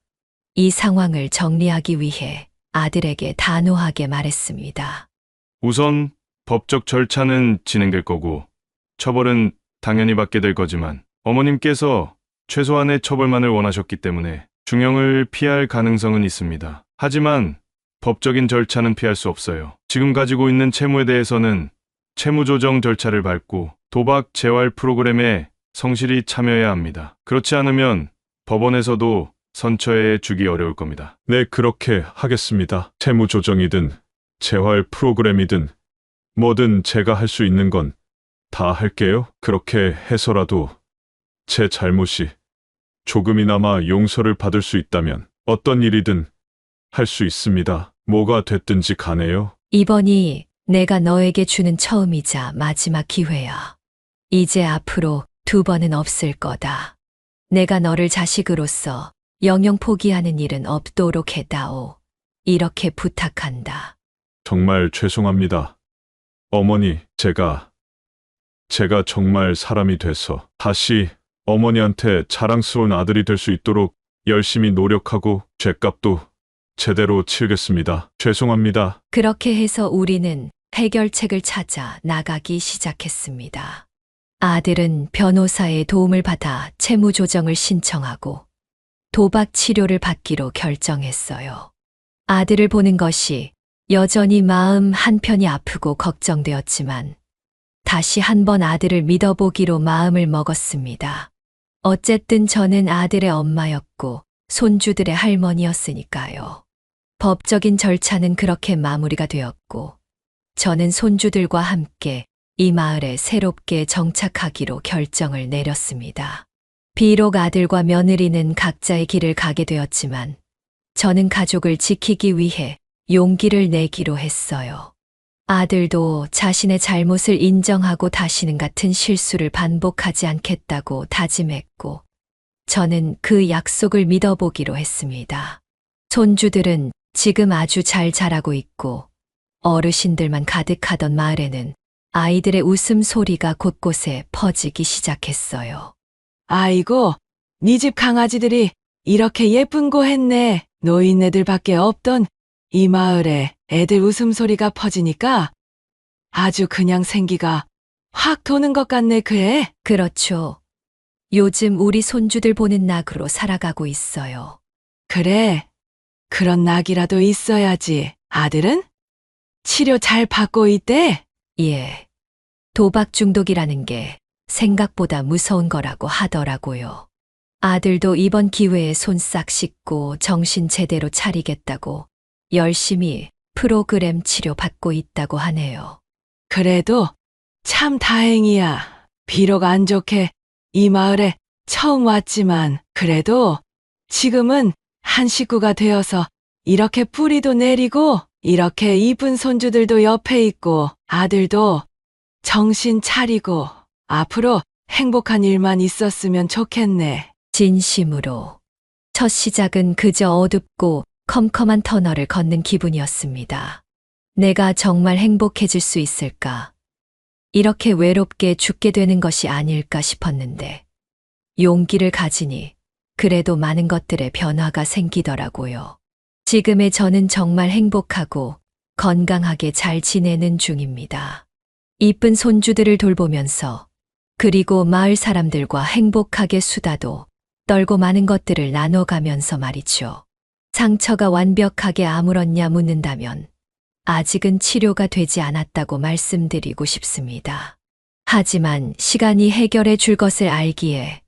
이 상황을 정리하기 위해 아들에게 단호하게 말했습니다. 우선 법적 절차는 진행될 거고 처벌은 당연히 받게 될 거지만 어머님께서 최소한의 처벌만을 원하셨기 때문에 중형을 피할 가능성은 있습니다. 하지만 법적인 절차는 피할 수 없어요. 지금 가지고 있는 채무에 대해서는 채무조정 절차를 밟고 도박 재활 프로그램에 성실히 참여해야 합니다. 그렇지 않으면 법원에서도 선처해 주기 어려울 겁니다. 네, 그렇게 하겠습니다. 채무 조정이든 재활 프로그램이든 뭐든 제가 할 수 있는 건 다 할게요. 그렇게 해서라도 제 잘못이 조금이나마 용서를 받을 수 있다면 어떤 일이든 할 수 있습니다. 뭐가 됐든지 간에요. 이번이 내가 너에게 주는 처음이자 마지막 기회야. 이제 앞으로 두 번은 없을 거다. 내가 너를 자식으로서 영영 포기하는 일은 없도록 해다오. 이렇게 부탁한다. 정말 죄송합니다. 어머니, 제가 정말 사람이 돼서 다시 어머니한테 자랑스러운 아들이 될 수 있도록 열심히 노력하고 죗값도 제대로 치르겠습니다. 죄송합니다. 그렇게 해서 우리는 해결책을 찾아 나가기 시작했습니다. 아들은 변호사의 도움을 받아 채무 조정을 신청하고 도박 치료를 받기로 결정했어요. 아들을 보는 것이 여전히 마음 한편이 아프고 걱정되었지만 다시 한번 아들을 믿어보기로 마음을 먹었습니다. 어쨌든 저는 아들의 엄마였고 손주들의 할머니였으니까요. 법적인 절차는 그렇게 마무리가 되었고 저는 손주들과 함께 이 마을에 새롭게 정착하기로 결정을 내렸습니다. 비록 아들과 며느리는 각자의 길을 가게 되었지만 저는 가족을 지키기 위해 용기를 내기로 했어요. 아들도 자신의 잘못을 인정하고 다시는 같은 실수를 반복하지 않겠다고 다짐했고 저는 그 약속을 믿어보기로 했습니다. 손주들은 지금 아주 잘 자라고 있고 어르신들만 가득하던 마을에는 아이들의 웃음소리가 곳곳에 퍼지기 시작했어요. 아이고, 네 집 강아지들이 이렇게 예쁜 거 했네. 노인네들밖에 없던 이 마을에 애들 웃음소리가 퍼지니까 아주 그냥 생기가 확 도는 것 같네, 그래? 그렇죠. 요즘 우리 손주들 보는 낙으로 살아가고 있어요. 그래. 그런 낙이라도 있어야지. 아들은? 치료 잘 받고 있대? 예. 도박 중독이라는 게 생각보다 무서운 거라고 하더라고요. 아들도 이번 기회에 손 싹 씻고 정신 제대로 차리겠다고 열심히 프로그램 치료 받고 있다고 하네요. 그래도 참 다행이야. 비록 안 좋게 이 마을에 처음 왔지만 그래도 지금은 한 식구가 되어서 이렇게 뿌리도 내리고 이렇게 이쁜 손주들도 옆에 있고 아들도 정신 차리고 앞으로 행복한 일만 있었으면 좋겠네. 진심으로. 첫 시작은 그저 어둡고 컴컴한 터널을 걷는 기분이었습니다. 내가 정말 행복해질 수 있을까? 이렇게 외롭게 죽게 되는 것이 아닐까 싶었는데, 용기를 가지니 그래도 많은 것들의 변화가 생기더라고요. 지금의 저는 정말 행복하고 건강하게 잘 지내는 중입니다. 이쁜 손주들을 돌보면서 그리고 마을 사람들과 행복하게 수다도 떨고 많은 것들을 나눠가면서 말이죠. 상처가 완벽하게 아물었냐 묻는다면 아직은 치료가 되지 않았다고 말씀드리고 싶습니다. 하지만 시간이 해결해 줄 것을 알기에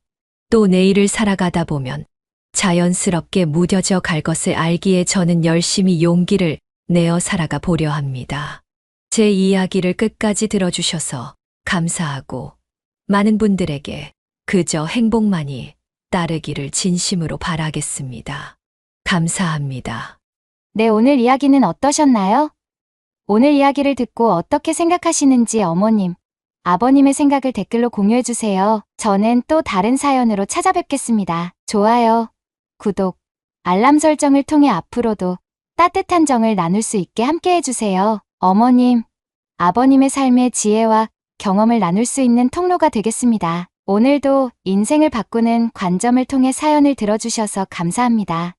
또 내일을 살아가다 보면 자연스럽게 무뎌져 갈 것을 알기에 저는 열심히 용기를 내어 살아가 보려 합니다. 제 이야기를 끝까지 들어주셔서 감사하고 많은 분들에게 그저 행복만이 따르기를 진심으로 바라겠습니다. 감사합니다. 네, 오늘 이야기는 어떠셨나요? 오늘 이야기를 듣고 어떻게 생각하시는지 어머님, 아버님의 생각을 댓글로 공유해주세요. 저는 또 다른 사연으로 찾아뵙겠습니다. 좋아요, 구독, 알람 설정을 통해 앞으로도 따뜻한 정을 나눌 수 있게 함께 해주세요. 어머님, 아버님의 삶의 지혜와 경험을 나눌 수 있는 통로가 되겠습니다. 오늘도 인생을 바꾸는 관점을 통해 사연을 들어주셔서 감사합니다.